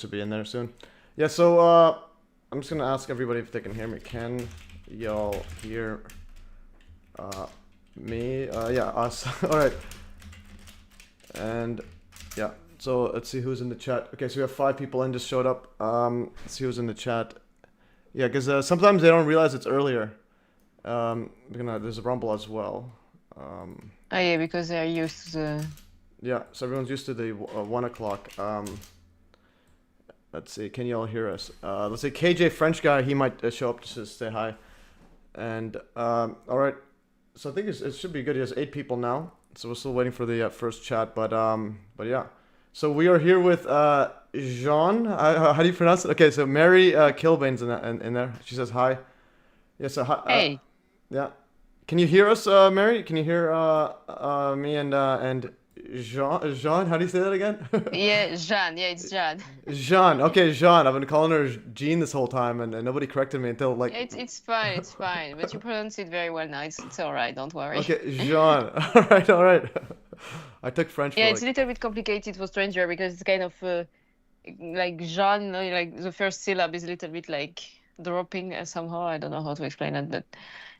to be in there soon. Yeah, so I'm just gonna ask everybody if they can hear me. Can y'all hear me? Yeah, us. All right. And yeah, so let's see who's in the chat. Okay, so we have 5 people in, just showed up. Let's see who's in the chat. Yeah, because sometimes they don't realize it's earlier. There's a rumble as well. Oh yeah, because they're used to the... Yeah, so everyone's used to the 1 o'clock. Let's see, can you all hear us? Let's say KJ French guy, he might show up just to say hi. And all right, so I think it should be good. He has 8 people now, so we're still waiting for the first chat. But yeah, so we are here with Jeanne. How do you pronounce it? Okay, so Mary Kilbane's in there. She says hi. Yes, so hi. Hey. Yeah, can you hear us, Mary? Can you hear me and Jean? Jean, how do you say that again? Yeah, Jeanne. Yeah, it's Jeanne. Jean. Okay, Jean. I've been calling her Jean this whole time, and nobody corrected me until like. Yeah, it's fine. It's fine. But you pronounce it very well now. It's all right. Don't worry. Okay, Jean. All right, all right. I took French. Yeah, for it's a little bit complicated for stranger because it's kind of like Jeanne. Like the first syllable is a little bit like dropping somehow. I don't know how to explain it, but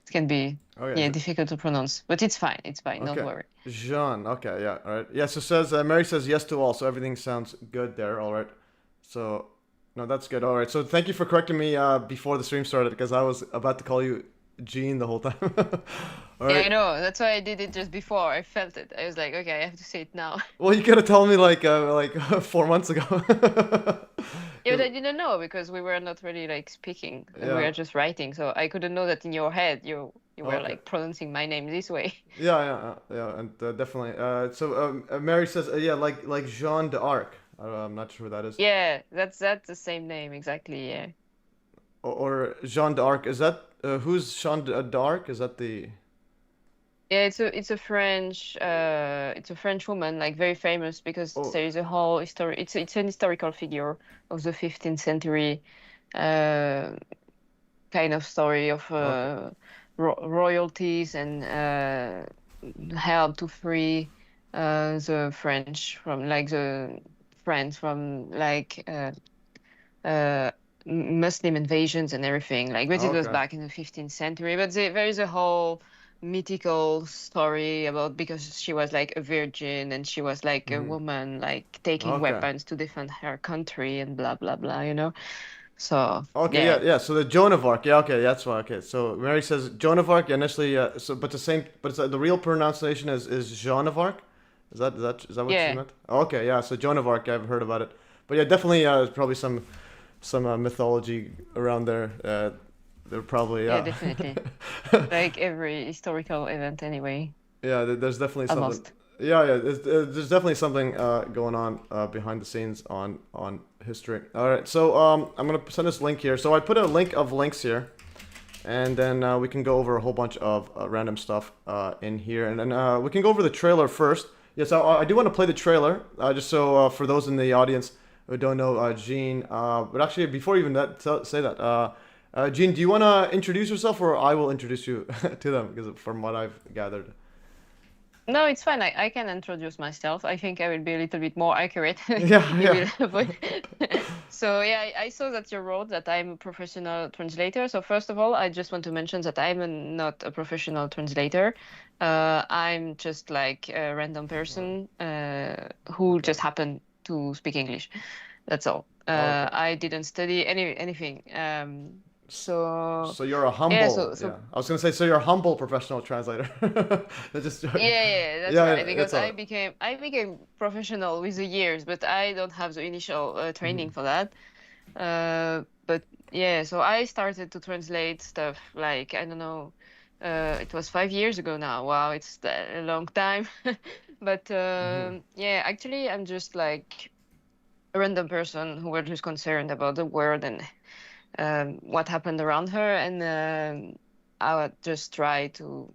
it can be difficult to pronounce. But it's fine. It's fine. Okay. Don't worry. Jean. Okay, yeah, all right. Yeah, so says Mary says yes to all, so everything sounds good there. All right. So, no, that's good. All right. So thank you for correcting me before the stream started because I was about to call you Jean the whole time. All right. Yeah, I know. That's why I did it just before. I felt it. I was like, okay, I have to say it now. Well, you could have told me like 4 months ago. Yeah, but I didn't know because we were not really like speaking. We were just writing, so I couldn't know that in your head you were like pronouncing my name this way. Yeah, and definitely. So Mary says, yeah, like Jeanne d'Arc. I'm not sure who that is. Yeah, that's the same name exactly. Yeah. Or Jeanne d'Arc. Is that who's Jeanne d'Arc? Is that the? Yeah, it's a French woman, like very famous because there is a whole history. It's an historical figure of the 15th century, kind of story of royalties and help to free the French from Muslim invasions and everything. Like, but it was back in the 15th century. But there is a whole mythical story about because she was like a virgin and she was like a woman like taking weapons to defend her country and blah blah blah, you know. So yeah. So the Joan of Arc, that's why. Okay, so Mary says Joan of Arc initially. But it's the real pronunciation is Jeanne of Arc. Is that what she meant? Okay, yeah. So Joan of Arc, I've heard about it, but yeah, definitely there's probably some mythology around there. They're probably yeah, definitely. Like every historical event, anyway. Yeah, there's definitely something. Almost. Yeah. There's definitely something going on behind the scenes on history. All right, so I'm gonna send this link here. So I put a link of links here, and then we can go over a whole bunch of random stuff in here, and then we can go over the trailer first. Yes, I do want to play the trailer just so for those in the audience who don't know Jeanne. But actually, before even that, say that. Jeanne, do you want to introduce yourself, or I will introduce you to them? Because from what I've gathered. No, it's fine. I can introduce myself. I think I will be a little bit more accurate. Yeah. So yeah, I saw that you wrote that I'm a professional translator. So first of all, I just want to mention that I'm not a professional translator. I'm just like a random person who just happened to speak English. That's all. I didn't study anything. So you're a humble. Yeah. I was gonna say, so you're a humble professional translator. That's right. Because I became professional with the years, but I don't have the initial training for that. But yeah, so I started to translate stuff like, I don't know, it was 5 years ago now. Wow, it's a long time. But yeah, actually, I'm just like a random person who was just concerned about the world and what happened around her, and I would just try to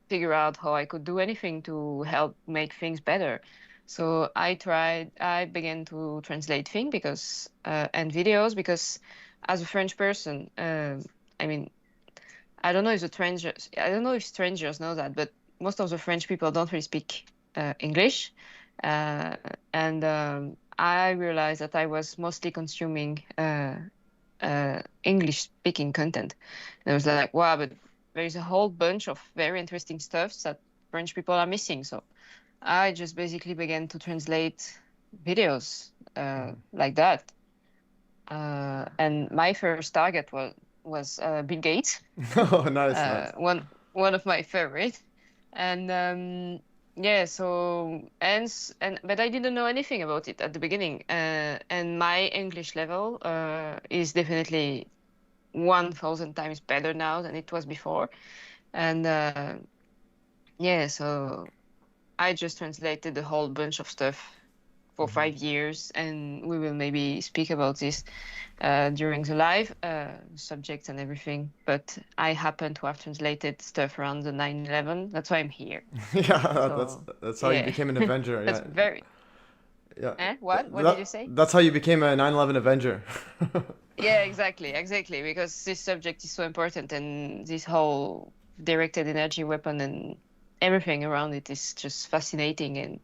figure out how I could do anything to help make things better. So I began to translate things because and videos because as a French person, I mean, I don't know if strangers know that, but most of the French people don't really speak English. And I realized that I was mostly consuming English-speaking content. And I was like, wow, but there's a whole bunch of very interesting stuff that French people are missing. So I just basically began to translate videos like that. And my first target was Bill Gates, Oh, nice. one of my favorite. And yeah, so and but I didn't know anything about it at the beginning. And my English level is definitely 1,000 times better now than it was before. And yeah, so I just translated a whole bunch of stuff for 5 years, and we will maybe speak about this during the live subjects and everything. But I happen to have translated stuff around the 9/11. That's why I'm here. Yeah, So that's how you yeah, became an Avenger. that's Yeah, very. yeah. What? What did you say? That's how you became a 9/11 Avenger. Yeah, exactly. Because this subject is so important, and this whole directed energy weapon and everything around it is just fascinating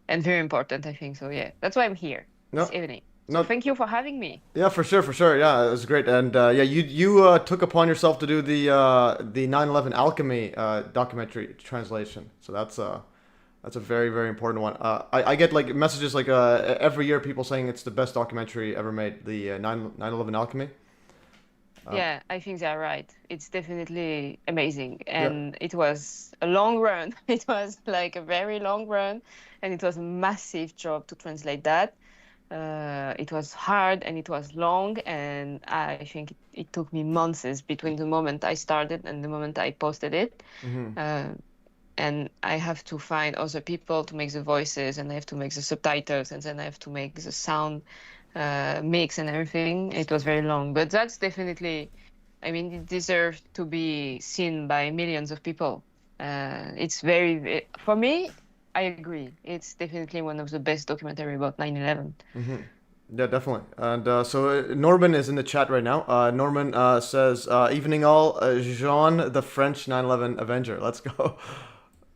and very important, I think. So yeah, that's why I'm here this No, evening. So no. thank you for having me. Yeah, for sure, for sure. Yeah, it was great. And yeah, you took upon yourself to do the 9/11 Alchemy documentary translation. So that's a very, very important one. I get like messages like every year people saying it's the best documentary ever made, the 9/11 Alchemy. Yeah, I think they're right. It's definitely amazing. Yeah. And it was a long run. It was like a very long run, and it was a massive job to translate that. It was hard and it was long, and I think it took me months between the moment I started and the moment I posted it. Uh, and I have to find other people to make the voices, and I have to make the subtitles, and then I have to make the sound mix and everything. It was very long, but that's definitely, I mean, it deserves to be seen by millions of people. It's for me, I agree. It's definitely one of the best documentary about 9/11. Yeah, definitely. And so Norman is in the chat right now. Norman says, "Evening all, Jean, the French 9/11 Avenger. Let's go."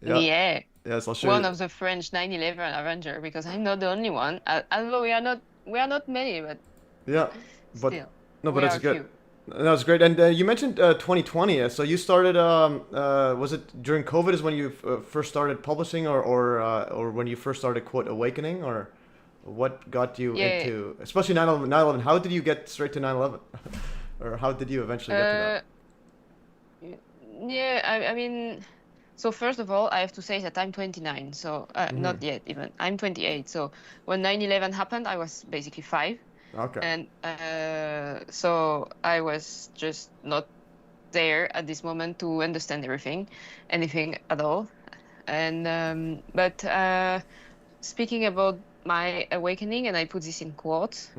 Yeah. Yeah, Yes, I'll show one you. of the French 9/11 Avenger, because I'm not the only one. Although we are not many, but Yeah, but still, no, but we it's are good. few. That was great. And you mentioned 2020. So you started. Was it during COVID? Is when you first started publishing, or when you first started quote awakening, or what got you Yeah. into, especially 9/11? How did you get straight to 9/11, or how did you eventually get to that? Uh, yeah. I mean, so first of all, I have to say that I'm 29. So not yet even. I'm 28. So when 9/11 happened, I was basically 5. Okay. And so I was just not there at this moment to understand anything at all. And but speaking about my awakening, and I put this in quotes,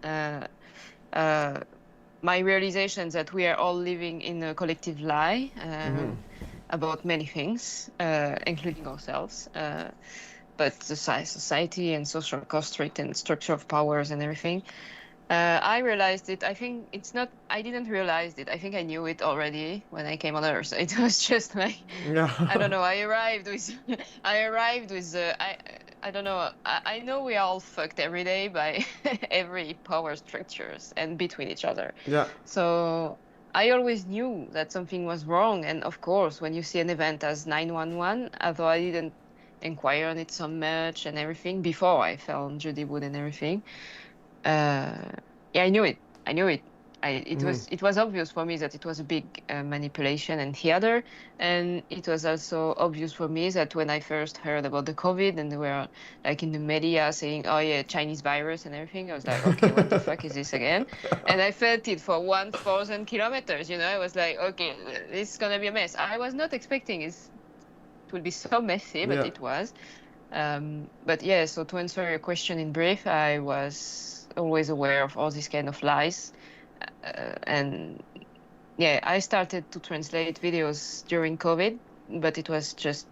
uh, uh, my realization that we are all living in a collective lie about many things, including ourselves. But the society and social construct and structure of powers and everything. I realized it. I think it's not. I didn't realize it. I think I knew it already when I came on Earth. It was just like, Yeah. I don't know. I arrived with. I arrived with. I don't know. I know we are all fucked every day by every power structures and between each other. Yeah. So I always knew that something was wrong. And of course, when you see an event as 9/11, although I didn't inquire on it so much and everything before I found Judy Wood and everything. Yeah, I knew it. It was obvious for me that it was a big manipulation and theater, and it was also obvious for me that when I first heard about the COVID and they were like in the media saying, "Oh yeah, Chinese virus" and everything, I was like, "Okay, what the fuck is this again?" And I felt it for 1,000 kilometers. I was like, "Okay, this is gonna be a mess." I was not expecting it would be so messy, but Yeah. it was. But yeah, so to answer your question in brief, I was always aware of all these kind of lies. And yeah, I started to translate videos during COVID, but it was just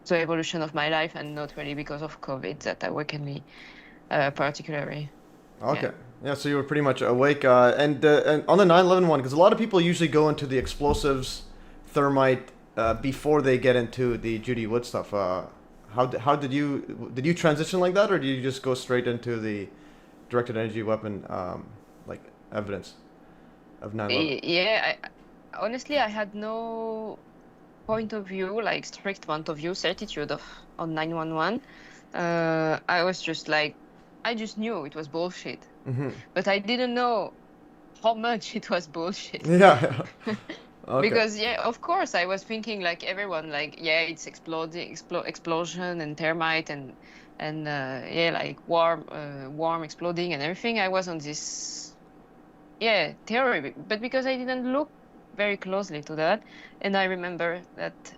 the evolution of my life and not really because of COVID that awakened me particularly. Okay. Yeah. Yeah, so you were pretty much awake. And on the 9/11 one, because a lot of people usually go into the explosives, thermite, before they get into the Judy Wood stuff. how did you transition like that, or did you just go straight into the directed energy weapon like evidence of 9/11? Yeah, honestly, I had no point of view, like strict point of view, certitude of on 911. I was just like, I just knew it was bullshit, but I didn't know how much it was bullshit. Yeah. Okay. Because yeah, of course, I was thinking like everyone, like yeah, it's exploding, explosion and thermite and yeah, like warm exploding and everything. I was on this theory, but because I didn't look very closely to that, and I remember that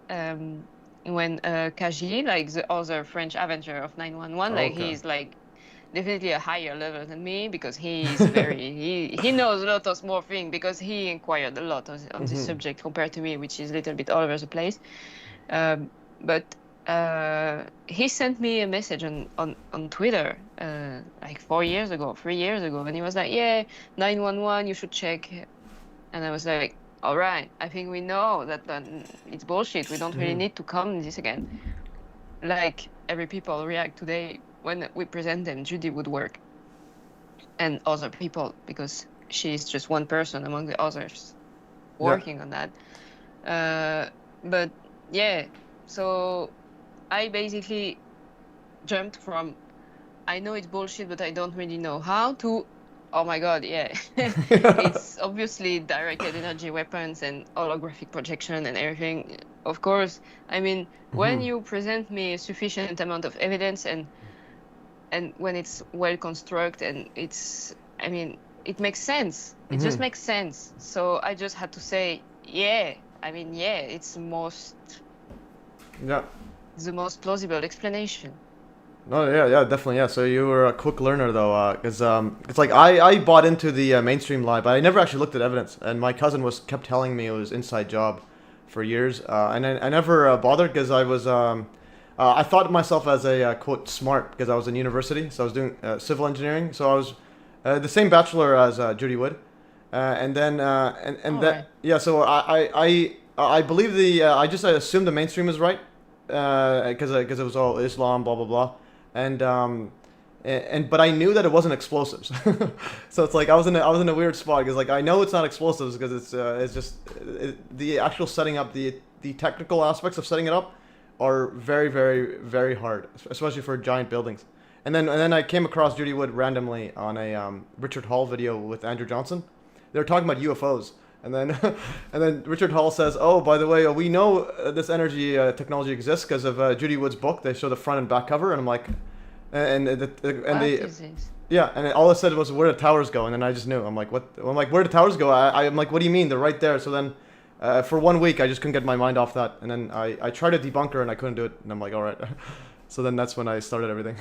when Kaji, like the other French Avenger of 911, like Okay. he's like definitely a higher level than me because he's very he knows a lot of more things because he inquired a lot on this subject compared to me, which is a little bit all over the place. But he sent me a message on Twitter like 4 years ago, 3 years ago, and he was like, "Yeah, 911, you should check." And I was like, "All right, I think we know that it's bullshit. We don't really need to come in this again." Like every people react today when we present them Judy Woodwork and other people, because she's just one person among the others working on that. But yeah, so I basically jumped from I know it's bullshit, but I don't really know how to oh my god, yeah. It's obviously directed energy weapons and holographic projection and everything. Of course, I mean, when you present me a sufficient amount of evidence and when it's well constructed and it's, I mean, it makes sense. It just makes sense. So I just had to say, yeah. I mean, yeah, it's the most plausible explanation. No, yeah, definitely, yeah. So you were a quick learner, though, because it's like I bought into the mainstream lie, but I never actually looked at evidence. And my cousin kept telling me it was inside job for years, and I never bothered because I thought of myself as a quote smart because I was in university, so I was doing civil engineering, so I was the same bachelor as Judy Wood, and then Right. yeah. So I believe I just assumed the mainstream was right because it was all Islam, blah blah blah. But I knew that it wasn't explosives, so it's like I was in a weird spot because like I know it's not explosives because it's just the actual setting up the technical aspects of setting it up are very very very hard, especially for giant buildings. And then I came across Judy Wood randomly on a Richard Hall video with Andrew Johnson. They were talking about UFOs. And then, and then Richard Hall says, "Oh, by the way, we know this energy technology exists because of Judy Wood's book. They show the front and back cover." And I'm like, yeah, and all it said was where the towers go, and then I just knew. I'm like, what? I'm like, where the towers go? I'm like, what do you mean? They're right there. So then, for 1 week, I just couldn't get my mind off that, and then I tried to debunk her, and I couldn't do it, and I'm like, all right. So then that's when I started everything.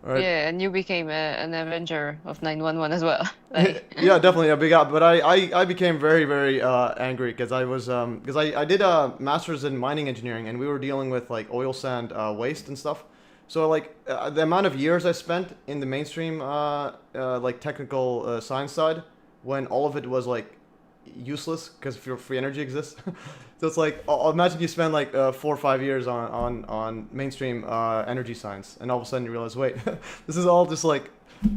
Right. Yeah, and you became an Avenger of 911 as well. Like... Yeah, definitely a big up. But I became very very angry because I was because I did a master's in mining engineering and we were dealing with like oil sand waste and stuff. So like the amount of years I spent in the mainstream like technical science side when all of it was like useless because free energy exists. So it's like imagine you spend like 4 or 5 years on mainstream energy science, and all of a sudden you realize, wait, this is all just like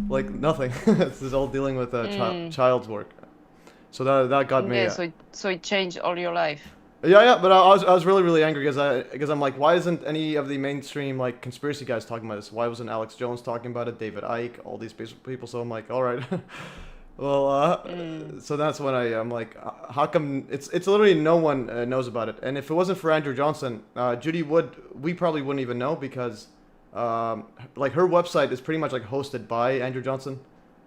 nothing. This is all dealing with child's work. So that got me. Yeah, so it changed all your life. Yeah, but I was really really angry because I'm like, why isn't any of the mainstream like conspiracy guys talking about this? Why wasn't Alex Jones talking about it? David Icke, all these people. So I'm like, all right. Well, so that's when I'm like, how come it's literally no one knows about it? And if it wasn't for Andrew Johnson, Judy Wood, we probably wouldn't even know because, like her website is pretty much like hosted by Andrew Johnson,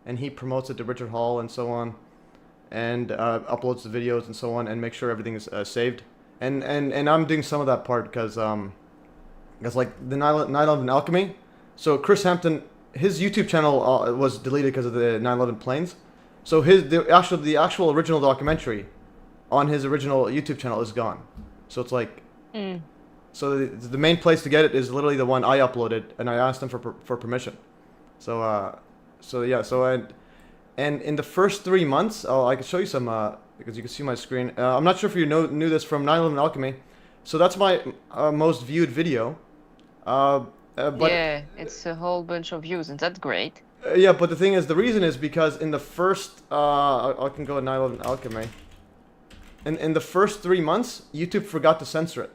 and he promotes it to Richard Hall and so on, and uploads the videos and so on, and makes sure everything is saved. And I'm doing some of that part because like the 9/11 alchemy. So Chris Hampton, his YouTube channel was deleted because of the 9/11 planes. So the actual original documentary on his original YouTube channel is gone. So it's like, so the main place to get it is literally the one I uploaded, and I asked them for permission. So and in the first 3 months, I can show you some because you can see my screen. I'm not sure if you knew this from 9/11 Alchemy. So that's my most viewed video, But Yeah, it's a whole bunch of views, and that's great. yeah, but the thing is, the reason is because in the first, I can go at 9/11 Alchemy. In the first 3 months, YouTube forgot to censor it.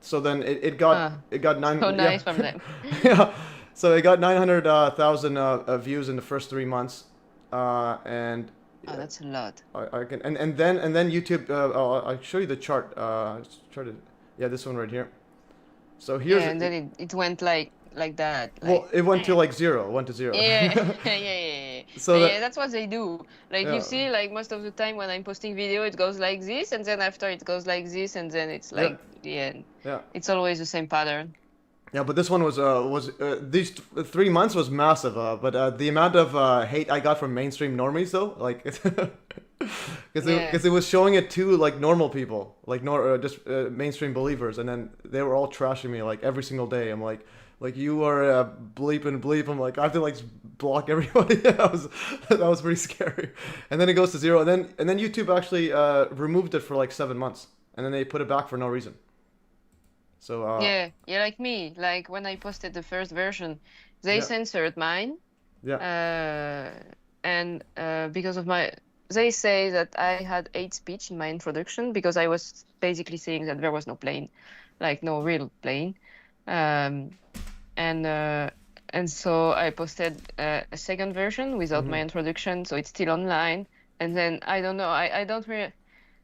So then it got nine. So Yeah, nice from them. yeah. So it got 900,000 views in the first 3 months, and Oh, that's a lot. I can and then YouTube. I'll show you the chart. Yeah, this one right here. So here's Yeah, and then it went like that. well, it went to like zero. It went to zero. Yeah, yeah. So Yeah, that that's what they do. Like you yeah see, like most of the time when I'm posting video, it goes like this, and then after it goes like this, and then it's yeah like yeah, yeah. it's always the same pattern. Yeah, but this one was these 3 months was massive. But the amount of hate I got from mainstream normies though, like, Yeah. because it was showing it to like normal people, like just mainstream believers, and then they were all trashing me like every single day. I'm like you are bleep and bleep. I'm like I have to like block everybody. That was pretty scary. And then it goes to zero, and then YouTube actually removed it for like 7 months, and then they put it back for no reason. So Yeah, yeah, like me. Like when I posted the first version, they yeah censored mine. yeah And because of they say that I had hate speech in my introduction because I was basically saying that there was no plane, like no real plane. Um, and uh, and so I posted a second version without my introduction, so it's still online. And then I don't know, I don't really,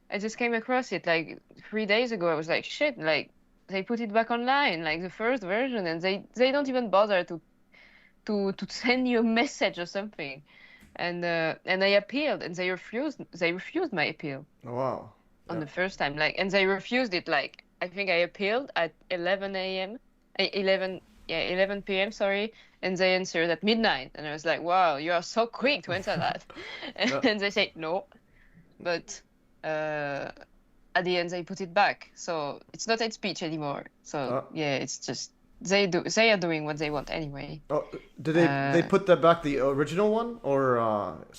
I just came across it like 3 days ago. I was like, shit, like they put it back online, like the first version, and they don't even bother to send you a message or something. And I appealed, and they refused my appeal Oh, wow. on Yeah. the first time, like, and they refused it, like, I think I appealed at 11 a.m. 11 p.m. sorry, and they answered at midnight, and I was like, wow, you are so quick to answer that. Yeah. And they said no, but at the end they put it back, so it's not hate speech anymore. So Uh, yeah, it's just they are doing what they want anyway. oh, did they put that back, the original one, or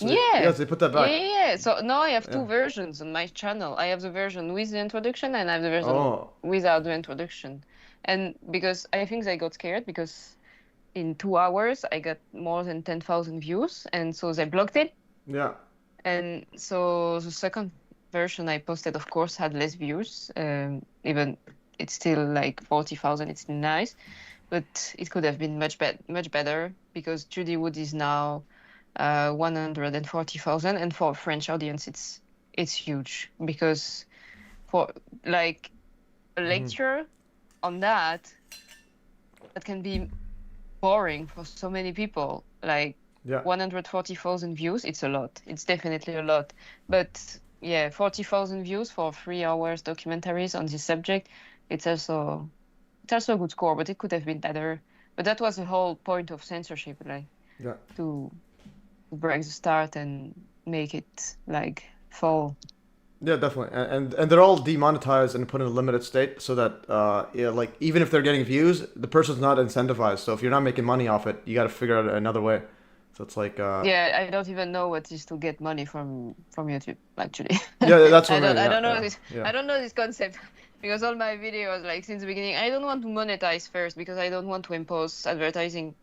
Yeah. yes, they put that Yeah, back. yeah, yeah. So now I have Yeah. two versions on my channel. I have the version with the introduction, and I have the version Oh, without the introduction. And because I think they got scared because in 2 hours I got more than 10,000 views, and so they blocked it. yeah. And so the second version I posted, of course, had less views. Even it's still like 40,000. It's still nice, but it could have been much better because Judy Wood is now 140,000, and for a French audience, it's huge because for like a lecture on that can be boring for so many people. Like Yeah. 140,000 views, it's a lot. It's definitely a lot. But yeah, 40,000 views for 3 hours documentaries on this subject, it's also a good score, but it could have been better. But that was the whole point of censorship, like Yeah. to break the start and make it like fall. Yeah, definitely. And they're all demonetized and put in a limited state so that yeah, like even if they're getting views, the person's not incentivized. So if you're not making money off it, you got to figure out another way. So it's like Yeah, I don't even know what is to get money from YouTube, actually. yeah, that's what I I don't mean. I Yeah, don't know yeah, this yeah. I don't know this concept because all my videos, like since the beginning, I don't want to monetize first because I don't want to impose advertising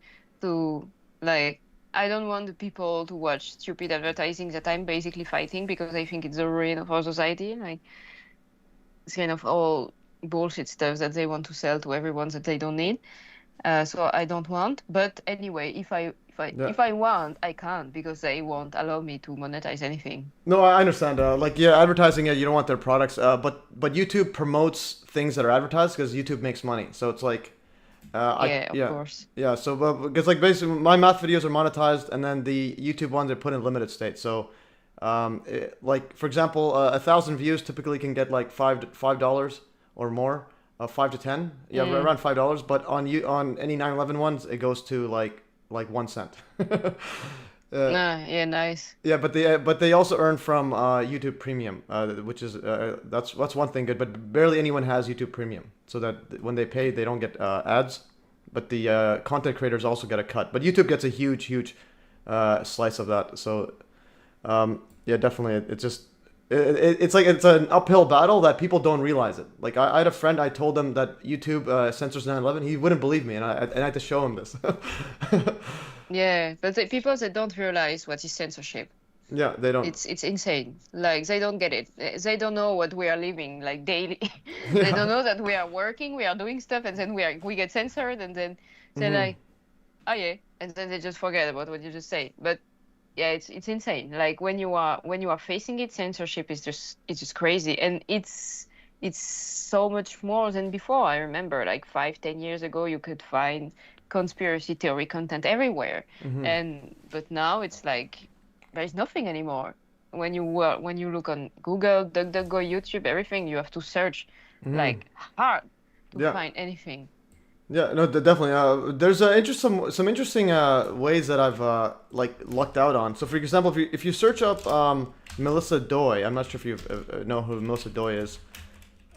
to, like, I don't want the people to watch stupid advertising that I'm basically fighting because I think it's the ruin of our society. Like it's kind of all bullshit stuff that they want to sell to everyone that they don't need. So I don't want. But anyway, Yeah. if I want, I can't because they won't allow me to monetize anything. No, I understand. Like, yeah, advertising. Yeah, you don't want their products. But YouTube promotes things that are advertised because YouTube makes money. So it's like, Yeah, of yeah, course. yeah. So, because like basically my math videos are monetized, and then the YouTube ones are put in limited state. So, like for example, 1,000 views typically can get like $5 or more, 5 to 10. Yeah, around $5. But on any 9/11 ones, it goes to like 1 cent. Yeah, nice. Yeah, but they also earn from YouTube Premium, which is that's one thing good. But barely anyone has YouTube Premium, so that when they pay, they don't get ads. But the content creators also get a cut. But YouTube gets a huge slice of that. So yeah, definitely, it's just It's like it's an uphill battle that people don't realize it. Like I had a friend, I told him that YouTube censors 9/11. He wouldn't believe me, and I had to show him this. Yeah, but people that don't realize what is censorship. Yeah, they don't. It's insane. Like they don't get it. They don't know what we are living like daily. They don't know that we are working, we are doing stuff, and then we get censored, and then they're like, oh yeah, and then they just forget about what you just say. But yeah, it's insane. Like when you are facing it, censorship is just crazy, and it's so much more than before. I remember like 5-10 years ago, you could find conspiracy theory content everywhere, but now it's like there's nothing anymore. When you look on Google, DuckDuckGo, YouTube, everything, you have to search like hard to find anything. Yeah, no, definitely. There's some interesting ways that I've like lucked out on. So, for example, if you search up Melissa Doi, I'm not sure if you know who Melissa Doi is.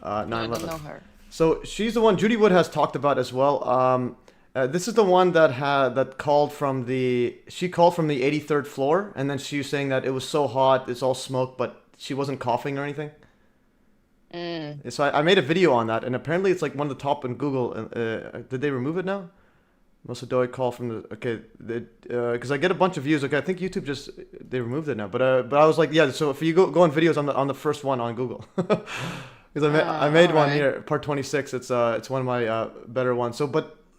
9/11. No, I don't know her. So she's the one Judy Wood has talked about as well. This is the one that called from the 83rd floor, and then she was saying that it was so hot, it's all smoke, but she wasn't coughing or anything. So I made a video on that, and apparently it's like one of the top in Google. Did they remove it now? Melissa Doi call from the because I get a bunch of views. Okay, I think YouTube they removed it now. But I was like, yeah. So if you go on videos on the first one on Google, because I made one here, part 26. It's one of my better ones.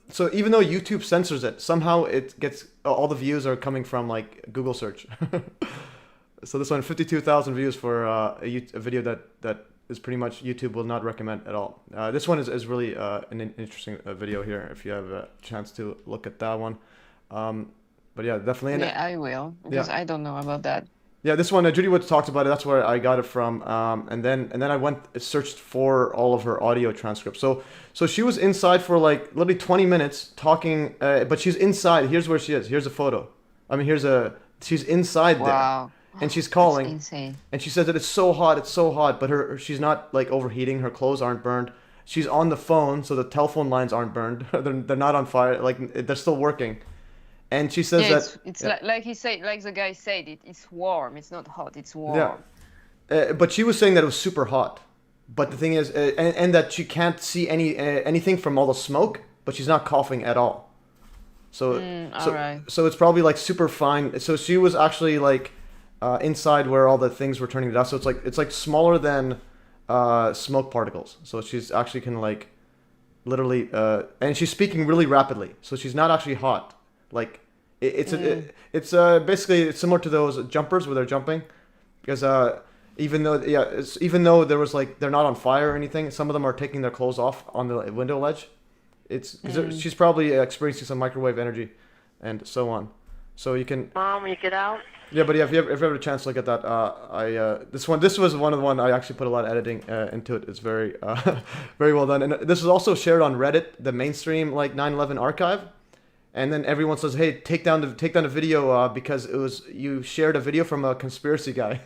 So even though YouTube censors it, somehow it gets all the views are coming from like Google search. So this one, 52,000 views for a video that is pretty much YouTube will not recommend at all. This one is really an interesting video here if you have a chance to look at that one. But yeah, definitely. Yeah, I will, because I don't know about that. Yeah, this one, Judy Wood talked about it. That's where I got it from. And then I searched for all of her audio transcripts. So she was inside for like literally 20 minutes talking, but she's inside. Here's where she is. Here's a photo. I mean, she's inside there. And she's calling. That's insane. And she says that it's so hot, but she's not like overheating. Her clothes aren't burned. She's on the phone, so the telephone lines aren't burned. they're not on fire. Like they're still working. And she says that it's like he said, like the guy said, it's warm. It's not hot. It's warm. Yeah. But she was saying that it was super hot. But the thing is, and that she can't see anything from all the smoke, but she's not coughing at all. So so it's probably like super fine. So she was actually like inside where all the things were turning to dust. So it's like smaller than smoke particles. So she's actually can like literally and she's speaking really rapidly. So she's not actually hot. Like it's basically it's similar to those jumpers where they're jumping, because even though there was like they're not on fire or anything, some of them are taking their clothes off on the window ledge. It's because she's probably experiencing some microwave energy and so on. So you can. Mom, you get out. Yeah, but yeah, if you have a chance to look at that, this was one of the one I actually put a lot of editing into it. It's very very well done, and this was also shared on Reddit, the mainstream like 9/11 archive, and then everyone says, hey, take down the video because you shared a video from a conspiracy guy,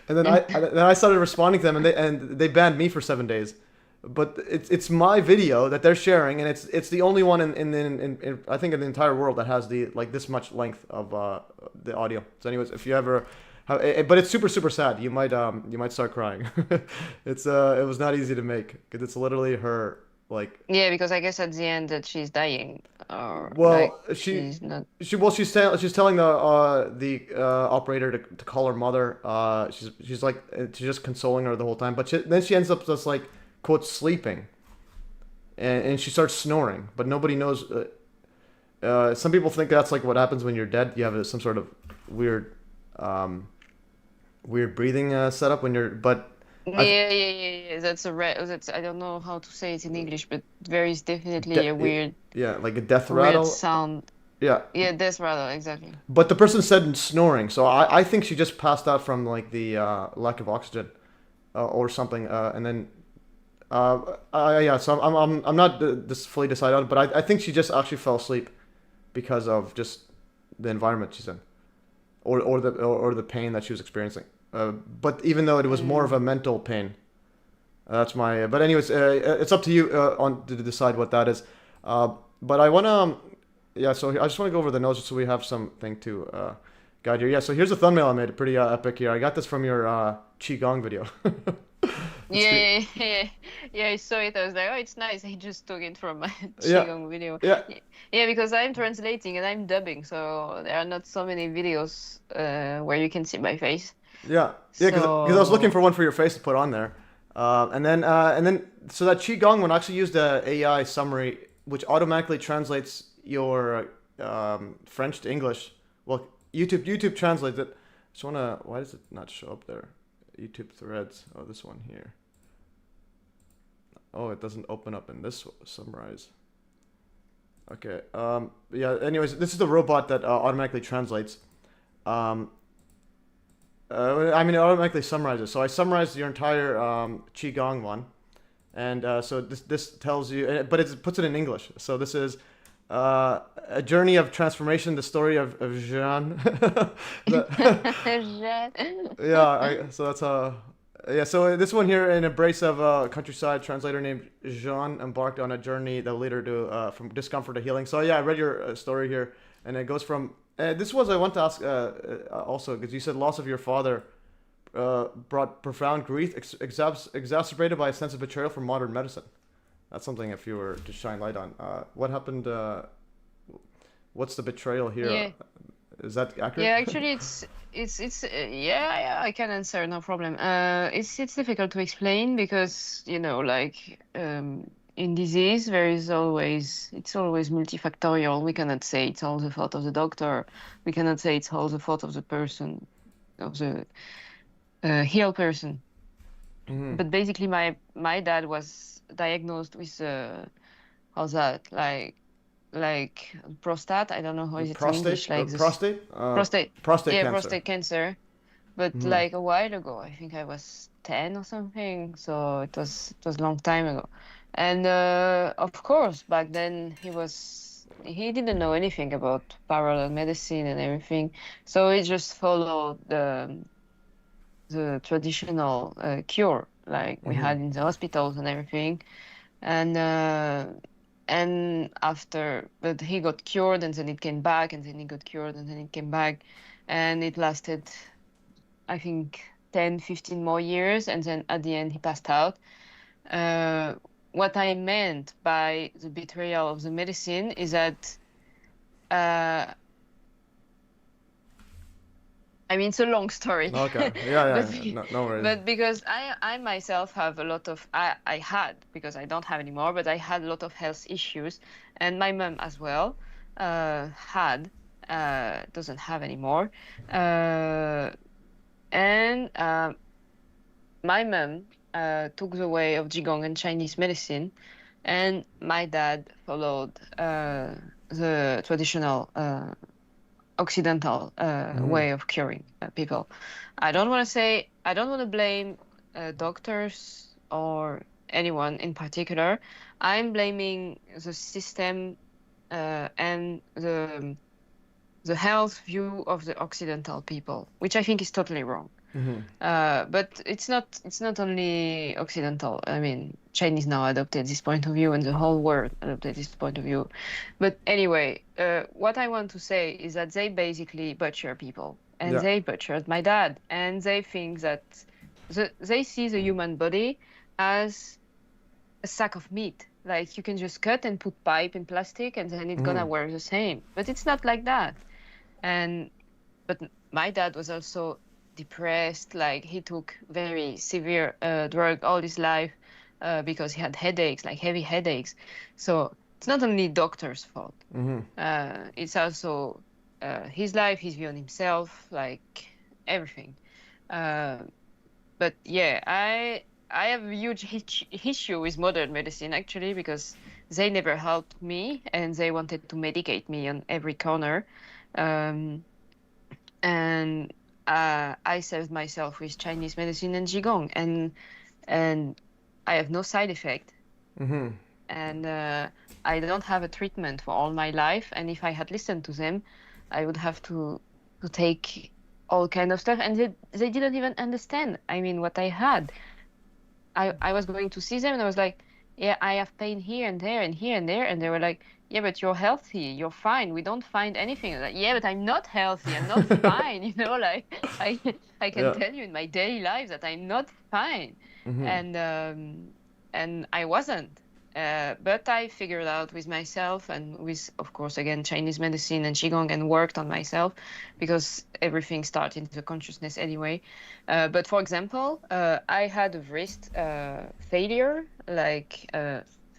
and then I started responding to them, and they banned me for 7 days. But it's my video that they're sharing, and it's the only one in I think in the entire world that has the like this much length of the audio. So anyways, if you ever but it's super sad. You might start crying. It was not easy to make because it's literally her like. Yeah, because I guess at the end that she's dying. Or well, like, she's not. She's telling the operator to call her mother. She's just consoling her the whole time, but then she ends up just like, quote, sleeping, and she starts snoring, but nobody knows. Some people think that's like what happens when you're dead. You have some sort of weird breathing setup when you're. But yeah. That's I don't know how to say it in English, but there is definitely a weird. Yeah, like a death rattle. Weird sound. Yeah. Yeah, death rattle, exactly. But the person said snoring, so I think she just passed out from like the lack of oxygen, or something, and then. Yeah, so I'm not fully decided on it, but I think she just actually fell asleep because of just the environment she's in, or the pain that she was experiencing. But even though it was more of a mental pain, that's my. But anyways, it's up to you to decide what that is. But I wanna, yeah. So I just want to go over the notes so we have something to Got you. Yeah. So here's a thumbnail I made. Pretty epic here. I got this from your qigong video. That's good. Yeah, I saw it. I was like, oh, it's nice. I just took it from my Yeah. Qigong video. Yeah. Yeah, because I'm translating and I'm dubbing, so there are not so many videos where you can see my face. Yeah. Yeah. Because I was looking So for one for your face to put on there. And then so that qigong one actually used a AI summary which automatically translates your French to English. Well, YouTube translates it. Just wanna. Why does it not show up there? YouTube threads. Oh, this one here. Oh, it doesn't open up in this summarize. Okay. Yeah. Anyways, this is the robot that automatically translates. Um, I mean, it automatically summarizes. So I summarized your entire qigong one, and so this tells you, but it puts it in English. So this is a journey of transformation, the story of Jeanne. Yeah, so that's yeah. So this one here, in embrace of a countryside, translator named Jeanne embarked on a journey that will lead her to from discomfort to healing. So yeah, I read your story here, and it goes from. This was I want to ask also because you said loss of your father brought profound grief, exacerbated by a sense of betrayal from modern medicine. That's something if you were to shine light on. What happened? What's the betrayal here? yeah, Is that accurate? yeah. Actually, yeah. I can answer, no problem. It's difficult to explain because like in disease, it's always multifactorial. We cannot say it's all the fault of the doctor. We cannot say it's all the fault of the person, of the healed person. Mm-hmm. But basically, my dad was diagnosed with how's that like prostate. I don't know how is it in English. Like this Prostate? prostate. Yeah, Cancer. prostate cancer. But Mm-hmm. like a while ago, I think I was 10 or something. So it was a long time ago. And of course, back then he didn't know anything about parallel medicine and everything. So he just followed the traditional cure like we Mm-hmm. had in the hospitals and everything. And after, but he got cured and then it came back and then he got cured and then it came back. And it lasted, I think, 10, 15 more years. And then at the end, he passed out. What I meant by the betrayal of the medicine is that, I mean, it's a long story. Okay. Yeah. but No worries. but because I myself have a lot of I had, because I don't have anymore, but I had a lot of health issues, and my mom as well had doesn't have anymore, and my mom took the way of Qigong and Chinese medicine, and my dad followed the traditional Occidental Mm-hmm. way of curing people. I don't want to blame doctors or anyone in particular. I'm blaming the system and the health view of the Occidental people, which I think is totally wrong. Mm-hmm. But it's not only Occidental. I mean, Chinese now adopted this point of view, and the whole world adopted this point of view. But anyway, what I want to say is that they basically butcher people, and Yeah. they butchered my dad, and they think that they see the human body as a sack of meat. Like you can just cut and put pipe in plastic, and then it's gonna Mm-hmm. work the same. But it's not like that. But my dad was also depressed. Like he took very severe drug all his life because he had headaches, like heavy headaches. So it's not only doctor's fault. Mm-hmm. It's also his life, his view on himself, like everything. But yeah, I have a huge issue with modern medicine actually, because they never helped me and they wanted to medicate me on every corner. And I served myself with Chinese medicine and Qigong, and I have no side effect. Mm-hmm. And I don't have a treatment for all my life. And if I had listened to them, I would have to take all kind of stuff. And they didn't even understand, I mean, what I had. I was going to see them and I was like, yeah, I have pain here and there and here and there. And they were like, yeah, but you're healthy, you're fine. We don't find anything. Like, yeah, but I'm not healthy. I'm not fine. Like I can Yeah. tell you in my daily life that I'm not fine, Mm-hmm. and I wasn't. But I figured out with myself and with, of course, again, Chinese medicine and Qigong, and worked on myself because everything starts into consciousness anyway. But for example, I had a wrist failure, like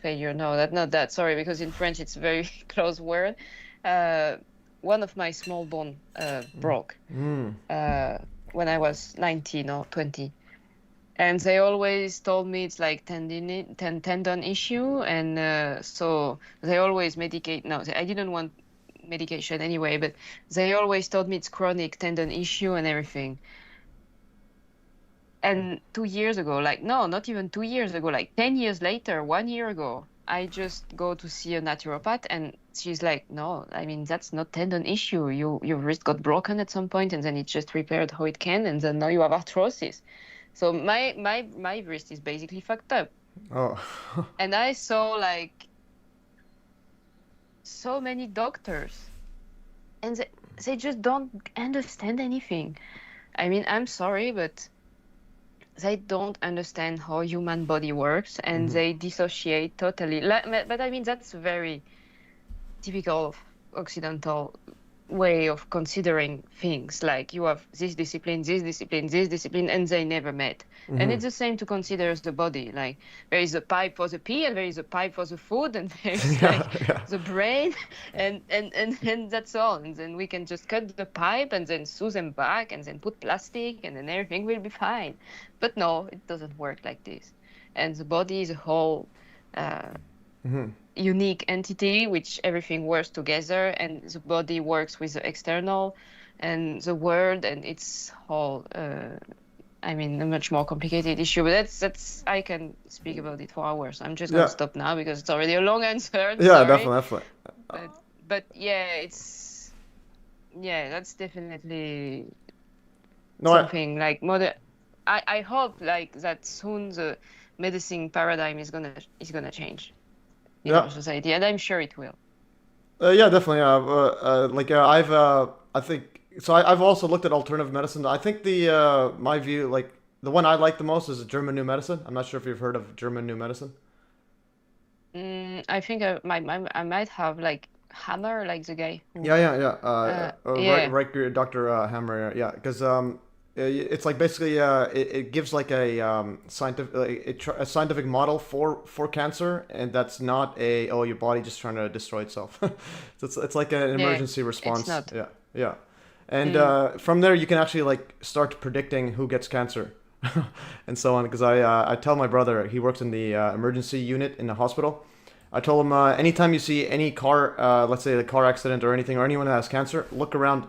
failure. No, that not that. Sorry, because in French it's a very close word. Uh, One of my small bone broke Mm. uh, when I was 19 or 20. And they always told me it's like tendon issue, and so they always medicate. No, I didn't want medication anyway, but they always told me it's chronic tendon issue and everything. And 2 years ago, like, no, not even 2 years ago, like 10 years later, 1 year ago, I just go to see a naturopath, and she's like, no, I mean, that's not tendon issue. Your wrist got broken at some point and then it just repaired how it can, and then now you have arthrosis. So my wrist is basically fucked up. Oh. And I saw like so many doctors, and they just don't understand anything. I mean, I'm sorry, but they don't understand how human body works, and Mm-hmm. they dissociate totally. But I mean, that's very typical of Occidental way of considering things. Like, you have this discipline, this discipline, this discipline, and they never met. And Mm-hmm. it's the same to consider the body. Like, there is a pipe for the pee, and there is a pipe for the food, and there is Yeah, like yeah. the brain, and that's all. And then we can just cut the pipe and then sew them back and then put plastic, and then everything will be fine. But no, it doesn't work like this. And the body is a whole uh, Mm-hmm. unique entity, which everything works together, and the body works with the external and the world, and it's whole I mean, a much more complicated issue. But that's I can speak about it for hours. I'm just gonna Yeah. stop now because it's already a long answer. Yeah, Sorry. definitely, definitely. but but yeah, it's, yeah, that's definitely No, something like modern. I hope like that soon the medicine paradigm is gonna change in yeah. our society, and I'm sure it will. Yeah, definitely. I think so. I've also looked at alternative medicine. I think my view, like the one I like the most, is German New Medicine. I'm not sure if you've heard of German New Medicine. I think I might have like Hammer, like the guy who. Yeah, yeah, yeah. Yeah, Right, Dr. Hammer. Yeah, because it's like basically it gives like a scientific a scientific model for cancer, and that's not a your body just trying to destroy itself. So it's like an yeah, emergency it's response. not. Yeah, yeah. And Mm, from there you can actually like start predicting who gets cancer, and so on. Because I tell my brother, he works in the emergency unit in the hospital. I told him anytime you see any car, let's say a car accident or anything, or anyone that has cancer, look around,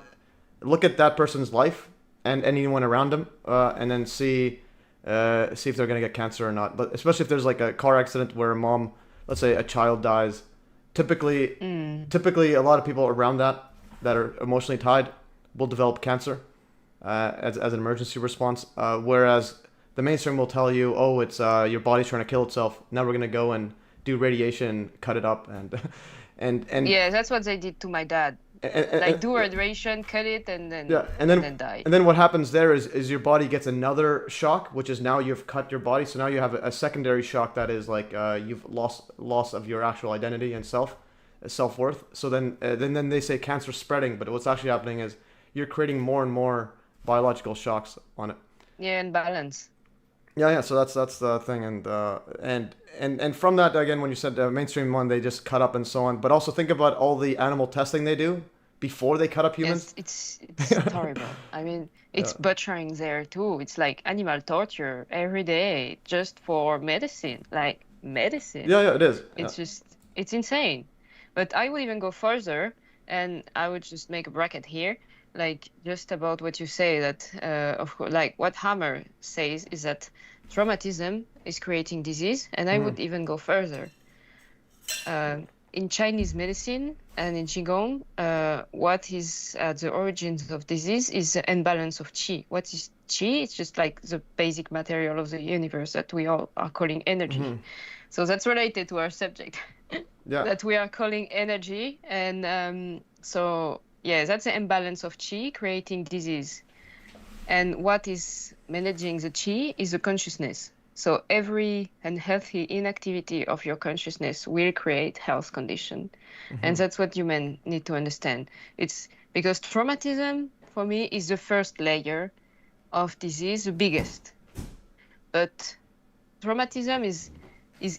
look at that person's life and anyone around them, and then see if they're gonna get cancer or not. But especially if there's like a car accident where a mom, let's say a child dies, typically, mm. typically a lot of people around that are emotionally tied will develop cancer as an emergency response. Whereas the mainstream will tell you, oh, it's your body's trying to kill itself. Now we're gonna go and do radiation, cut it up, and and Yeah, that's what they did to my dad. and, Like, and, do radiation, cut it, and yeah, then die. and then what happens there is your body gets another shock, which is now you've cut your body, so now you have a secondary shock that is like you've loss of your actual identity and self worth. So then they say cancer spreading, but what's actually happening is you're creating more and more biological shocks on it. Yeah, and balance. Yeah, yeah. So that's the thing, and from that again, when you said mainstream one, they just cut up and so on. But also think about all the animal testing they do before they cut up humans. Yes, it's horrible. I mean, Yeah, it's butchering there too. It's like animal torture every day just for medicine, like medicine. yeah, yeah. It is. Yeah. It's insane. But I would even go further, and I would just make a bracket here, like just about what you say, that of course, like what Hammer says is that traumatism is creating disease, and I Hmm. would even go further. Uh, in Chinese medicine and in Qigong, what is at the origins of disease is the imbalance of qi. What is qi? It's just like the basic material of the universe that we all are calling energy. Hmm. So that's related to our subject. Yeah. that we are calling energy. And so, yeah, that's the imbalance of qi creating disease. And what is managing the qi is the consciousness. So every unhealthy inactivity of your consciousness will create health condition. And that's what humans need to understand. It's because traumatism for me is the first layer of disease, the biggest. But traumatism is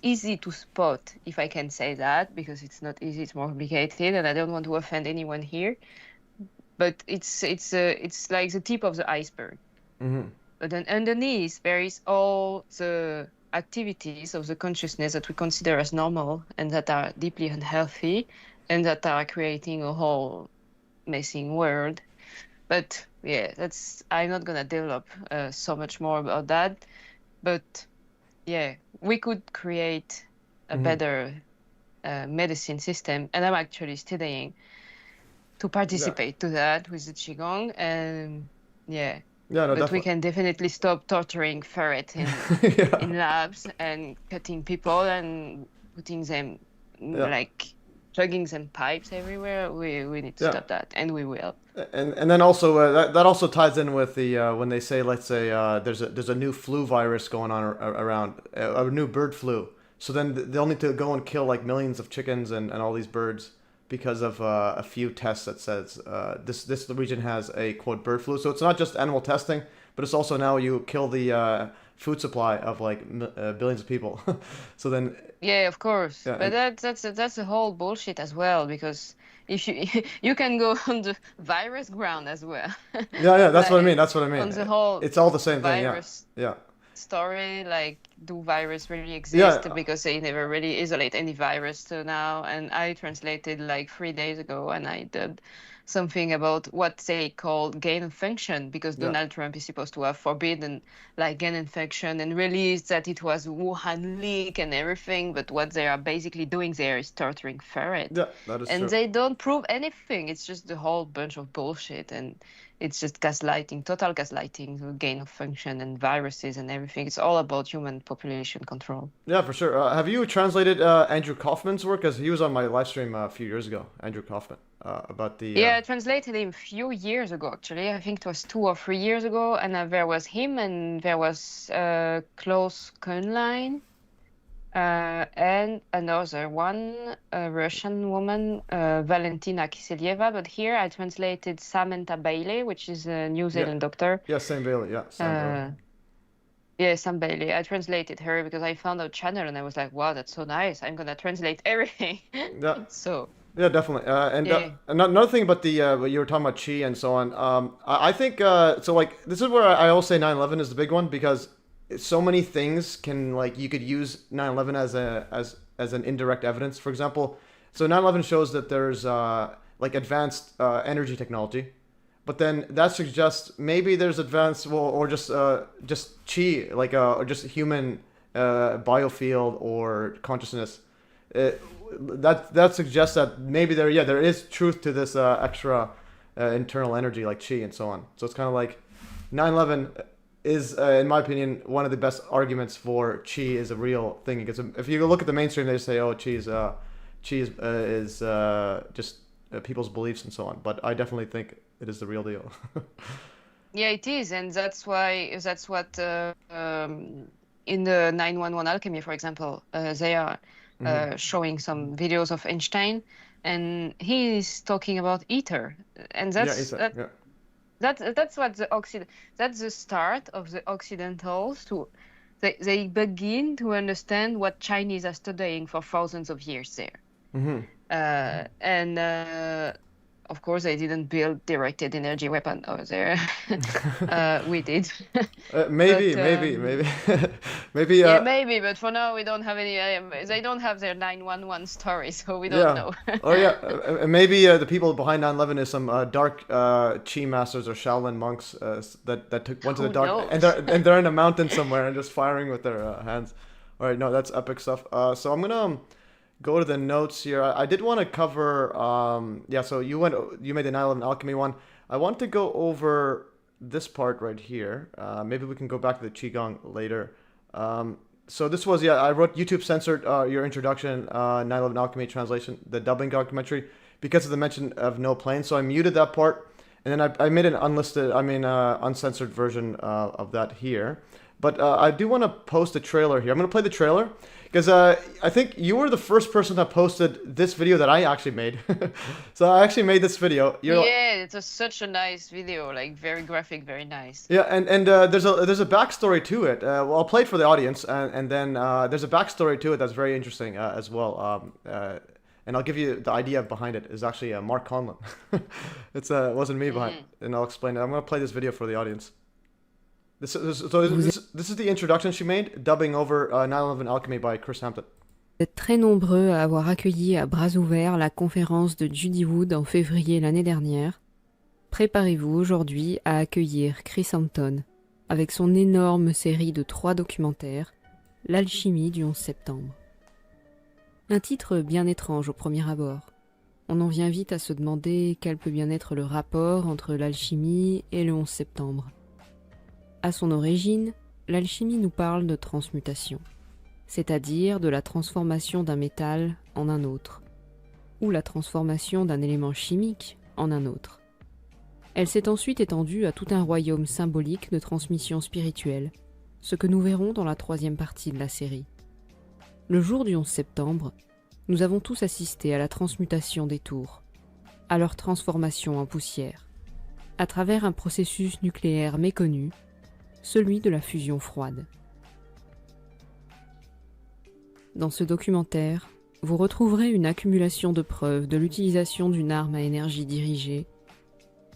easy to spot, if I can say that, because it's not easy, it's more complicated, and I don't want to offend anyone here. But it's like the tip of the iceberg. But then underneath there is all the activities of the consciousness that we consider as normal and that are deeply unhealthy and that are creating a whole messing world. But yeah, I'm not gonna develop so much more about that. But yeah, we could create a better medicine system, and I'm actually studying to participate to that with the Qigong. And yeah, Yeah, no, but definitely. we can definitely stop torturing ferrets in labs and cutting people and putting them like plugging them pipes everywhere. We need to stop that, and we will. And then also that also ties in with the when they say, let's say there's a new flu virus going on around, a new bird flu. So then they'll need to go and kill like millions of chickens and all these birds because of a few tests that says this region has a quote bird flu. So it's not just animal testing, but it's also now you kill the food supply of like billions of people. So then yeah, of course, yeah, but that's a whole bullshit as well, because if you you can go on the virus ground as well. yeah, that's what I mean. Like That's what I mean. on the whole It's all the same thing. Yeah, virus yeah. story, like do virus really exist? Yeah, Because they never really isolate any virus till now. And I translated like 3 days ago, and I did something about what they call gain of function, because yeah, Donald Trump is supposed to have forbidden like gain infection and released that it was Wuhan leak and everything. But what they are basically doing there is torturing ferret. yeah. That is And true. they don't prove anything. It's just a whole bunch of bullshit. And it's just gaslighting, total gaslighting, the gain of function and viruses and everything. It's all about human population control. Yeah, for sure. Have you translated Andrew Kaufman's work? Because he was on my live stream a few years ago. Andrew Kaufman, about the. Yeah, I translated him a few years ago, actually. I think it was 2 or 3 years ago. And there was him, and there was Klaus Kuhnlein, and another one, a Russian woman, Valentina Kiselyeva. But here I translated Samantha Bailey, which is a New Zealand doctor. Yeah, Sam Bailey. Yeah, Sam Bailey. Yeah, Sam Bailey. I translated her because I found a channel and I was like, wow, that's so nice. I'm gonna translate everything. Yeah. So Yeah, definitely. And yeah. another thing about the what you were talking about chi and so on. I think so. Like this is where I always say 9/11 is the big one, because so many things can, like, you could use 9/11 as an indirect evidence. For example, so 9/11 shows that there's like advanced energy technology, but then that suggests maybe there's advanced, well, or just chi, like or just human biofield or consciousness. That suggests that maybe there is truth to this extra internal energy like chi and so on. So it's kind of like 9/11 is, in my opinion, one of the best arguments for chi is a real thing. Because if you look at the mainstream, they say, oh, chi is just people's beliefs and so on. But I definitely think it is the real deal. Yeah, it is, and that's what in the 911 alchemy, for example, they are showing some videos of Einstein, and he's talking about ether, and that's what that's the start of the Occidentals to they begin to understand what Chinese are studying for thousands of years there. And of course, they didn't build directed energy weapon over there. We did. Maybe, But, maybe, maybe. yeah, maybe. But for now, we don't have any. They don't have their 911 story, so we don't know. Oh yeah, maybe the people behind 9/11 is some dark chi masters or Shaolin monks that went to the dark, and they're in a mountain somewhere and just firing with their hands. All right, no, that's epic stuff. So I'm gonna go to the notes here. I did want to cover. So you made the 9/11 alchemy one. I want to go over this part right here. Maybe we can go back to the qigong later. So this was, yeah, I wrote YouTube censored your introduction, 9/11 Alchemy translation, the dubbing documentary, because of the mention of no plane. So I muted that part, and then I made an uncensored version of that here. But I do want to post a trailer here. I'm going to play the trailer because I think you were the first person that posted this video that I actually made. So I actually made this video. Yeah, it's such a nice video, like very graphic, very nice. Yeah, and there's a backstory to it. Well, I'll play it for the audience, and then there's a backstory to it that's very interesting as well. And I'll give you the idea behind it. Is actually Mark Conlon. It wasn't me behind, and I'll explain it. I'm going to play this video for the audience. This is the introduction she made, dubbing over 9/11 Alchemy by Chris Hampton. Vous êtes très nombreux à avoir accueilli à bras ouverts la conférence de Judy Wood en février l'année dernière. Préparez-vous aujourd'hui à accueillir Chris Hampton avec son énorme série de 3 documentaires, L'alchimie du 11 septembre. Un titre bien étrange au premier abord. On en vient vite à se demander quel peut bien être le rapport entre l'alchimie et le 11 septembre. À son origine, l'alchimie nous parle de transmutation, c'est-à-dire de la transformation d'un métal en un autre, ou la transformation d'un élément chimique en un autre. Elle s'est ensuite étendue à tout un royaume symbolique de transmission spirituelle, ce que nous verrons dans la 3e partie de la série. Le jour du 11 septembre, nous avons tous assisté à la transmutation des tours, à leur transformation en poussière, à travers un processus nucléaire méconnu, celui de la fusion froide. Dans ce documentaire, vous retrouverez une accumulation de preuves de l'utilisation d'une arme à énergie dirigée,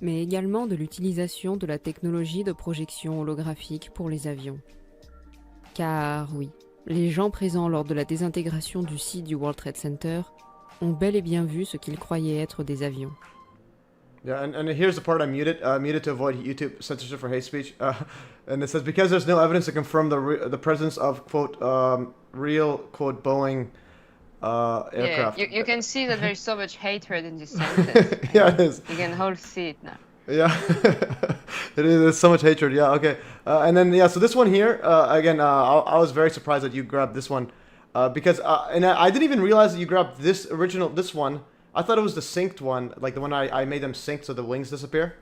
mais également de l'utilisation de la technologie de projection holographique pour les avions. Car oui, les gens présents lors de la désintégration du site du World Trade Center ont bel et bien vu ce qu'ils croyaient être des avions. Yeah, and here's the part I muted to avoid YouTube censorship for hate speech. And it says, because there's no evidence to confirm the presence of, quote, real, quote, Boeing aircraft. Yeah, you can see that there's so much hatred in this sentence. Yeah, it is. You can whole see it now. Yeah, it is. There's so much hatred. Yeah, okay. And then, yeah, so this one here, again, I was very surprised that you grabbed this one because, and I didn't even realize that you grabbed this one. I thought it was the synced one, like the one I made them sync so the wings disappear.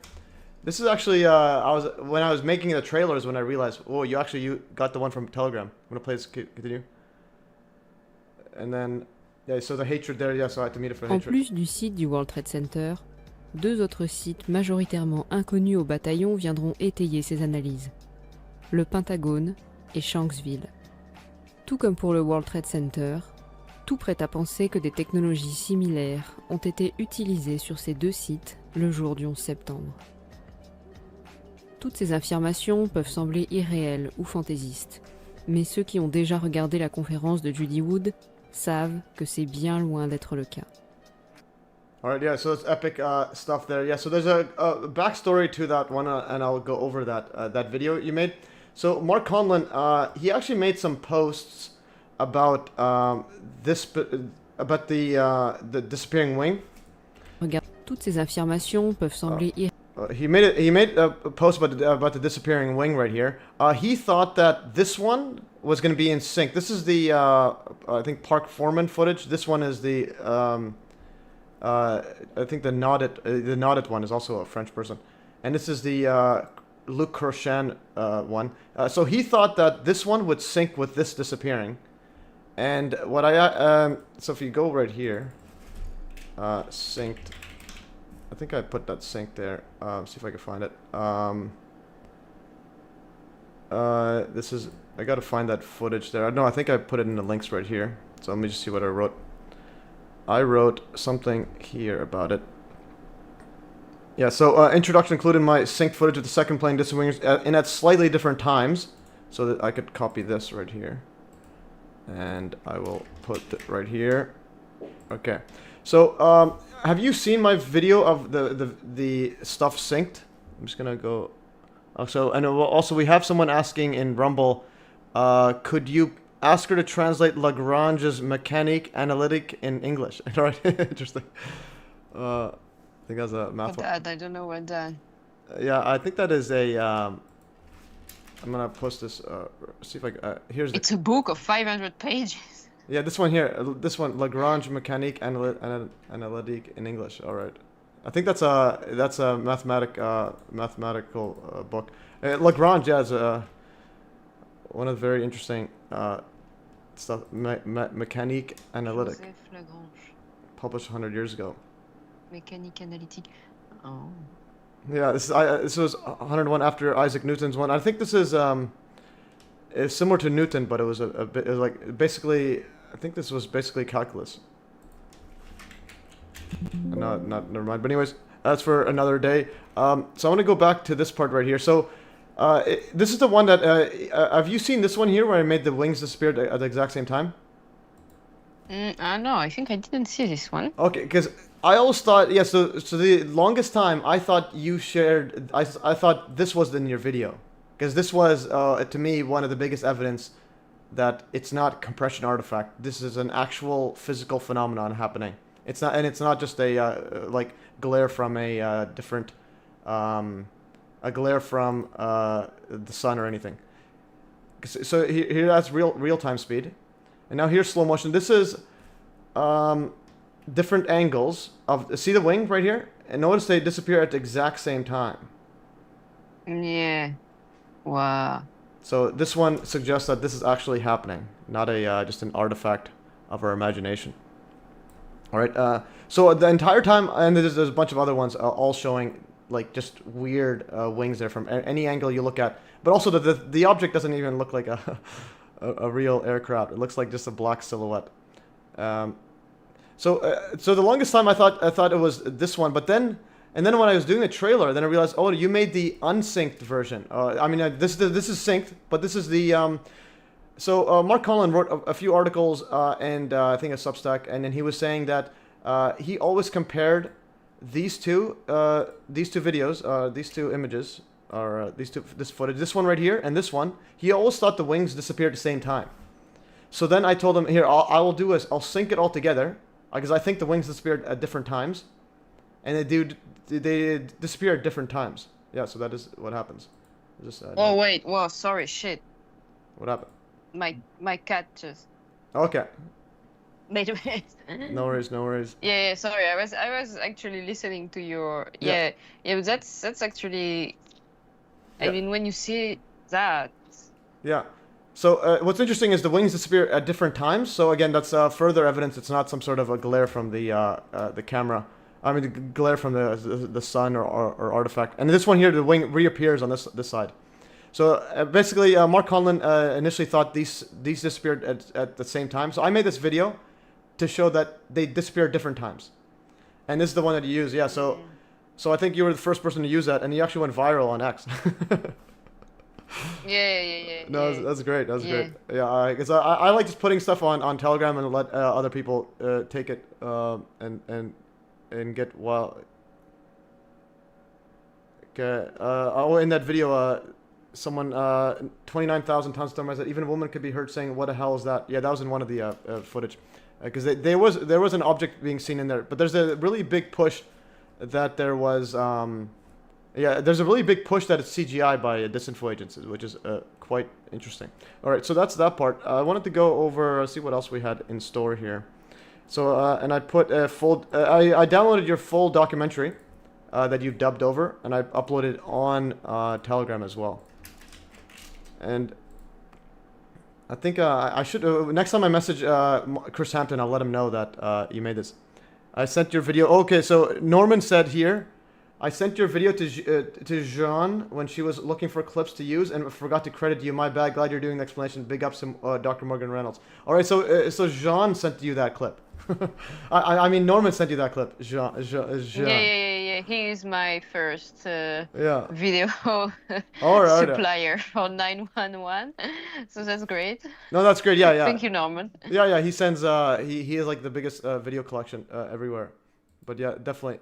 This is actually, when I was making the trailers when I realized, oh, you got the one from Telegram. I'm gonna play this, continue. And then, yeah, so the hatred there, yeah, so I had to meet it for hatred. En plus du site du World Trade Center, 2 autres sites majoritairement inconnus au bataillon viendront étayer ces analyses. Le Pentagone et Shanksville. Tout comme pour le World Trade Center, tout prête à penser que des technologies similaires ont été utilisées sur ces 2 sites le jour du 11 septembre. Toutes ces affirmations peuvent sembler irréelles ou fantaisistes, mais ceux qui ont déjà regardé la conférence de Judy Wood savent que c'est bien loin d'être le cas. Alright, yeah, so it's epic stuff there. Yeah, so there's a backstory to that one, and I'll go over that video you made. So Mark Conlon, he actually made some posts about the disappearing wing. Regarde, toutes ces affirmations peuvent sembler irréelles. He made a post about the disappearing wing right here. He thought that this one was going to be in sync. This is the I think Park Foreman footage. This one is the I think the nodded one is also a French person, and this is the Luc Crochan one. So he thought that this one would sync with this disappearing. And what so if you go right here, synced. I think I put that synced there. See if I can find it. This is, I gotta find that footage there. No, I think I put it in the links right here. So let me just see what I wrote. I wrote something here about it. Yeah, so introduction included my synced footage of the second plane disappearing and at slightly different times, so that I could copy this right here. And I will put it right here. Okay. So, have you seen my video of the stuff synced? I'm just gonna go. Also, and also we have someone asking in Rumble, could you ask her to translate Lagrange's mécanique analytique in English? Right, interesting. I think that's a math. What that? I don't know what that. Yeah, I think that is a. I'm gonna post this. See if I here's. It's a book of 500 pages. Yeah, this one here. This one, Lagrange Mécanique Analytique in English. All right. I think that's a mathematical book. Lagrange, yeah, is one of the very interesting stuff. Mécanique Analytique. Joseph Lagrange. Published 100 years ago. Mécanique analytique. Oh. Yeah, this was 101 after Isaac Newton's one. I think this is it's similar to Newton, but it was a bit, it was like basically, I think this was basically calculus. Not never mind. But anyways, that's for another day. So I want to go back to this part right here. So this is the one that have you seen this one here where I made the wings disappear at the exact same time? No, I think I didn't see this one. Okay, because I always thought, yeah, so the longest time I thought you shared, I thought this was in your video. Because this was, to me, one of the biggest evidence that it's not compression artifact. This is an actual physical phenomenon happening. It's not, and it's not just a, like, glare from a different, a glare from the sun or anything. So here that's real-time speed. And now here's slow motion. This is different angles of, see the wing right here? And notice they disappear at the exact same time. Yeah. Wow. So this one suggests that this is actually happening, not a just an artifact of our imagination. All right. So the entire time, and there's a bunch of other ones all showing like just weird wings there from any angle you look at. But also the object doesn't even look like a real aircraft. It looks like just a black silhouette. So the longest time I thought it was this one, but then when I was doing the trailer, then I realized, oh, you made the unsynced version. I mean, this is synced, but this is the so Mark Conlon wrote a few articles and I think a Substack, and then he was saying that he always compared these two videos, these two images, or this footage, this one right here and this one. He always thought the wings disappeared at the same time. So then I told him, here, I'll sync it all together, because I think the wings disappeared at different times, and they disappear at different times. Yeah, so that is what happens. Just, oh wait, well, sorry, shit. What happened? My cat just. Okay. Wait a minute. No worries. Yeah, sorry. I was actually listening to your. Yeah, but that's actually. I mean, when you see that. Yeah. So what's interesting is the wings disappear at different times. So again, that's further evidence it's not some sort of a glare from the camera. I mean, the glare from the sun or artifact. And this one here, the wing reappears on this side. So basically, Mark Conlon initially thought these disappeared at the same time. So I made this video to show that they disappear at different times. And this is the one that you use. Yeah. So I think you were the first person to use that, and you actually went viral on X. Yeah. No, that's great. That's great. Yeah, because I like just putting stuff on Telegram and let other people take it and get well. Okay. Oh, in that video, someone 29,000 tons thermite said even a woman could be heard saying, "What the hell is that?" Yeah, that was in one of the footage, because there was an object being seen in there. But there's a really big push that there was. Yeah, there's a really big push that it's CGI by disinfo agencies, which is quite interesting. All right, so that's that part. I wanted to go over, see what else we had in store here. So, and I put a full, I downloaded your full documentary that you've dubbed over, and I uploaded on Telegram as well. And I think I should, next time I message Chris Hampton, I'll let him know that you made this. I sent your video. Okay, so Norman said here, I sent your video to Jeanne when she was looking for clips to use and forgot to credit you. My bad. Glad you're doing the explanation. Big ups to Dr. Morgan Reynolds. All right, so Jeanne sent you that clip. I mean Norman sent you that clip. Jeanne. Yeah. He is my first video supplier for 911. So that's great. No, that's great. Yeah. Thank you, Norman. Yeah. He sends. He has like the biggest video collection everywhere. But yeah, definitely.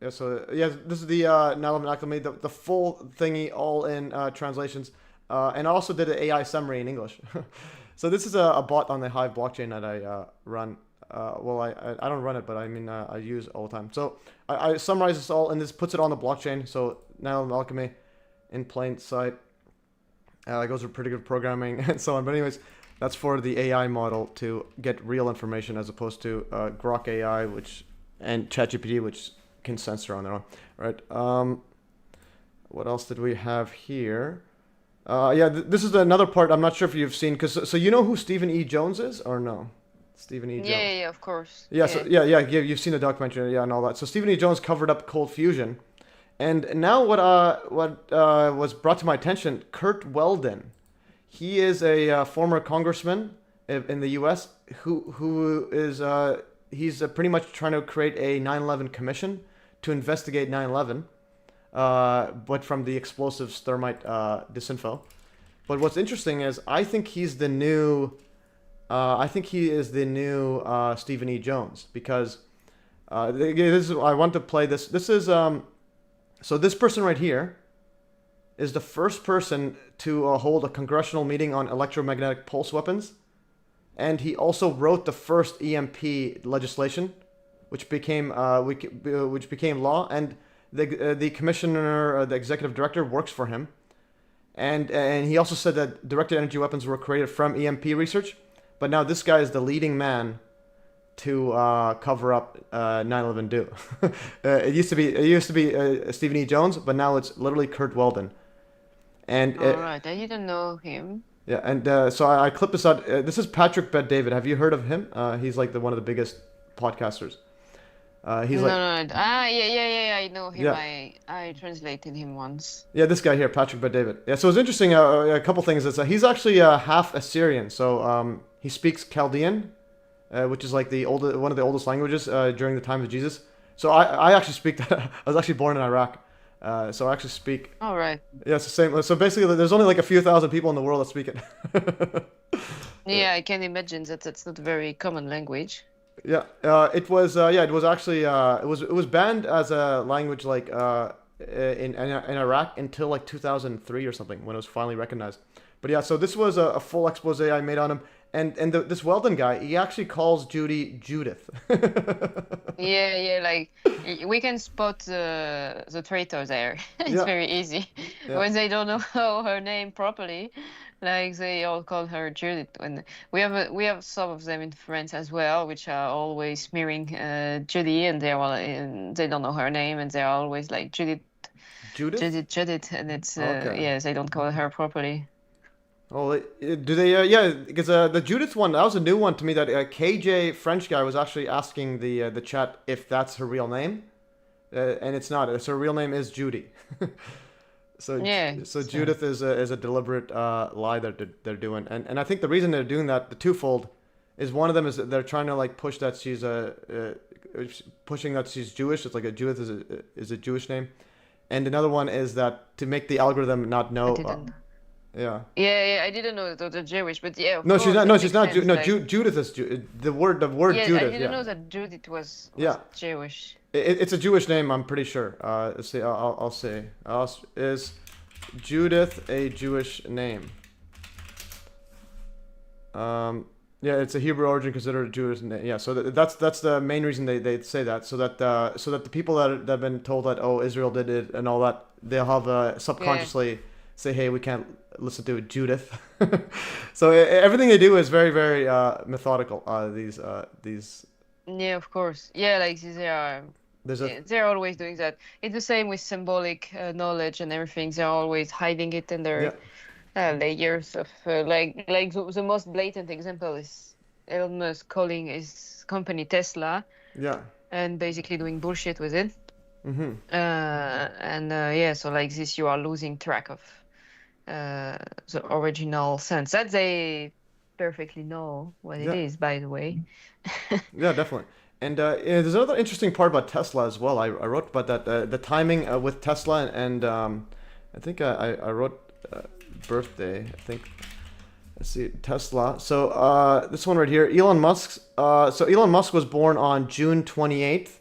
Yeah, so yeah, this is the Nalaman Acclimate, the full thingy, all in translations, and I also did an AI summary in English. So this is a bot on the Hive blockchain that I run. Well, I don't run it, but I mean I use all the time. So I summarize this all, and this puts it on the blockchain. So Nalaman Alchemy in plain sight. goes with predictive programming and so on. But anyways, that's for the AI model to get real information as opposed to Grok AI, and ChatGPT, which can censor on their own, right? What else did we have here? This is another part. I'm not sure if you've seen, so you know who Stephen E. Jones is or no? Stephen E. Jones. Yeah, of course. You've seen the documentary, and all that. So Stephen E. Jones covered up cold fusion, and now what was brought to my attention, Kurt Weldon. He is a former congressman in the U.S. who is he's pretty much trying to create a 9/11 commission to investigate 9/11, but from the explosives thermite disinfo. But what's interesting is I think he is the new Stephen E. Jones, because I want to play this. This is so this person right here is the first person to hold a congressional meeting on electromagnetic pulse weapons, and he also wrote the first EMP legislation, which became law. And the commissioner, the executive director, works for him, and he also said that directed energy weapons were created from EMP research. But now this guy is the leading man to cover up 9/11 do. It used to be Stephen E. Jones, but now it's literally Kurt Weldon. And all right, I didn't know him. Yeah, and so I clipped this out. This is Patrick Bet-David. Have you heard of him? He's like one of the biggest podcasters. He's no. like I know him. Yeah. I translated him once. Yeah, this guy here, Patrick Bet-David. Yeah, so it's interesting. A couple things. He's actually half Assyrian. So he speaks Chaldean, which is like one of the oldest languages during the time of Jesus. So I actually speak that. I was actually born in Iraq. So I actually speak. All right. Yeah, it's the same. So basically, there's only like a few thousand people in the world that speak it. Yeah, I can imagine that that's not a very common language. Yeah, it was. It was actually. It was banned as a language like in Iraq until like 2003 or something, when it was finally recognized. But yeah, so this was a full expose I made on him. And this Weldon guy, he actually calls Judy Judith. Yeah, like we can spot the traitor there. It's very easy. Yeah. When they don't know her name properly, like they all call her Judith. When we have some of them in France as well, which are always smearing Judy, and they don't know her name, and they're always like Judith, and it's they don't call her properly. Oh, do they? Yeah, because the Judith one, that was a new one to me. That KJ French guy was actually asking the chat if that's her real name, and it's not. So her real name is Judy. So Judith is a deliberate lie that they're doing, and I think the reason they're doing that, the twofold, is one of them is that they're trying to like push that she's pushing that she's Jewish. It's like Judith is a Jewish name, and another one is that to make the algorithm not know. Yeah, I didn't know that they're Jewish, but yeah. No, she's not. No, she's not. Like... Judith is the word. Yeah, Judith. I didn't know that Judith was Jewish. It's a Jewish name, I'm pretty sure. Let's see. I'll say. Is Judith a Jewish name? Yeah, it's a Hebrew origin considered a Jewish name. Yeah, so that's the main reason they say that, so that the people that have been told that Israel did it and all that, they'll have subconsciously say, hey, we can't listen to Judith. So everything they do is very, very methodical. These. Yeah, of course. Yeah, like they're always doing that. It's the same with symbolic knowledge and everything. They're always hiding it in their layers of like the most blatant example is Elon Musk calling his company Tesla. Yeah. And basically doing bullshit with it. Mm-hmm. So like this, you are losing track of the original sense that they perfectly know what it is, by the way. Yeah, definitely. And there's another interesting part about Tesla as well. I wrote about that, the timing with Tesla, and I think I wrote birthday. I think, let's see, Tesla. So this one right here, Elon Musk. So Elon Musk was born on June 28th,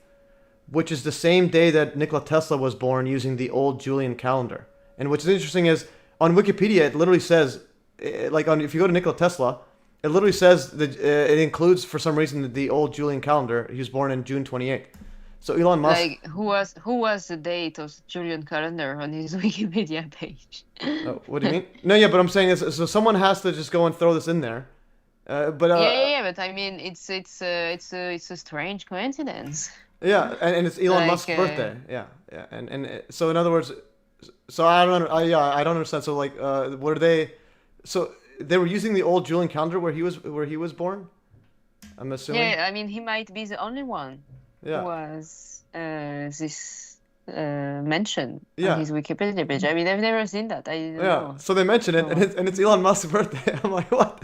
which is the same day that Nikola Tesla was born using the old Julian calendar. And what's interesting is on Wikipedia, it literally says, if you go to Nikola Tesla, it literally says that it includes, for some reason, the old Julian calendar. He was born in June 28th. So Elon Musk. Like, who was the date of Julian calendar on his Wikipedia page? What do you mean? No, yeah, but I'm saying is, so someone has to just go and throw this in there. Yeah, but I mean, it's a strange coincidence. Yeah, and it's Elon Like, Musk's birthday. Yeah, yeah, and so in other words, so I don't, I don't understand. So like, were they? So they were using the old Julian calendar where he was born. I'm assuming. Yeah, I mean, he might be the only one Yeah. who was this mentioned Yeah. on his Wikipedia page. I mean, I've never seen that. I don't Yeah. know. So they mention it, and it's Elon Musk's birthday. I'm like, what?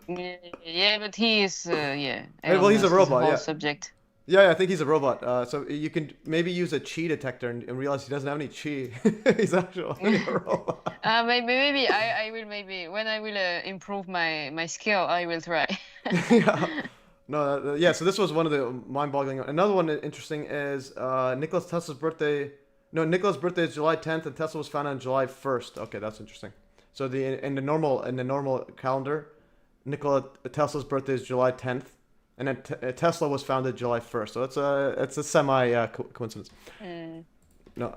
Yeah, but he is, yeah. Hey, well, he's a Elon Musk is robot, whole yeah. subject. Yeah, I think he's a robot. So you can maybe use a chi detector and realize he doesn't have any chi. He's actually a robot. Maybe I will maybe when I will improve my skill, I will try. Yeah. No, yeah, so this was one of the mind-boggling. Another one interesting is Nikola Tesla's birthday. No, Nikola's birthday is July 10th, and Tesla was founded on July 1st. Okay, that's interesting. So in the normal calendar, Nikola Tesla's birthday is July 10th, and then Tesla was founded July 1st. So it's a semi coincidence. No,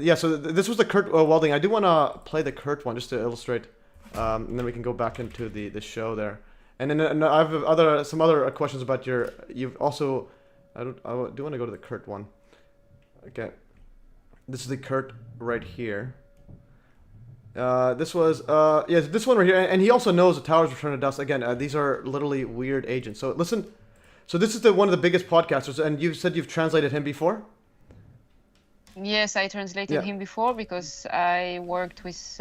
yeah. So this was the Kurt welding. I do want to play the Kurt one just to illustrate, and then we can go back into the show there. And then I have some other questions about your. You've also, I do want to go to the Kurt one. Okay, this is the Kurt right here. This was this one right here, and he also knows the towers return to dust. Again, these are literally weird agents. So listen, so this is one of the biggest podcasters, and you said you've translated him before. Yes, I translated him before because I worked with.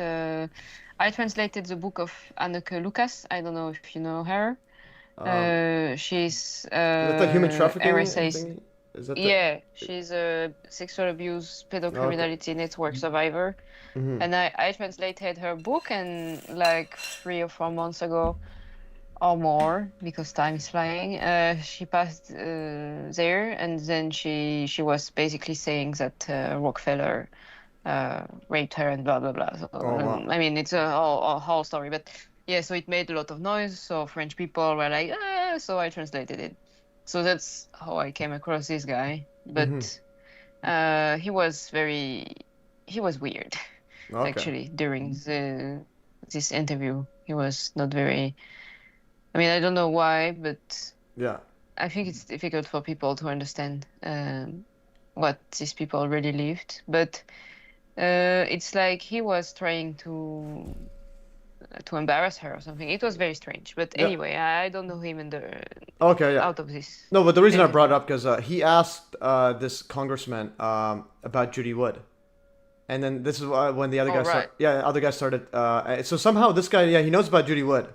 I translated the book of Anneke Lucas. I don't know if you know her. She's Is that the human trafficking thing? Is that yeah, she's a sexual abuse pedocriminality network survivor. And I translated her book, and like 3 or 4 months ago or more, because time is flying, she passed there, and then she was basically saying that Rockefeller raped her and blah blah blah. So, wow. I mean, it's a whole story, but yeah, so it made a lot of noise. So French people were like, so I translated it. So that's how I came across this guy. But he was weird. Okay. Actually, during this interview, he was not very. I mean, I don't know why, but yeah, I think it's difficult for people to understand what these people really lived. But it's like he was trying to embarrass her or something. It was very strange. But anyway, I don't know him out of this. No, but the reason I brought it up because he asked this congressman about Judy Wood. And then this is when the other guy started. So somehow this guy, he knows about Judy Wood,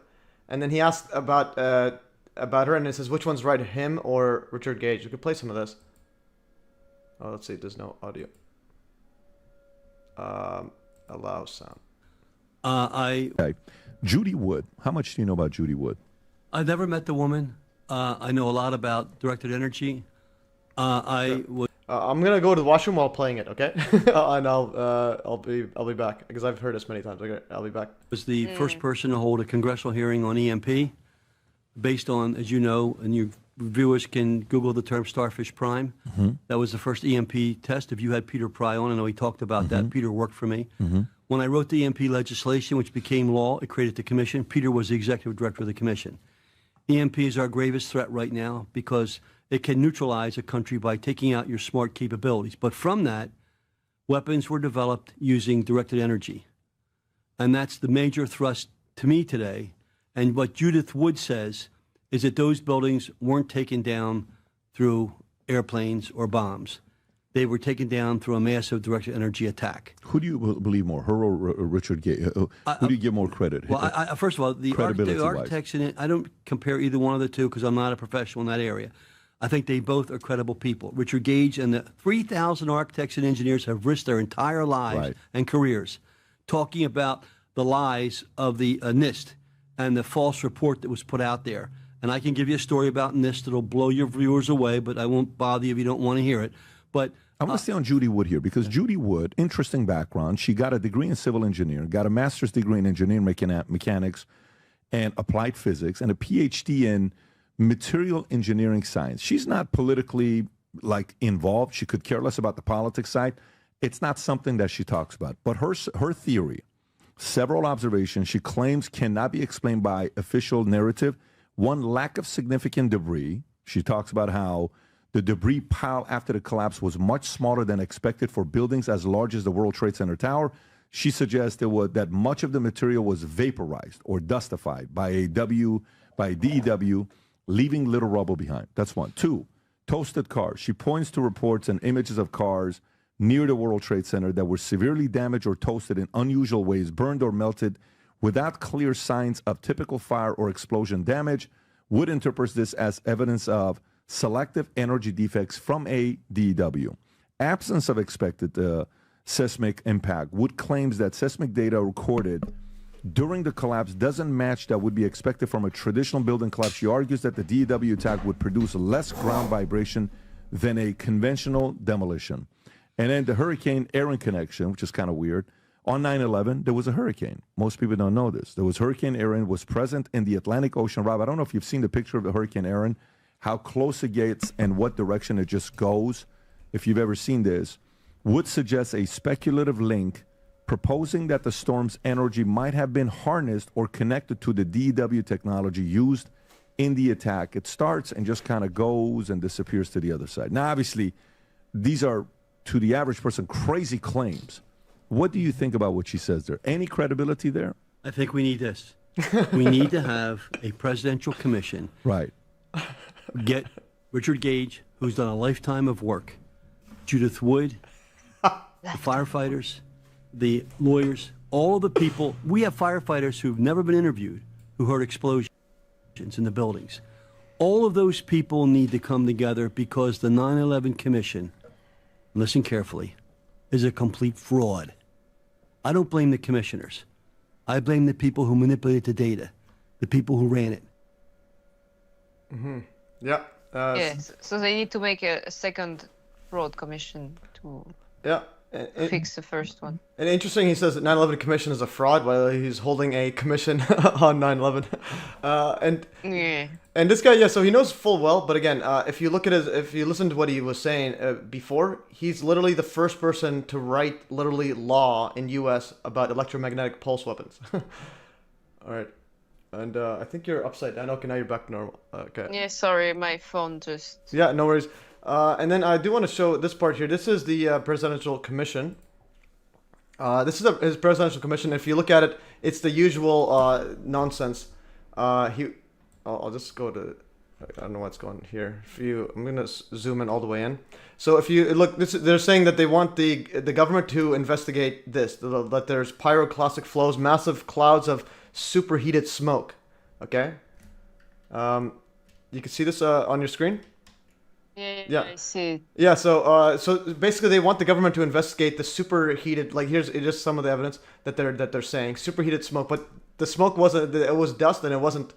and then he asked about her, and it says which one's right, him or Richard Gage. We could play some of this. Oh, let's see. There's no audio. Allow sound. Okay. Judy Wood. How much do you know about Judy Wood? I've never met the woman. I know a lot about directed energy. I'm gonna go to the washroom while playing it, okay? And I'll be back because I've heard this many times. Okay, I'll be back. Was the first person to hold a congressional hearing on EMP, based on, as you know, and your viewers can Google the term Starfish Prime. That was the first EMP test. If you had Peter Pry on, I know he talked about that. Peter worked for me. When I wrote the EMP legislation, which became law, it created the commission. Peter was the executive director of the commission. EMP is our gravest threat right now because it can neutralize a country by taking out your smart capabilities. But from that, weapons were developed using directed energy. And that's the major thrust to me today. And what Judith Wood says is that those buildings weren't taken down through airplanes or bombs. They were taken down through a massive directed energy attack. Who do you believe more, her or Richard Gage? Who do you give more credit? Well, first of all, the architects in it, I don't compare either one of the two because I'm not a professional in that area. I think they both are credible people. Richard Gage and the 3,000 architects and engineers have risked their entire lives and careers talking about the lies of the NIST and the false report that was put out there. And I can give you a story about NIST that'll blow your viewers away, but I won't bother you if you don't want to hear it. But I want to stay on Judy Wood here because Judy Wood, interesting background. She got a degree in civil engineering, got a master's degree in engineering mechanics and applied physics, and a PhD in material engineering science. She's not politically involved. She could care less about the politics side. It's not something that she talks about. But her theory, several observations she claims cannot be explained by official narrative. One, lack of significant debris. She talks about how the debris pile after the collapse was much smaller than expected for buildings as large as the World Trade Center Tower. She suggests that much of the material was vaporized or dustified by DEW, leaving little rubble behind. That's one. Two, toasted cars. She points to reports and images of cars near the World Trade Center that were severely damaged or toasted in unusual ways, burned or melted without clear signs of typical fire or explosion damage. Wood interprets this as evidence of selective energy defects from a DEW. Absence of expected seismic impact. Wood claims that seismic data recorded during the collapse doesn't match that would be expected from a traditional building collapse. She argues that the DEW attack would produce less ground vibration than a conventional demolition. And then the Hurricane Aaron connection, which is kind of weird. On 9/11, there was a hurricane. Most people don't know this. There was Hurricane Aaron, was present in the Atlantic Ocean. Rob, I don't know if you've seen the picture of the Hurricane Aaron, how close it gets and what direction it just goes. If you've ever seen this, Wood suggests a speculative link proposing that the storm's energy might have been harnessed or connected to the DEW technology used in the attack. It starts and just kind of goes and disappears to the other side. Now, obviously, these are, to the average person, crazy claims. What do you think about what she says there? Any credibility there? I think we need this. We need to have a presidential commission. Right. Get Richard Gage, who's done a lifetime of work, Judith Wood, the firefighters, the lawyers, all of the people. We have firefighters who've never been interviewed who heard explosions in the buildings. All of those people need to come together because the 9/11 Commission, listen carefully, is a complete fraud. I don't blame the commissioners. I blame the people who manipulated the data, the people who ran it. Mm-hmm. Yeah. Yes. So they need to make a second fraud commission to fix the first one. And interesting, he says that 9/11 Commission is a fraud while he's holding a commission on 9/11. And this guy, so he knows full well. But again, if you listen to what he was saying before, he's literally the first person to write law in U.S. about electromagnetic pulse weapons. All right. And I think you're upside down. Okay, now you're back to normal. Okay. Yeah, sorry, my phone just... Yeah, no worries. And then I do want to show this part here. This is the Presidential Commission. This is his Presidential Commission. If you look at it, it's the usual nonsense. I'll just go to... I don't know what's going here. I'm going to zoom in all the way in. So if you look, they're saying that they want the government to investigate this. That there's pyroclastic flows, massive clouds of superheated smoke. Okay? You can see this on your screen? Yeah, I see. Yeah, so basically they want the government to investigate the superheated, here's just some of the evidence that they're saying superheated smoke, but the smoke it was dust and it wasn't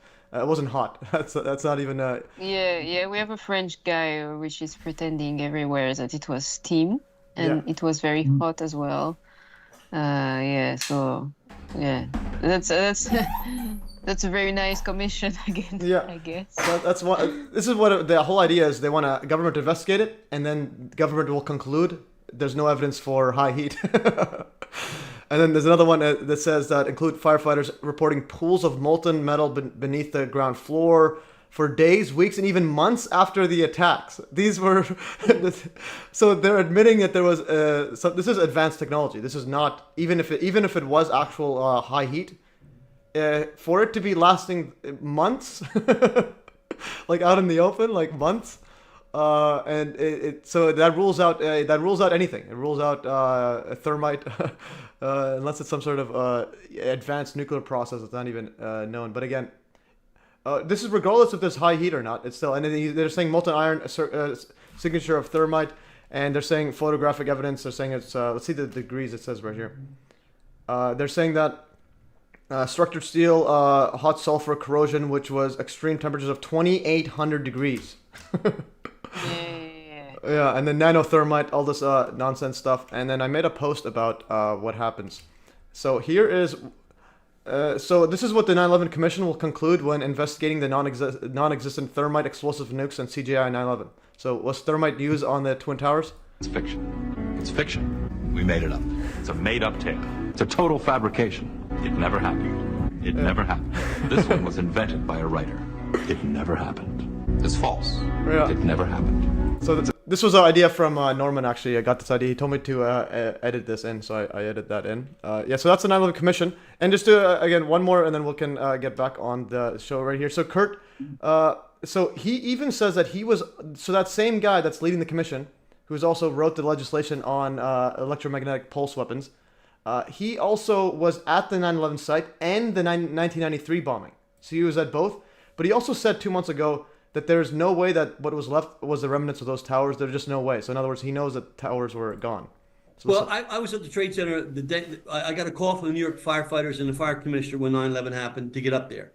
hot. That's not even Yeah, we have a French guy which is pretending everywhere that it was steam and it was very hot as well. That's that's a very nice commission again. Yeah, I guess. So that's what this is. What the whole idea is. They want a government to investigate it, and then the government will conclude there's no evidence for high heat. And then there's another one that says that include firefighters reporting pools of molten metal beneath the ground floor for days, weeks, and even months after the attacks. These were so they're admitting that there was this is advanced technology. This is not even if it was actual high heat. For it to be lasting months, out in the open, months, and so that rules out anything. It rules out a thermite, unless it's some sort of advanced nuclear process that's not even known. But again, this is regardless if there's high heat or not. It's still, and they're saying molten iron, signature of thermite, and they're saying photographic evidence. They're saying it's let's see the degrees it says right here. They're saying that. Structured steel, hot sulfur corrosion, which was extreme temperatures of 2,800 degrees. Yeah, and then nanothermite, all this nonsense stuff. And then I made a post about what happens. So here is So this is what the 9/11 Commission will conclude when investigating the non-existent thermite explosive nukes and CGI 9/11. So was thermite used on the Twin Towers? It's fiction. It's fiction. We made it up. It's a made-up tale. It's a total fabrication. It never happened. It never happened. This one was invented by a writer. It never happened. It's false. Yeah. It never happened. So this was an idea from Norman, actually. I got this idea. He told me to edit this in, so I edited that in. Yeah, so that's the 9/11 Commission. And just to, again, one more, and then we can get back on the show right here. So Kurt, so he even says that he was, so that same guy that's leading the commission, who's also wrote the legislation on electromagnetic pulse weapons, he also was at the 9/11 site and the 1993 bombing. So he was at both. But he also said 2 months ago that there's no way that what was left was the remnants of those towers. There's just no way. So in other words, he knows that towers were gone. So well, I was at the Trade Center the day I got a call from the New York firefighters and the fire commissioner when 9/11 happened to get up there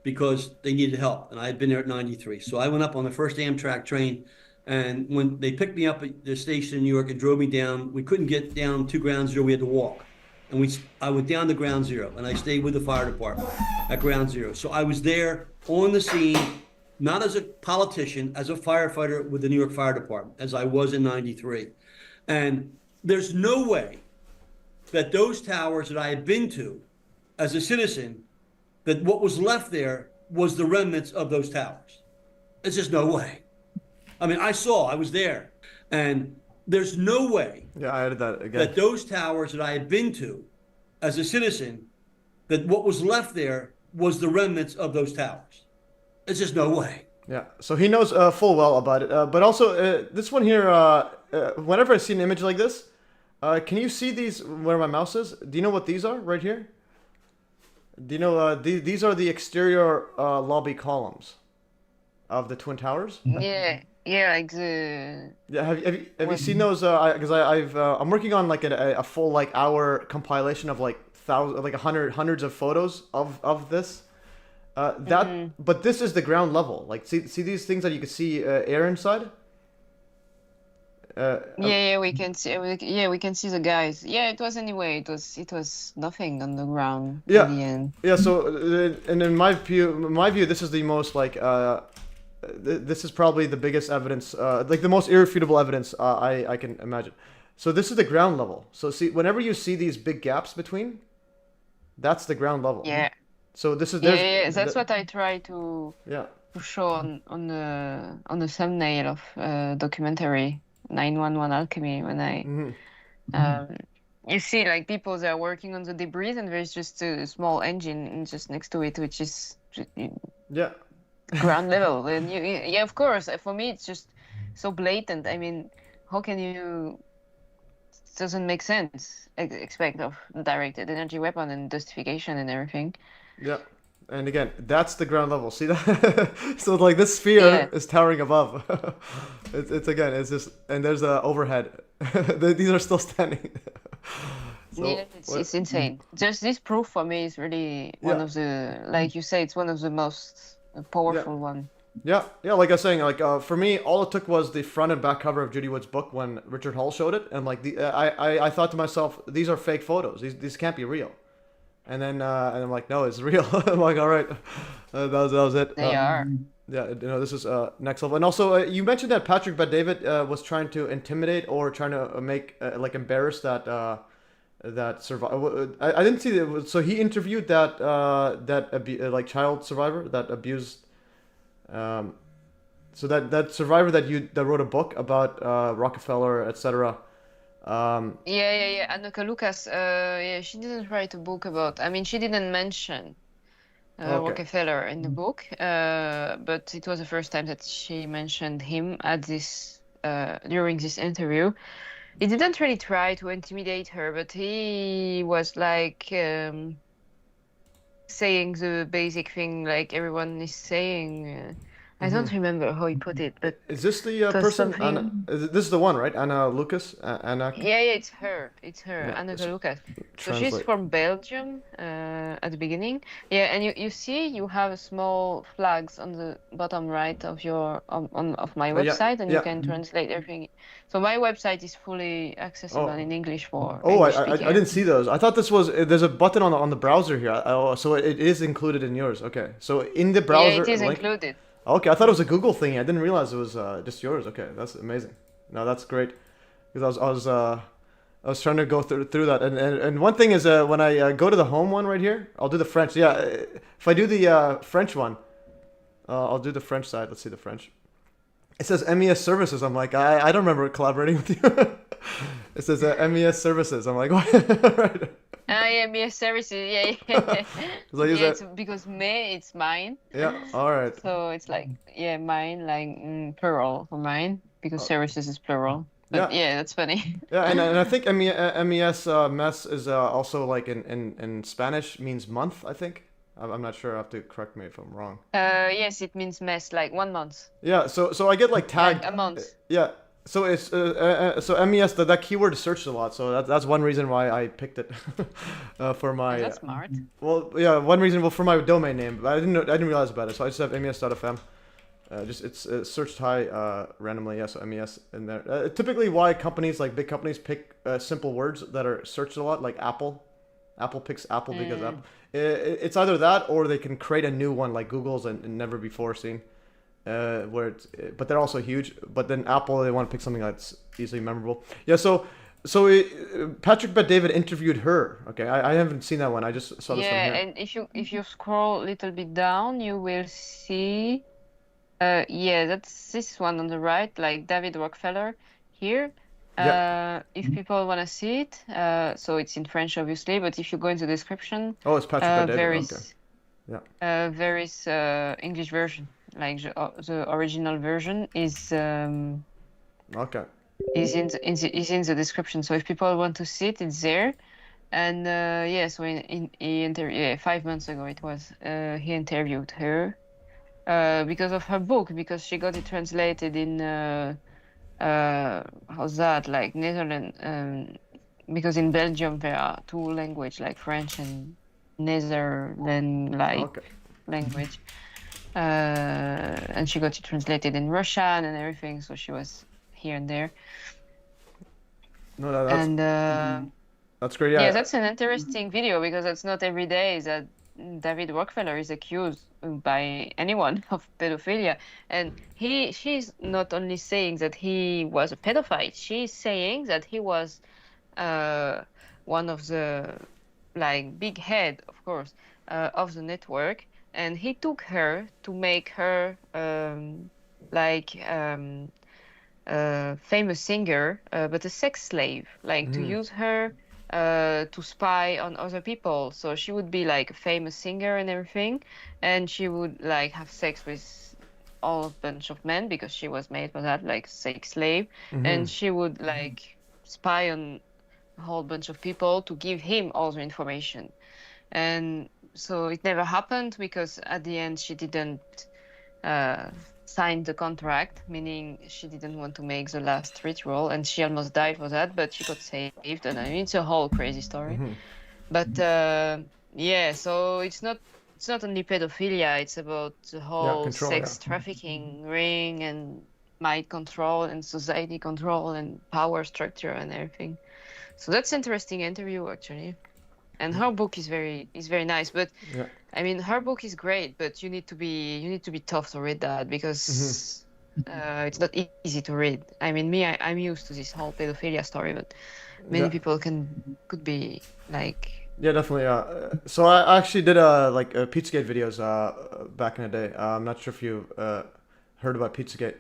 because they needed help. And I had been there at 93. So I went up on the first Amtrak train. And when they picked me up at the station in New York and drove me down, we couldn't get down to Ground Zero. We had to walk. And I went down to Ground Zero, and I stayed with the fire department at Ground Zero. So I was there on the scene, not as a politician, as a firefighter with the New York Fire Department, as I was in 93. And there's no way that those towers that I had been to as a citizen, that what was left there was the remnants of those towers. There's just no way. I mean, I was there, and there's no way yeah, I added that again. that those towers that I had been to as a citizen, that what was left there was the remnants of those towers. There's just no way. Yeah, so he knows full well about it. But also, this one here, whenever I see an image like this, can you see these where my mouse is? Do you know what these are right here? Do you know, these are the exterior lobby columns of the Twin Towers? Yeah. Yeah, like the. Yeah, have you seen those? Because I'm working on like a full like hour compilation of like hundreds of photos of this. But this is the ground level. Like see these things that you can see air inside. Yeah, we can see. We can see the guys. Yeah, it was anyway. It was nothing on the ground. Yeah. In the end. Yeah. So and in my view, this is the most like. This is probably the biggest evidence, like the most irrefutable evidence I can imagine. So this is the ground level. So see, whenever you see these big gaps between, that's the ground level. Yeah. So this is Yeah, that's what I try to yeah to show on the thumbnail of documentary 911 Alchemy when I you see like people that are working on the debris and there's just a small engine just next to it, which is yeah. ground level. And yeah, of course, for me it's just so blatant. I mean, how can you? It doesn't make sense. Expect of directed energy weapon and justification and everything. Yeah, and again, that's the ground level. See that? So like this sphere is towering above. It's just, and there's a overhead. These are still standing. So, yeah, it's insane. Just this proof for me is really one of the, like you say, it's one of the most powerful one. Yeah, like I was saying, like for me, all it took was the front and back cover of Judy Wood's book when Richard Hall showed it, and like I thought to myself, these are fake photos. These can't be real. And then and I'm like, no, it's real. I'm like, all right, that was it. They are. Yeah, this is next level. And also, you mentioned that Patrick Bet-David was trying to intimidate or trying to make like embarrass that survivor. I didn't see that. So he interviewed that like child survivor that abused. So that survivor that wrote a book about Rockefeller, etc. Yeah. Annika Lucas. Yeah, she didn't write a book about. I mean, she didn't mention Rockefeller in the book. But it was the first time that she mentioned him at this during this interview. He didn't really try to intimidate her, but he was like saying the basic thing like everyone is saying. I don't remember how he put it, but Is this the it was person? something. This is the one, right? Anna Lucas. Anna. Yeah, yeah, it's her. It's her, Yeah. Anneke Lucas. So she's Translate. from Belgium at the beginning. Yeah, and you see you have small flags on the bottom right of your of my Oh, yeah, website, and you yeah. can translate everything. So my website is fully accessible Oh. in English for Oh, English I speaking. didn't see those. I thought this was there's a button on the browser here. Oh, so it is included in yours. Okay, so in the browser. Yeah, it is link. included. Okay, I thought it was a Google thing. I didn't realize it was just yours. Okay, that's amazing. No, that's great. Because I was trying to go through that, and one thing is when I go to the home one right here, I'll do the French. Yeah, if I do the French one, I'll do the French side. Let's see the French. It says MES services. I'm like, I don't remember collaborating with you. It says MES services. I'm like, what? Right. Yeah, MES services. Yeah, yeah. So I use Yeah, that. it's because me, it's mine. Yeah. All right. So it's like, yeah, mine, like plural for mine, because services is plural. But Yeah. yeah, that's funny. Yeah, and I think MES MES is also like in Spanish means month. I think. I'm not sure. I have to correct me if I'm wrong. Yes, it means mess, like 1 month, Yeah. So I get like tagged. like a month. Yeah. So it's so MES that keyword is searched a lot. So that's one reason why I picked it for my. That's smart. Well, yeah, one reason for my domain name, but I didn't realize about it. So I just have MES.fm. It's searched high randomly. Yeah, so MES in there. Typically, why companies like big companies pick simple words that are searched a lot, like Apple. Apple picks Apple because Apple. It's either that or they can create a new one like Google's and never before seen. Where it's, but they're also huge. But then Apple, they want to pick something that's easily memorable. Yeah, so Patrick Bet-David interviewed her. Okay, I haven't seen that one. I just saw this one Yeah, here. and if you scroll a little bit down, you will see, yeah, that's this one on the right, like David Rockefeller here. If people want to see it, so it's in French, obviously, but if you go into the description, Oh, it's Patrick Bet-David. there Okay. is Yeah. English version, like the original version is Okay. is in the description. So if people want to see it, it's there. And yeah, so yeah, 5 months ago it was, he interviewed her because of her book, because she got it translated in how's that, like Netherlands, because in Belgium there are two languages, like French and Netherlands Okay. language, and she got it translated in Russian and everything, so she was here and there. No, that's great. Yeah, that's an interesting video, because it's not every day that David Rockefeller is accused by anyone of pedophilia. And she's not only saying that he was a pedophile, she's saying that he was one of the, like, big head, of course, of the network. And he took her to make her famous singer, but a sex slave, like to use her to spy on other people. So she would be like a famous singer and everything, and she would like have sex with all a bunch of men because she was made for that, like sex slave. And she would like spy on a whole bunch of people to give him all the information. And so it never happened, because at the end she didn't sign the contract, meaning she didn't want to make the last ritual, and she almost died for that, but she got saved. And I mean, it's a whole crazy story. But yeah, so it's not only pedophilia, it's about the whole control, sex trafficking ring and mind control and society control and power structure and everything. So that's interesting interview, actually. And her book is very nice, but I mean, her book is great, but you need to be tough to read that, because it's not easy to read. I mean, I'm used to this whole pedophilia story, but many people could be like. Yeah, definitely. So I actually did Pizzagate videos back in the day. I'm not sure if you heard about Pizzagate.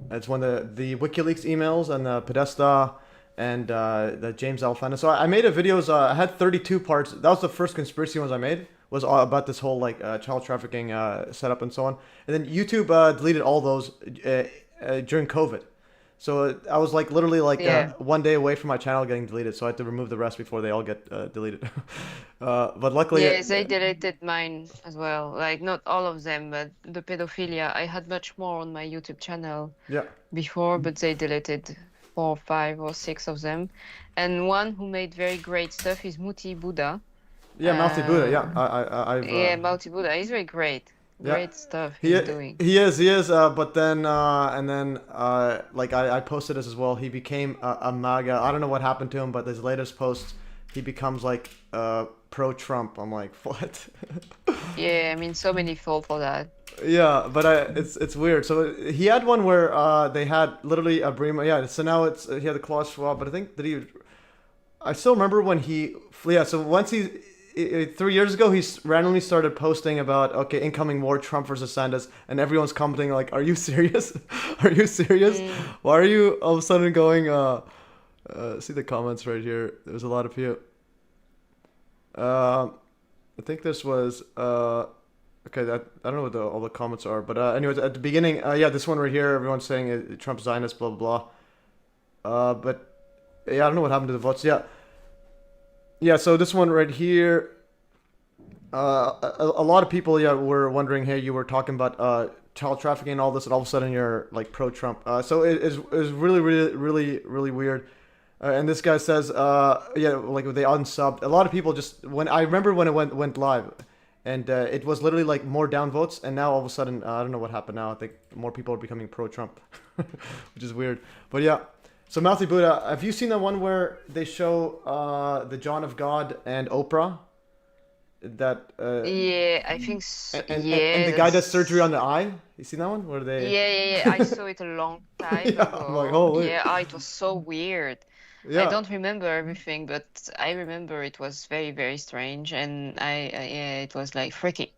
It's one of the WikiLeaks emails and the Podesta and the James Alfano. So I made videos. I had 32 parts. That was the first conspiracy ones I made. Was all about this whole like child trafficking setup and so on. And then YouTube deleted all those during COVID. So I was like literally like Yeah. 1 day away from my channel getting deleted, so I had to remove the rest before they all get deleted. But luckily, Yes, they deleted mine as well. Like not all of them, but the pedophilia. I had much more on my YouTube channel yeah, before, but they deleted 4, 5, or 6 of them. And one who made very great stuff is Muti Buddha. yeah, Mouthy Buddha, yeah, I've Yeah, Muti Buddha. He's very great. Yeah. Great stuff he's doing. He is. But then, like I posted this as well. He became a MAGA. I don't know what happened to him, but his latest post, he becomes like pro-Trump. I'm like, what? Yeah, I mean, so many fall for that. Yeah, but it's weird. So he had one where they had literally a Brima. Yeah, so now it's he had the Klaus Schwab. But I think I still remember when he. Yeah, so once 3 years ago, he randomly started posting about, okay, incoming war, Trump versus Sanders, and everyone's commenting like, are you serious? Are you serious? Why are you all of a sudden going, see the comments right here. There's a lot of you. I think this was, okay, I don't know what all the comments are, but anyways, at the beginning, yeah, this one right here, everyone's saying Trump's Zionist, blah, blah, blah. But, yeah, I don't know what happened to the votes. Yeah. Yeah, so this one right here, a lot of people, yeah, were wondering, hey, you were talking about child trafficking and all this, and all of a sudden you're like pro-Trump. So it is really, really, really, really weird. And this guy says, yeah, like they unsubbed. A lot of people just I remember when it went live, and it was literally like more downvotes, and now all of a sudden, I don't know what happened now. I think more people are becoming pro-Trump, which is weird. But yeah. So Mouthy Buddha, have you seen the one where they show the John of God and Oprah? That Yeah, I think so. and Yeah, the guy does surgery on the eye. You seen that one where they? Yeah. I saw it a long time Yeah, ago. I'm like, holy. Yeah, it was so weird. Yeah. I don't remember everything, but I remember it was very, very strange, and yeah, it was like freaky.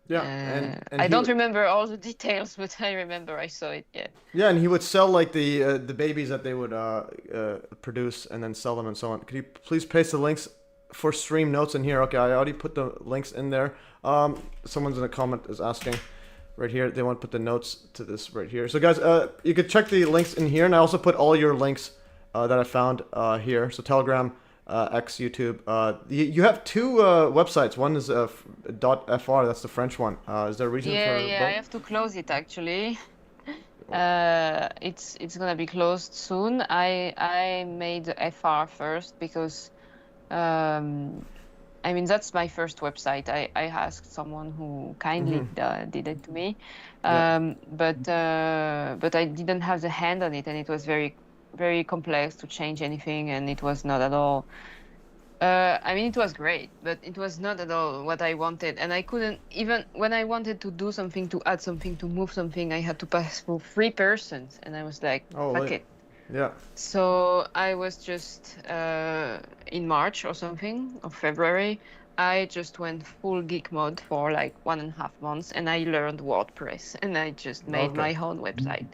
Yeah, and I he don't would- remember all the details, but I remember I saw it. Yeah. Yeah, and he would sell like the babies that they would produce and then sell them and so on. Could you please paste the links for stream notes in here? Okay, I already put the links in there. Someone's in a comment is asking right here. They want to put the notes to this right here. So guys, you could check the links in here, and I also put all your links that I found here. So Telegram, X, YouTube. You have two websites. One is .fr. That's the French one. Is there a reason for Yeah, I both? have to close it actually. It's gonna be closed soon. I made the FR first because I mean that's my first website. I asked someone who kindly did it to me, Yeah. but I didn't have the hand on it, and it was very very complex to change anything, and it was not at all. I mean, it was great, but it was not at all what I wanted. And I couldn't, even when I wanted to do something, to add something, to move something, I had to pass through 3 persons. And I was like, Oh, fuck wait. it. Yeah. So I was just, in March or something, or February, I just went full geek mode for like 1.5 months, and I learned WordPress, and I just made Okay. my own website.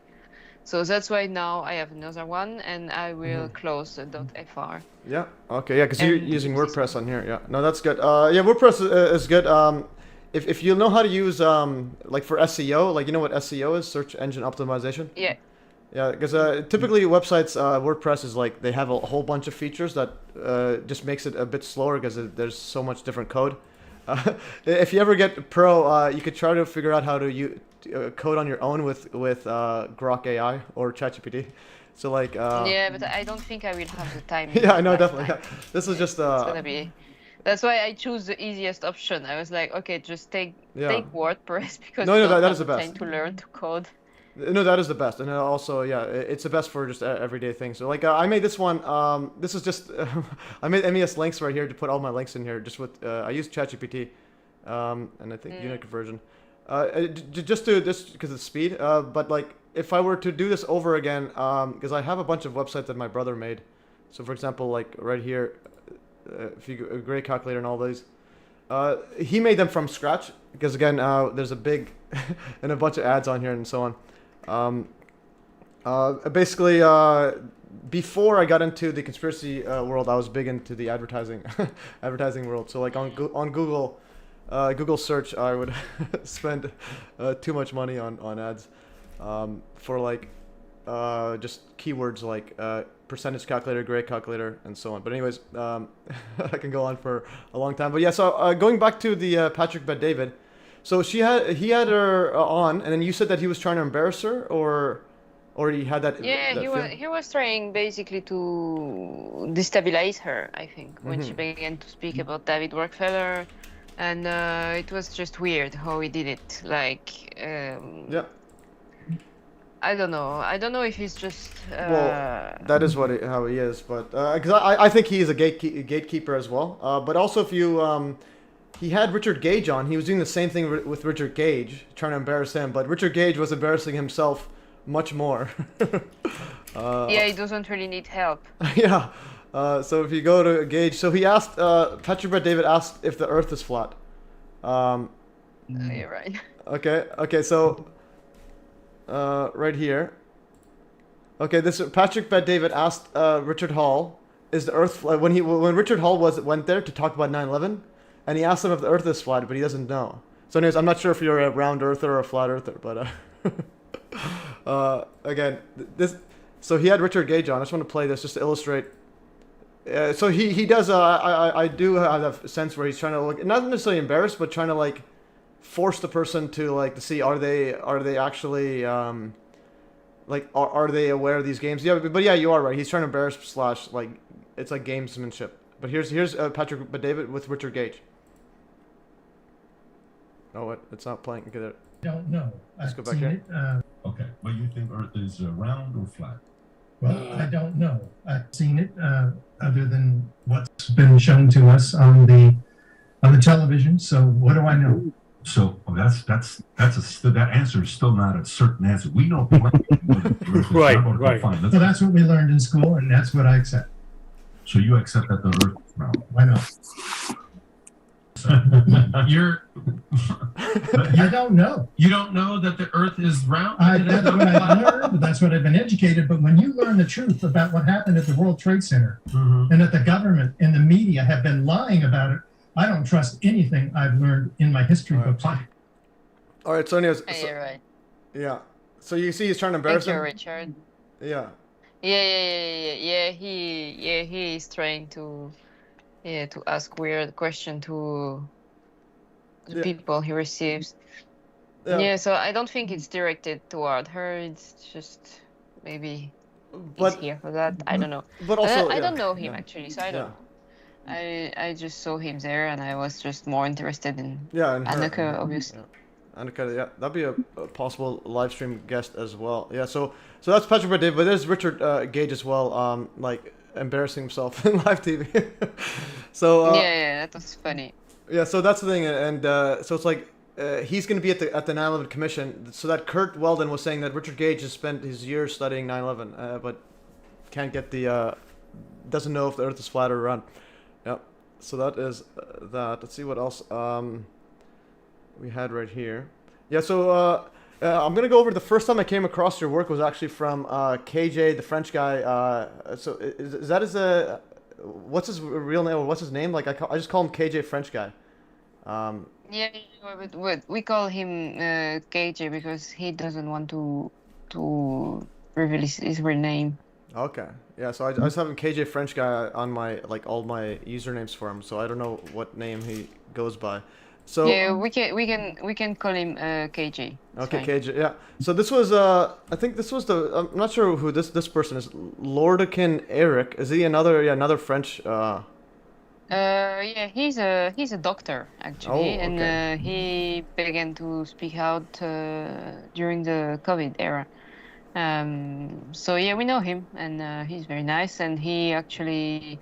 So that's why now I have another one, and I will close the .fr. Yeah. Okay. Yeah, because you're And using this WordPress on here. Yeah. No, that's good. Yeah, WordPress is good. If you know how to use like for SEO, like you know what SEO is, search engine optimization. Yeah. Yeah, because typically websites, WordPress is like they have a whole bunch of features that just makes it a bit slower because there's so much different code. If you ever get pro, you could try to figure out how to code on your own with Grok AI or ChatGPT. So like. Yeah, but I don't think I will have the time. Yeah, I know, last definitely. time. Yeah. This is just. It's gonna be. That's why I choose the easiest option. I was like, okay, just take WordPress because No, you no, don't that have is the the best. time to learn to code. No, that is the best, and also, yeah, it's the best for just everyday things. So, like, I made this one. This is just I made MES links right here to put all my links in here. Just with I used ChatGPT, and I think Unix version, just to this because of speed. But like, if I were to do this over again, because I have a bunch of websites that my brother made. So, for example, like right here, if you a great calculator and all these. He made them from scratch because again, there's a big and a bunch of ads on here and so on. Basically, before I got into the conspiracy world, I was big into the advertising world. So like on Google, Google search, I would spend too much money on ads for like just keywords like percentage calculator, grade calculator, and so on. But anyways, I can go on for a long time. But yeah, so going back to the Patrick Bet-David, so he had her on, and then you said that he was trying to embarrass her, or he had that. Yeah, that he was trying basically to destabilize her, I think, when she began to speak about David Rockefeller, and it was just weird how he did it. Like, yeah. I don't know if he's just. Well, that is how he is, but because I think he is a gatekeeper as well. But also, if you he had Richard Gage on, he was doing the same thing with Richard Gage, trying to embarrass him. But Richard Gage was embarrassing himself much more. Yeah, he doesn't really need help. Yeah. So if you go to Gage, so he asked Patrick Bet-David asked if the Earth is flat. You're right. Okay. So right here. Okay, this Patrick Bet-David asked Richard Hall, "Is the Earth flat?" When Richard Hall went there to talk about 9/11, and he asked him if the Earth is flat, but he doesn't know. So anyways, I'm not sure if you're a round earther or a flat earther, but again, this. So he had Richard Gage on. I just want to play this just to illustrate. So he does. I do have that sense where he's trying to look, not necessarily embarrassed, but trying to like force the person to like to see are they actually like are they aware of these games? Yeah, but yeah, you are right. He's trying to embarrass / like it's like gamesmanship. But here's Patrick Bet-David with Richard Gage. Oh, what? It's not playing. Okay, there. Don't know. Let's go back here. Okay. Well, you think Earth is round or flat? Well, I don't know. I've seen it other than what's been shown to us on the television. So what do I know? So that answer is still not a certain answer. We know Right. So that's what we learned in school, and that's what I accept. So you accept that the Earth is round? Why not? I don't know. You don't know that the Earth is round? That's what I've learned. That's what I've been educated. But when you learn the truth about what happened at the World Trade Center, and that the government and the media have been lying about it, I don't trust anything I've learned in my history books. All right, so anyways, You're right. yeah. So you see, he's trying to embarrass Thank you, him. Richard. Yeah. Yeah. He is trying to ask weird question to the people he receives. Yeah. So I don't think it's directed toward her. It's just maybe he's here for that. I don't know. But also, I don't know him actually, so I don't know. I just saw him there, and I was just more interested in Anneke, obviously. Yeah. Anneke, yeah, that'd be a possible live stream guest as well. Yeah, so that's Patrick Bet-David, but there's Richard Gage as well, like embarrassing himself in live TV. So yeah, that was funny. Yeah, so that's the thing, and so it's like he's going to be at the 9/11 Commission. So that Kurt Weldon was saying that Richard Gage has spent his years studying 9/11, but can't get doesn't know if the Earth is flat or round. Yeah, so that is that. Let's see what else we had right here. Yeah, so I'm gonna go over the first time I came across your work was actually from KJ, the French guy. So is that his what's his real name or what's his name? Like I just call him KJ French guy. Yeah, but we call him KJ because he doesn't want to reveal his real name. Okay. Yeah, so I just have him KJ French guy on my all my usernames for him, so I don't know what name he goes by. So yeah, we can call him KJ. Okay, KJ. Yeah. So this was I think this was I'm not sure who this person is. Lordekin Eric. Is he another French? Yeah, he's a doctor actually, Oh, okay. and he began to speak out during the COVID era. So yeah, we know him, and he's very nice, and he actually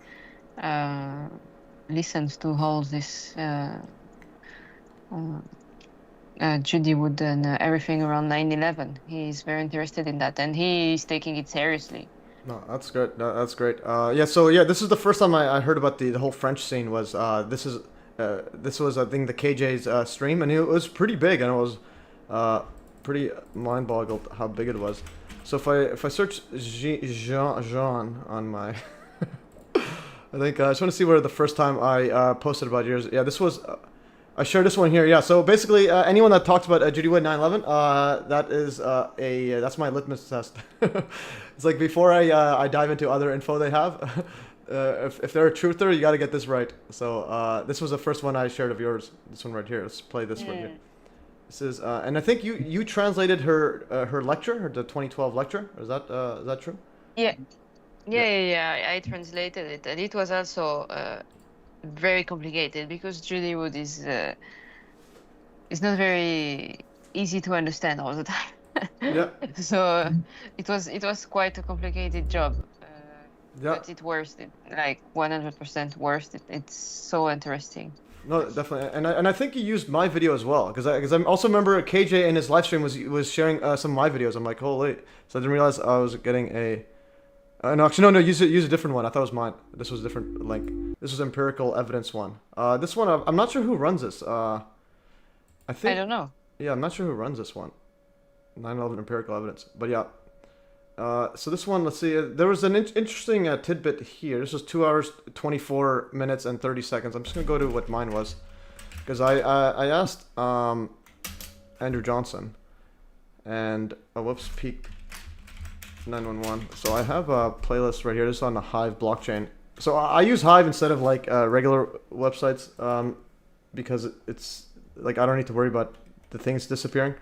listens to all this Judy Wood and everything around 9/11. He's very interested in that, and he's taking it seriously. No, that's good. No, that's great. Yeah. So yeah, this is the first time I heard about the whole French scene. Was this was I think the KJ's stream, and it was pretty big, and it was pretty mind-boggled how big it was. So if I search Jeanne on my, I think I just want to see where the first time I posted about yours. Yeah, this was I share this one here. Yeah. So basically, anyone that talks about Judy Wood 9/11, that is that's my litmus test. It's like before I dive into other info they have. If they're a truther, you got to get this right. So this was the first one I shared of yours. This one right here. Let's play this right here. This is, and I think you translated her lecture, the 2012 lecture. Is that true? Yeah. I translated it, and it was also very complicated because Judy Wood is not very easy to understand all the time. Yeah. So it was quite a complicated job. Yeah. But it worth it, like 100% worth it. It's so interesting. No, definitely, and I think you used my video as well, because I also remember KJ in his live stream was sharing some of my videos. I'm like, holy! So I didn't realize I was getting a. No, actually, no, use a different one. I thought it was mine. This was different. Like this was empirical evidence one. This one I'm not sure who runs this. I don't know. Yeah, I'm not sure who runs this one. 9/11 empirical evidence, but yeah. So this one, let's see. There was an interesting tidbit here. This was 2 hours, 24 minutes, and 30 seconds. I'm just gonna go to what mine was, because I asked Andrew Johnson, and whoops, peak 911. So I have a playlist right here. This is on the Hive blockchain. So I use Hive instead of like regular websites because it's like I don't need to worry about the things disappearing.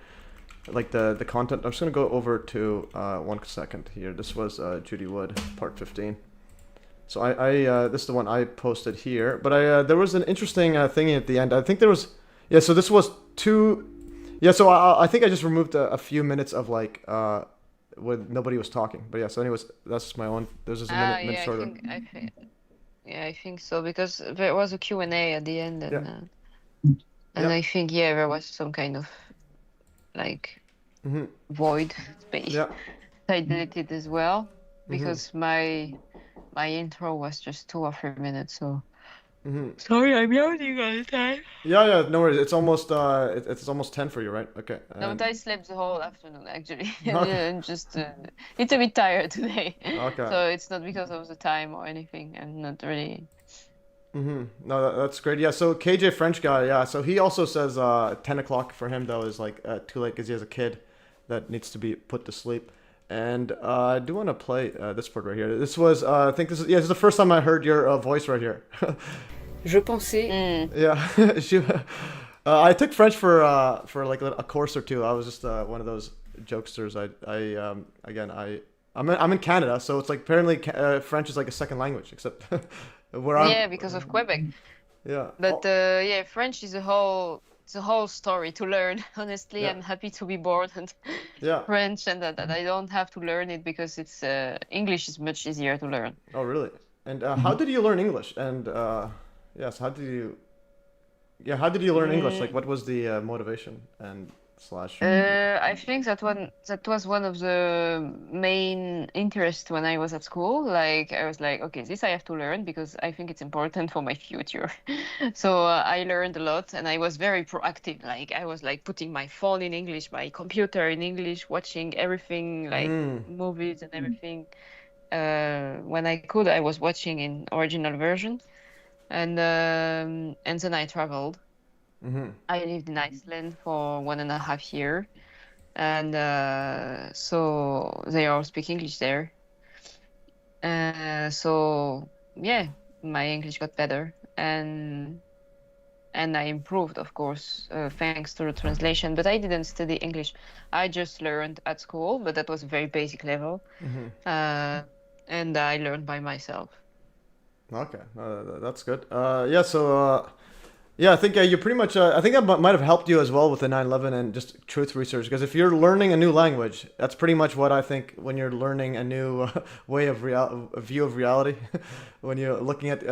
Like the content. I'm just gonna go over to 1 second here. This was Judy Wood part 15. So I this is the one I posted here. But there was an interesting thing at the end. I think there was So this was two. Yeah. So I think I just removed a few minutes of like when nobody was talking. But yeah. So anyways, that's just my own. There's just a minute shorter. I think so, because there was a Q&A at the end, and I think there was some kind of like void space. Yeah. I deleted as well because my intro was just 2 or 3 minutes. So sorry, I'm yawning all the time. Yeah, no worries. It's almost it's almost 10 for you, right? Okay. No, but I slept the whole afternoon actually. I'm just a little bit tired today. Okay. So it's not because of the time or anything. I'm not really. No, that's great. Yeah, so KJ French guy, yeah. So he also says 10 o'clock for him though is like too late because he has a kid that needs to be put to sleep. And I do want to play this part right here. This was I think this is the first time I heard your voice right here. Je pensais. Yeah, I took French for like a course or two. I was just one of those jokesters. I'm in Canada, so it's like apparently French is like a second language, except where I'm. Because of Quebec. Yeah. But French is a whole story to learn. Honestly, I'm happy to be born and French, and that I don't have to learn it because it's English is much easier to learn. Oh, really? And how did you learn English? And yes, how did you learn English? Like, what was the motivation and slash? I think that was one of the main interests when I was at school. Like I was like, okay, this I have to learn because I think it's important for my future. So I learned a lot, and I was very proactive. Like I was like putting my phone in English, my computer in English, watching everything like movies and everything. When I could, I was watching in original version, and then I traveled. I lived in Iceland for 1.5 years, and so they all speak English there. So yeah, my English got better, and I improved, of course, thanks to the translation. But I didn't study English. I just learned at school, but that was a very basic level, and I learned by myself. Okay, that's good. Yeah, I think you pretty much. I think that might have helped you as well with the 9/11 and just truth research. Because if you're learning a new language, that's pretty much what I think when you're learning a new way of view of reality. When you're looking at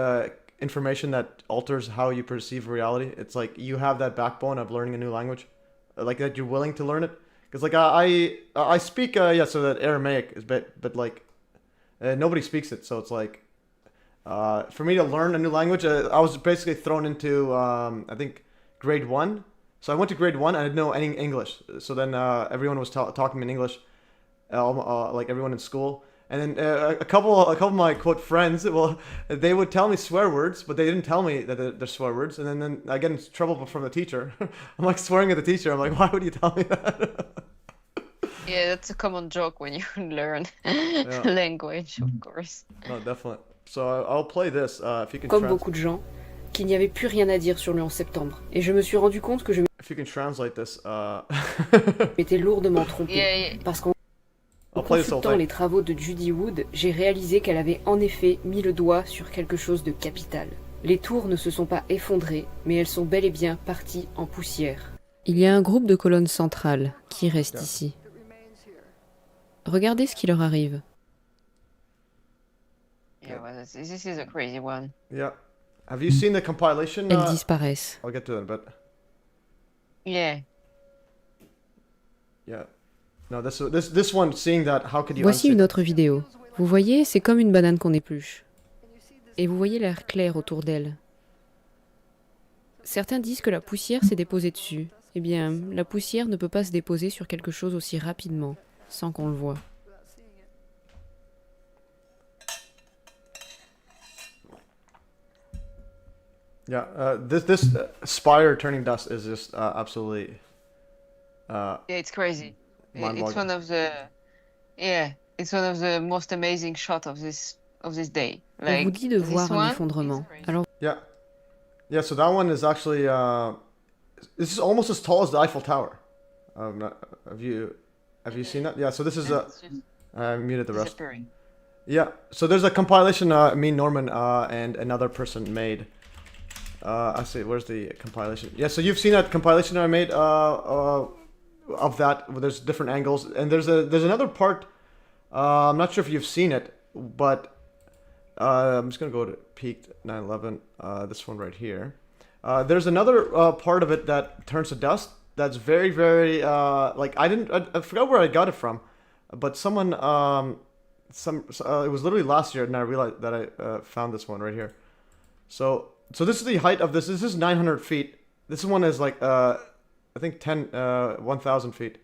information that alters how you perceive reality, it's like you have that backbone of learning a new language, like that you're willing to learn it. Because like I speak so that Aramaic is but like nobody speaks it, so it's like. For me to learn a new language, I was basically thrown into, I think, grade 1. So I went to grade 1 and I didn't know any English. So then everyone was talking in English, like everyone in school. And then a couple of my quote friends, well, they would tell me swear words, but they didn't tell me that they're swear words. And then I get in trouble from the teacher. I'm like swearing at the teacher. I'm like, why would you tell me that? Yeah, that's a common joke when you learn language, of course. No, definitely. So I'll play this if you can. Comme beaucoup de gens, qu'il n'y avait plus rien à dire sur le 11 septembre. Et je me suis rendu compte que je If you can translate this, m'étais lourdement trompé. Parce qu'en consultant les travaux de Judy Wood, j'ai réalisé qu'elle avait en effet mis le doigt sur quelque chose de capital. Les tours ne se sont pas effondrées, mais elles sont bel et bien parties en poussière. Il y a un groupe de colonnes centrales qui reste ici. Regardez ce qui leur arrive. Yeah, well, this is a crazy one. Yeah. Have you seen the compilation? Elles disparaissent. I'll get to it, but. Yeah. Yeah. No, this one, seeing that, how could you Voici une autre vidéo. Vous voyez, c'est comme une banane qu'on épluche. Et vous voyez l'air clair autour d'elle. Certains disent que la poussière s'est déposée dessus. Eh bien, la poussière ne peut pas se déposer sur quelque chose aussi rapidement, sans qu'on le voie. Yeah, this spire turning dust is just absolutely. Yeah, it's crazy. It's one of the. Yeah, it's one of the most amazing shots of this day. Like, on vous dit de voir un effondrement. Alors. Yeah, yeah. So that one is actually. This is almost as tall as the Eiffel Tower. Have you seen that? Yeah. So this is I muted the rest. Yeah. So there's a compilation. Me, Norman, and another person made. I see. Where's the compilation? Yeah. So you've seen that compilation I made of that. Where there's different angles, and there's another part. I'm not sure if you've seen it, but I'm just gonna go to peaked 9/11. This one right here. There's another part of it that turns to dust. That's very, very like I forgot where I got it from, but someone it was literally last year, and I realized that I found this one right here. So this is the height of this. This is 900 feet. This one is like I think 1,000 feet.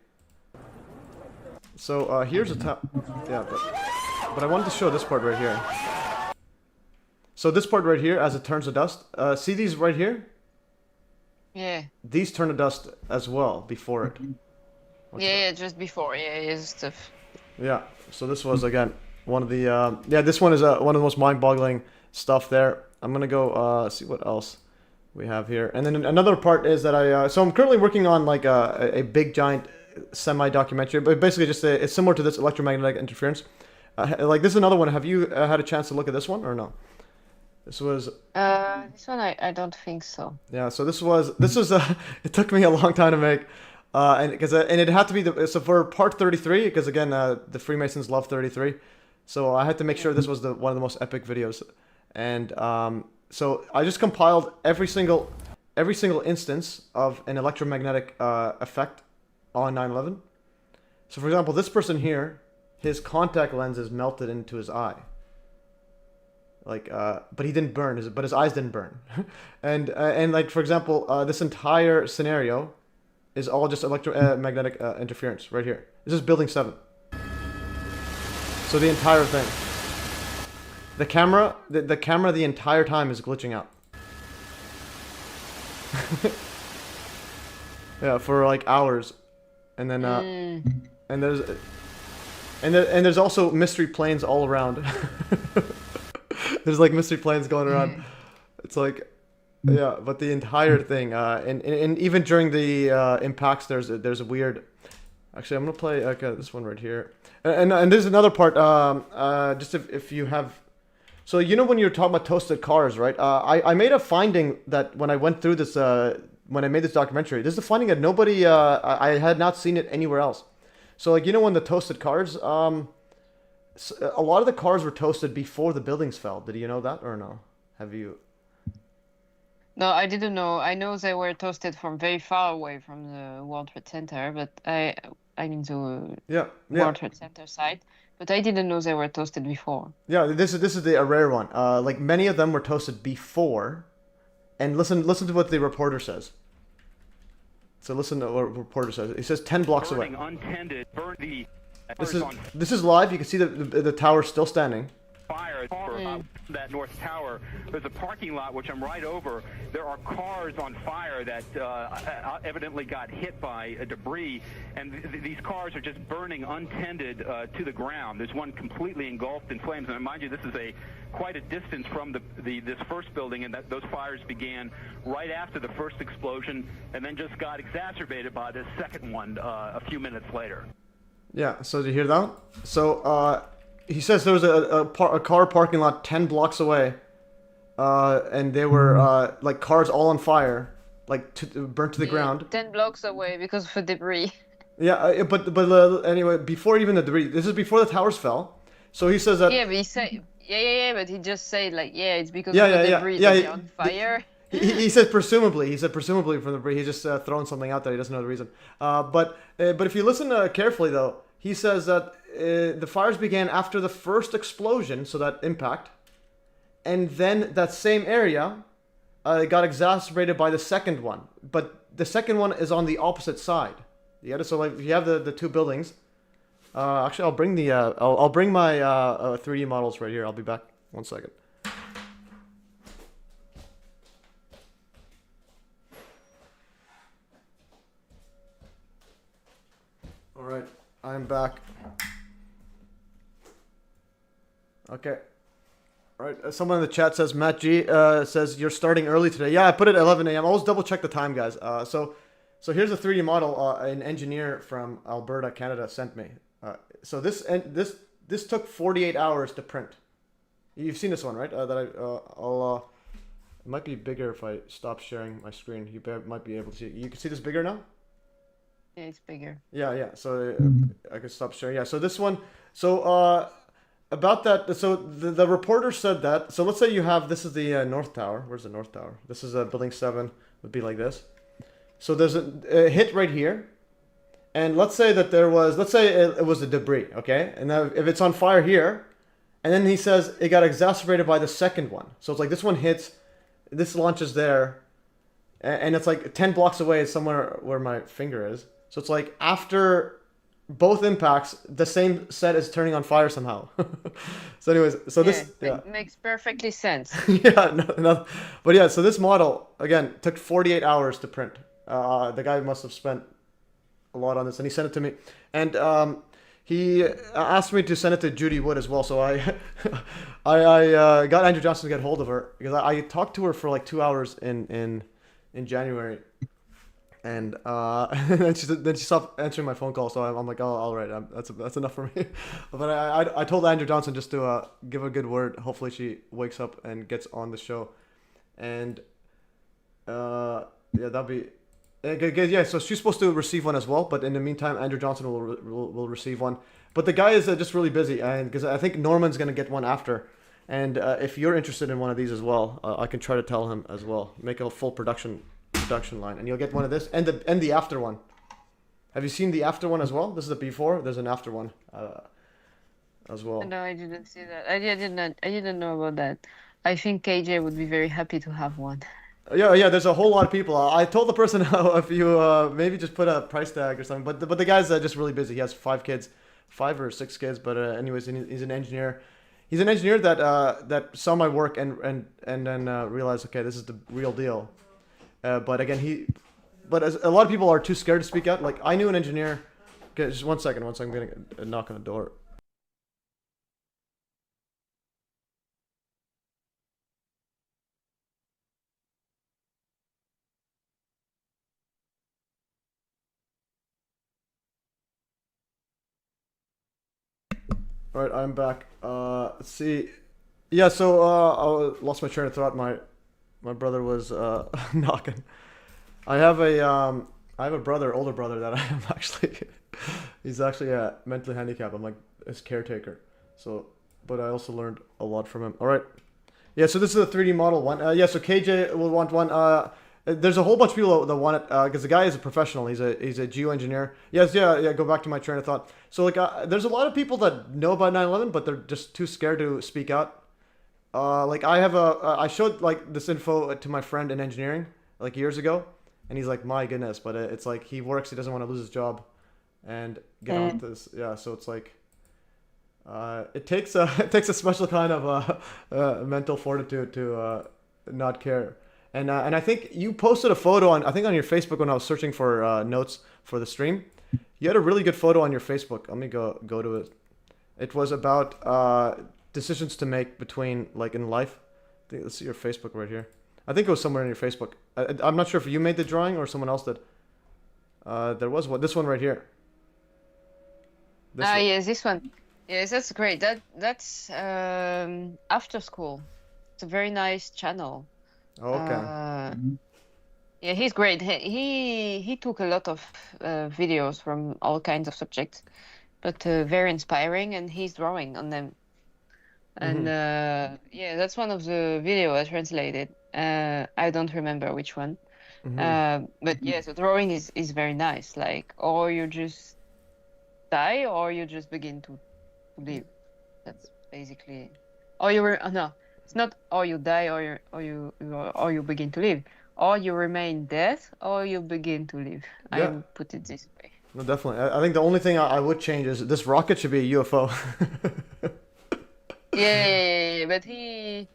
So here's a top. Yeah, but I wanted to show this part right here. So this part right here, as it turns to dust, see these right here? Yeah. These turn to dust as well before it. Yeah, just before. Yeah, stuff. Yeah. So this was again one of the this one is one of the most mind-boggling stuff there. I'm gonna go see what else we have here, and then another part is that so I'm currently working on like a big giant semi-documentary, but basically just it's similar to this electromagnetic interference. Like this is another one. Have you had a chance to look at this one or no? This was this one I don't think so. Yeah, so this was it took me a long time to make, and it had to be so for part 33 because again the Freemasons love 33, so I had to make sure this was one of the most epic videos, and so I just compiled every single instance of an electromagnetic effect on 9/11. So for example, this person here, his contact lenses melted into his eye. Like, but he didn't burn. But his eyes didn't burn, and like for example, this entire scenario is all just electromagnetic interference right here. This is Building 7. So the entire thing. The camera, the entire time is glitching out. Yeah, for like hours, and then and there's also mystery planes all around. There's like mystery planes going around. It's like, yeah, but the entire thing, and even during the impacts, there's a weird. Actually, I'm gonna play this one right here, and there's another part. Just if you have, so you know when you're talking about toasted cars, right? I made a finding that when I went through this, when I made this documentary, this is a finding that nobody, I had not seen it anywhere else. So like you know when the toasted cars, a lot of the cars were toasted before the buildings fell. Did you know that or no? Have you? No, I didn't know. I know they were toasted from very far away from the World Trade Center, but I mean the World Trade Center site. But I didn't know they were toasted before. Yeah, this is a rare one. Like many of them were toasted before, and listen to what the reporter says. So listen to what the reporter says. He says 10 blocks away. Untended, burn the This is live. You can see the tower still standing. Fire for that north tower. There's a parking lot which I'm right over. There are cars on fire that evidently got hit by debris, and these cars are just burning untended to the ground. There's one completely engulfed in flames, and mind you, this is quite a distance from this first building, and those fires began right after the first explosion, and then just got exacerbated by this second one a few minutes later. Yeah. So did you hear that? So he says there was a car parking lot 10 blocks away, and they were like cars all on fire, like burnt to the ground. 10 blocks away because of the debris. Yeah, but anyway, before even the debris, this is before the towers fell. So he says that. Yeah, but he said, but he just said like, it's because of the debris that they're on fire. He said presumably. He said presumably from the debris. He's just throwing something out there. He doesn't know the reason. But if you listen carefully though, he says that the fires began after the first explosion, so that impact, and then that same area got exacerbated by the second one. But the second one is on the opposite side. So like if you have the two buildings. Actually, I'll bring I'll bring my 3D models right here. I'll be back 1 second. All right, I'm back. Okay. All right. Someone in the chat says Matt G says you're starting early today. Yeah, I put it at 11 a.m. Always double check the time, guys. So here's a 3D model an engineer from Alberta, Canada sent me. So this took 48 hours to print. You've seen this one, right? It might be bigger if I stop sharing my screen. You might be able to see. You can see this bigger now? Yeah, it's bigger. Yeah. So I can stop sharing. Yeah. So this one. So about that. So the reporter said that. So let's say you have, this is the North Tower. Where's the North Tower? This is building 7. Would be like this. So there's a hit right here. And let's say that it was the debris, okay? And now if it's on fire here, and then he says it got exacerbated by the second one. So it's like this one hits, this launches there, and it's like 10 blocks away somewhere where my finger is. So it's like after both impacts, the same set is turning on fire somehow. So anyways, it makes perfectly sense. But yeah, so this model, again, took 48 hours to print. The guy must have spent a lot on this, and he sent it to me, and he asked me to send it to Judy Wood as well. So I got Andrew Johnson to get hold of her because I talked to her for like 2 hours in January, and then she stopped answering my phone call. So I'm like, oh, all right, that's enough for me. But I told Andrew Johnson just to give a good word. Hopefully she wakes up and gets on the show, and that'll be. Yeah, so she's supposed to receive one as well, but in the meantime, Andrew Johnson will receive one. But the guy is just really busy, and because I think Norman's gonna get one after, and if you're interested in one of these as well, I can try to tell him as well. Make a full production line, and you'll get one of this and the after one. Have you seen the after one as well? This is the before. There's an after one as well. No, I didn't see that. I didn't know about that. I think KJ would be very happy to have one. Yeah. There's a whole lot of people. I told the person if you maybe just put a price tag or something. But the guy's just really busy. He has 5 kids, 5 or 6 kids. But anyways, he's an engineer. He's an engineer that saw my work and then realized, okay, this is the real deal. But again, a lot of people are too scared to speak out. Like I knew an engineer. Okay, just 1 second. I'm getting a knock on the door. All right, I'm back. Let's see. Yeah, so I lost my train of thought. My brother was knocking. I have a brother, older brother that I am actually. He's actually mentally handicapped. I'm like his caretaker. So, but I also learned a lot from him. All right. Yeah, so this is a 3D model one. So KJ will want one. There's a whole bunch of people that want it because the guy is a professional. He's a geoengineer. Yes, yeah. Go back to my train of thought. So like, there's a lot of people that know about 9/11, but they're just too scared to speak out. Like I showed like this info to my friend in engineering like years ago, and he's like, my goodness, but it's like he doesn't want to lose his job, and get on this. Yeah, so it's like it takes a special kind of mental fortitude to not care. And I think you posted a photo on on your Facebook when I was searching for notes for the stream. You had a really good photo on your Facebook. Let me go to it. It was about decisions to make between like in life. Let's see your Facebook right here. I think it was somewhere in your Facebook. I'm not sure if you made the drawing or someone else did. There was one. This one right here. Yes, this one. Yes, that's great. That's after school. It's a very nice channel. Oh, okay. Yeah, he's great. He took a lot of videos from all kinds of subjects, but very inspiring, and he's drawing on them. And yeah, that's one of the video I translated. I don't remember which one. But yeah, so drawing is very nice. Like, or you just die, or you just begin to live. That's basically. Or you were no, it's not. Or you die, or you begin to live. Or you remain dead, or you begin to live. Yeah. I put it this way. No, definitely. I think the only thing I would change is this rocket should be a UFO. Yeah, but he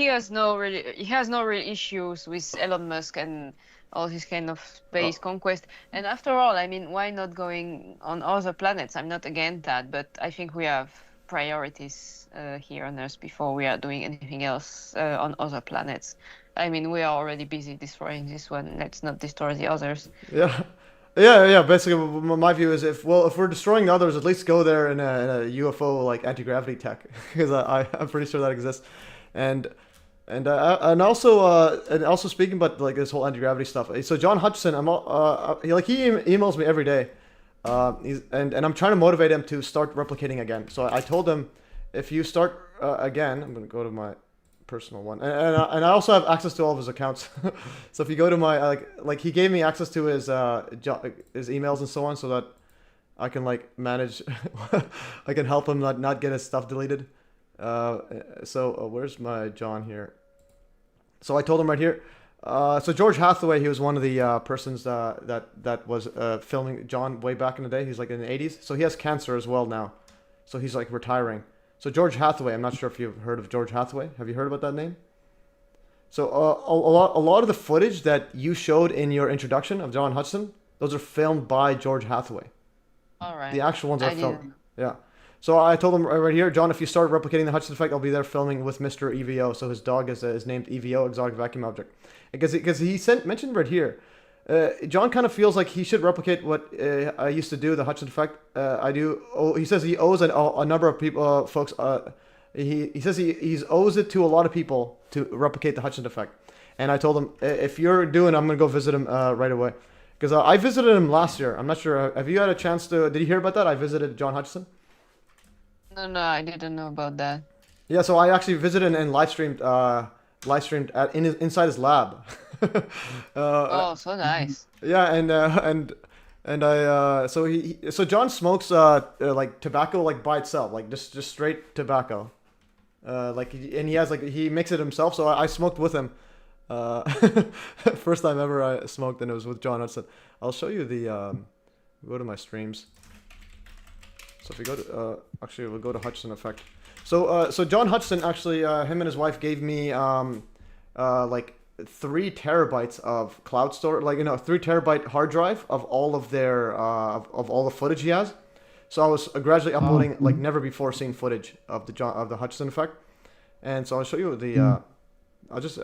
has no real issues with Elon Musk and all his kind of space conquest. And after all, I mean, why not going on other planets? I'm not against that, but I think we have priorities here on Earth before we are doing anything else on other planets. I mean, we are already busy destroying this one. Let's not destroy the others. Yeah. Basically, my view is if we're destroying the others, at least go there in a UFO like anti-gravity tech, because I'm pretty sure that exists. And also speaking about like this whole anti-gravity stuff. So John Hutchison, he emails me every day. And I'm trying to motivate him to start replicating again. So I told him, if you start again, I'm gonna go to my personal one, and I also have access to all of his accounts. So if you go to my like he gave me access to his emails and so on, so that I can like manage, I can help him not get his stuff deleted. So where's my John here? So I told him right here. So George Hathaway, he was one of the persons that was filming John way back in the day. He's like in the 80s. So he has cancer as well now. So he's like retiring. So George Hathaway, I'm not sure if you've heard of George Hathaway. Have you heard about that name? So a lot of the footage that you showed in your introduction of John Hutchison, those are filmed by George Hathaway. All right. The actual ones are filmed. Yeah. So I told him right here, John, if you start replicating the Hutchison effect, I'll be there filming with Mr. EVO. So his dog is named EVO, Exotic Vacuum Object. Because he mentioned right here, John kind of feels like he should replicate what I used to do, the Hutchison effect. He says he owes a number of people, folks. He says he owes it to a lot of people to replicate the Hutchison effect. And I told him, if you're doing, I'm gonna go visit him right away. Because I visited him last year. I'm not sure. Have you had a chance to? Did you hear about that? I visited John Hutchison. No, I didn't know about that. Yeah, so I actually visited and live streamed inside his lab. Oh, so nice. Yeah, so John smokes like tobacco like by itself, like just straight tobacco. He makes it himself. So I smoked with him. First time ever I smoked, and it was with John Hutchison. I'll show you the. Go to my streams. So if we go to we'll go to Hutchison effect. So John Hutchison actually, him and his wife gave me like 3 terabytes of cloud store, 3 terabyte hard drive of all of their of all the footage he has. So I was gradually uploading like never before seen footage of the Hutchison effect. And so I'll show you the I'll just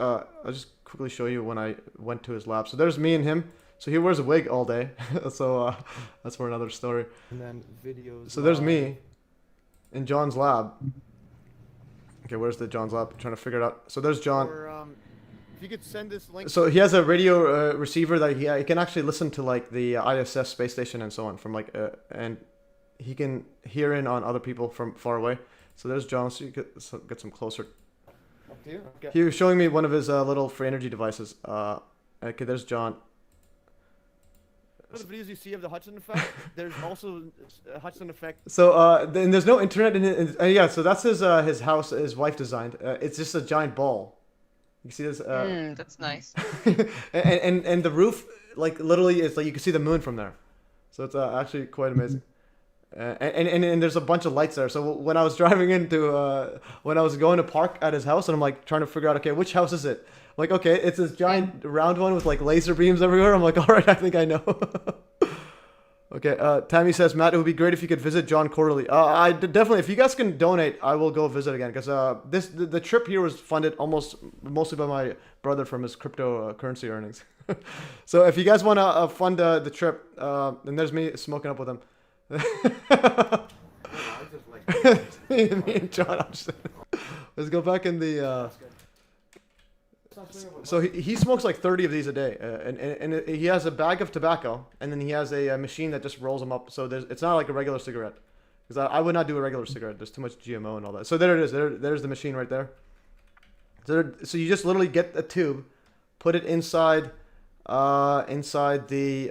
quickly show you when I went to his lab. So there's me and him. So he wears a wig all day. So that's for another story. And then videos. So there's me in John's lab. Okay, where's the John's lab? I'm trying to figure it out. So there's John. If you could send this link. So he has a radio receiver that he can actually listen to like the ISS space station and so on from and he can hear in on other people from far away. So there's John. So you get some closer. Up to you? Okay. He was showing me one of his little free energy devices. Okay, there's John. The videos you see of the Hutchison effect, there's also a Hutchison effect. So and there's no internet in it. Yeah, so that's his house. His wife designed. It's just a giant ball. You see this? That's nice. and the roof like literally, it's like you can see the moon from there. So it's actually quite amazing. And there's a bunch of lights there. So when I was driving when I was going to park at his house, and I'm like trying to figure out, okay, which house is it? Like, okay, it's this giant round one with like laser beams everywhere. I'm like, all right, I think I know. Okay, Tammy says, Matt, it would be great if you could visit John quarterly. Definitely, if you guys can donate, I will go visit again, because the trip here was funded mostly by my brother from his cryptocurrency earnings. So if you guys want to fund the trip, then there's me smoking up with him. Me and John, let's go back in the. So he smokes like 30 of these a day, and he has a bag of tobacco, and then he has a machine that just rolls them up. So it's not like a regular cigarette, because I would not do a regular cigarette. There's too much GMO and all that. So there it is. There's the machine right there. So you just literally get a tube, put it inside the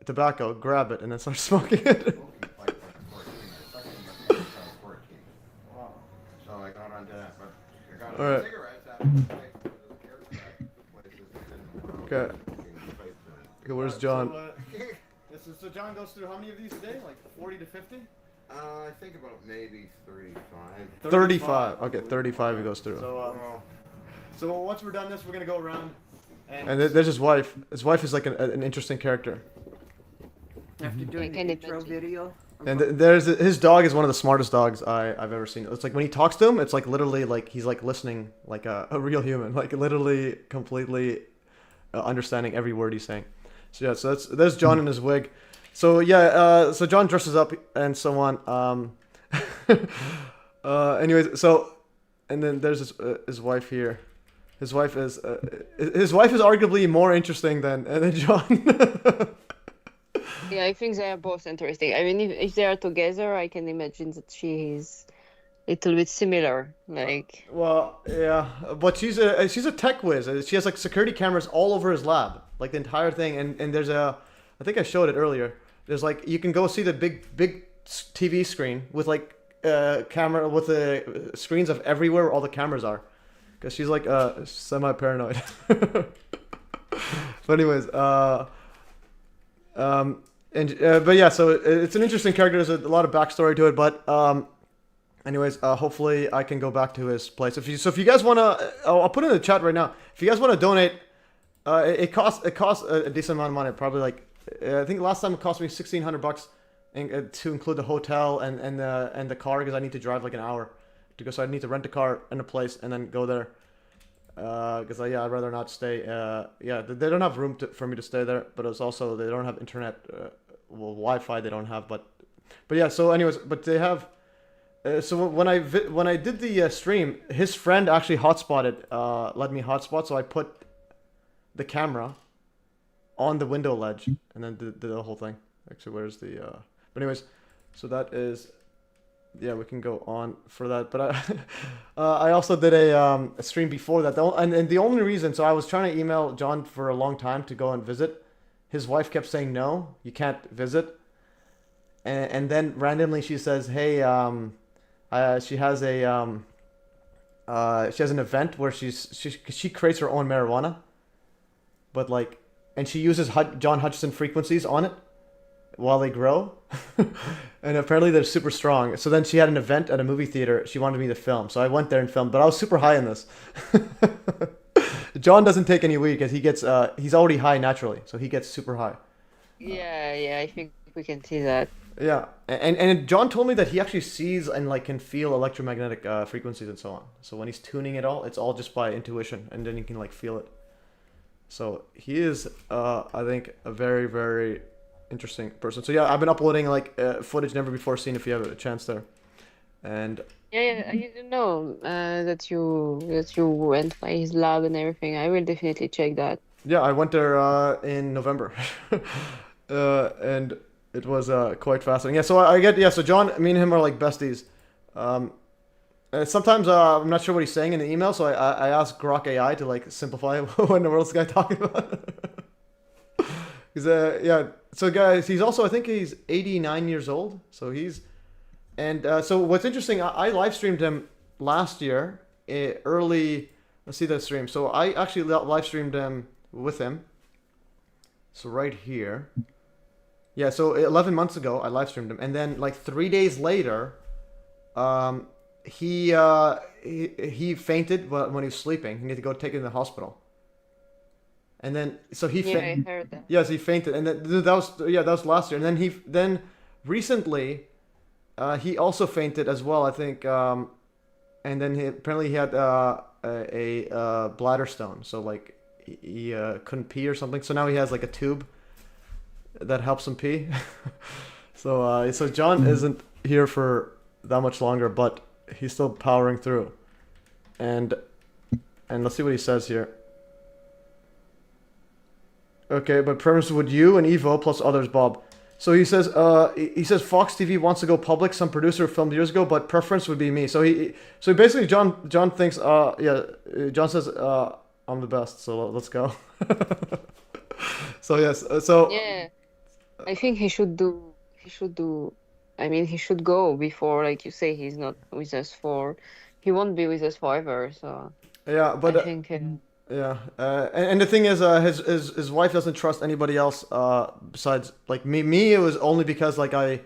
tobacco, grab it, and then start smoking it. All right. Okay. Okay, where's John? So John goes through how many of these a day? Like 40 to 50? I think about maybe 35. 35. Okay, 35 he goes through. So once we're done this, we're gonna go around. And there's his wife. His wife is like an interesting character. After doing the intro video. And there's his dog is one of the smartest dogs I've ever seen. It's like when he talks to him, it's like literally like he's like listening like a real human, like literally completely understanding every word he's saying. So yeah, so there's John in his wig. So yeah, so John dresses up and so on. Anyways, so and then there's his wife here. His wife is arguably more interesting than John. Yeah, I think they are both interesting. I mean, if they are together, I can imagine that she is a little bit similar. Like, well, yeah, but she's a tech whiz. She has like security cameras all over his lab, like the entire thing. And there's I think I showed it earlier. There's like you can go see the big TV screen with like camera with the screens of everywhere where all the cameras are, because she's like semi paranoid. But anyways, but yeah, so it's an interesting character. There's a lot of backstory to it, but anyways, hopefully I can go back to his place. If you guys wanna, I'll put it in the chat right now. If you guys wanna donate, it costs a decent amount of money. Probably like I think last time it cost me $1,600 to include the hotel and the car, because I need to drive like an hour to go. So I need to rent a car and a place and then go there. Because I'd rather not stay. They don't have room for me to stay there, but it's also they don't have internet, Wi-Fi they don't have. But yeah. So anyways, but they have. So when I did the stream, his friend actually hotspotted, let me hotspot. So I put the camera on the window ledge and then did the whole thing. Actually, where's the? But anyways, so that is. Yeah, we can go on for that, but I also did a stream before that, and the only reason, so I was trying to email John for a long time to go and visit. His wife kept saying no, you can't visit, and then randomly she says, hey, she has an event where she creates her own marijuana, but like, and she uses John Hutchison frequencies on it while they grow. And apparently they're super strong. So then she had an event at a movie theater. She wanted me to film. So I went there and filmed, but I was super high in this. John doesn't take any weed because he's already high naturally. So he gets super high. yeah, I think we can see that. Yeah. And John told me that he actually sees and like can feel electromagnetic frequencies and so on. So when he's tuning it all, it's all just by intuition, and then he can like feel it. So he is, I think, a very, very interesting person. So yeah, I've been uploading like footage never before seen, if you have a chance there. And yeah, I didn't know that you went by his lab and everything. I will definitely check that. Yeah, I went there in November, and it was quite fascinating. Yeah, so so John, me and him are like besties. Sometimes I'm not sure what he's saying in the email, so I asked Grok AI to like simplify what in the world is this guy talking about. So guys, he's also, I think he's 89 years old. So so what's interesting, I live streamed him last year, early, let's see that stream. So I actually live streamed him with him So right here. Yeah, so 11 months ago, I live streamed him, and then like 3 days later, he fainted when he was sleeping. He needed to go take him to the hospital. And then so he I heard that. Yes, he fainted, and then that was last year. And then recently, he also fainted as well, I think. And then apparently he had a bladder stone, so like he couldn't pee or something. So now he has like a tube that helps him pee. So John isn't here for that much longer, but he's still powering through. And let's see what he says here. Okay, but premise would you and Evo plus others, Bob. So he says Fox TV wants to go public. Some producer filmed years ago, but preference would be me. So basically John thinks John says I'm the best. So let's go. So yes. So yeah, I think he should do. I mean, he should go before, like you say, he's not with us he won't be with us forever. So yeah, but I think. Yeah, and the thing is, his wife doesn't trust anybody else besides like me. Me, it was only because like I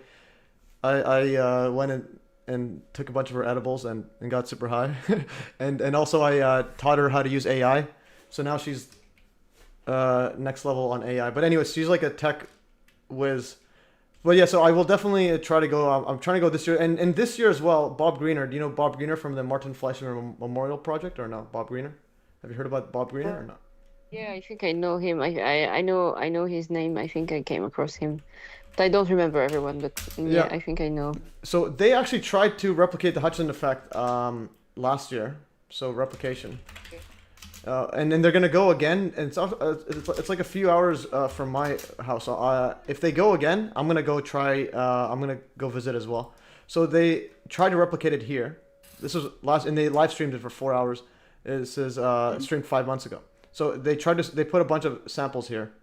went and took a bunch of her edibles and got super high, and also I taught her how to use AI. So now she's next level on AI. But anyways, she's like a tech whiz. But yeah, so I will definitely try to go. I'm trying to go this year, and this year as well. Bob Greener, do you know Bob Greener from the Martin Fleischmann Memorial Project or no? Bob Greener. Have you heard about Bob Greener or not? Yeah, I think I know him. I know his name. I think I came across him. But I don't remember everyone, but yeah, I think I know. So they actually tried to replicate the Hutchinson effect last year. So replication. And then they're gonna go again, and it's like a few hours from my house. So if they go again, I'm gonna go try. I'm gonna go visit as well. So they tried to replicate it here. This was and they live streamed it for 4 hours. This is streamed 5 months ago. So they put a bunch of samples here.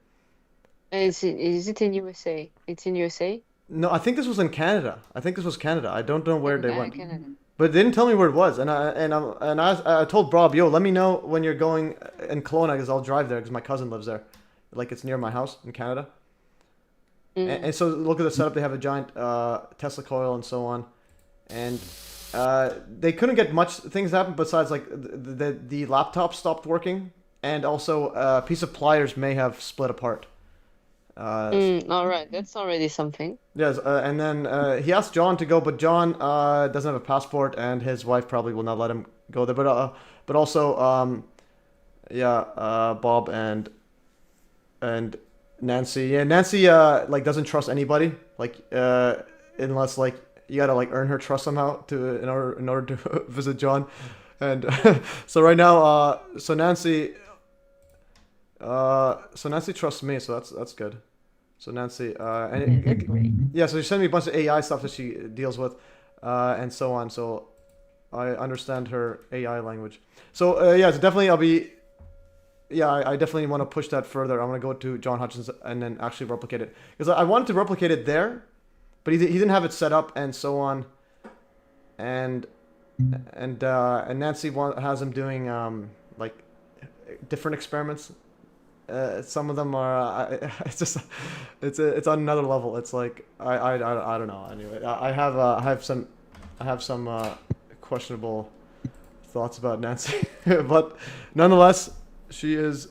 Is it in USA? It's in USA? No, I think this was in Canada. I don't know where they went. Canada. But they didn't tell me where it was. And I told Bob, yo, let me know when you're going in Kelowna, because I'll drive there because my cousin lives there. Like it's near my house in Canada. And so look at the setup. They have a giant Tesla coil and so on. And they couldn't get much things happen besides like the laptop stopped working, and also a piece of pliers may have split apart. All right, that's already something. Yes, and then he asked John to go, but John doesn't have a passport, and his wife probably will not let him go there. But also Bob and Nancy. Yeah, Nancy like doesn't trust anybody, like unless like. You gotta like earn her trust somehow in order to visit John, and so right now, so Nancy trusts me, so that's good. So Nancy, that's great. Yeah, so she sent me a bunch of AI stuff that she deals with, and so on. So I understand her AI language. So so definitely I'll be. Yeah, I definitely want to push that further. I want to go to John Hutchinson and then actually replicate it, because I wanted to replicate it there. But he didn't have it set up and so on, and Nancy has him doing like different experiments. Some of them are it's on another level. It's like I don't know. Anyway, I have some questionable thoughts about Nancy, but nonetheless, she is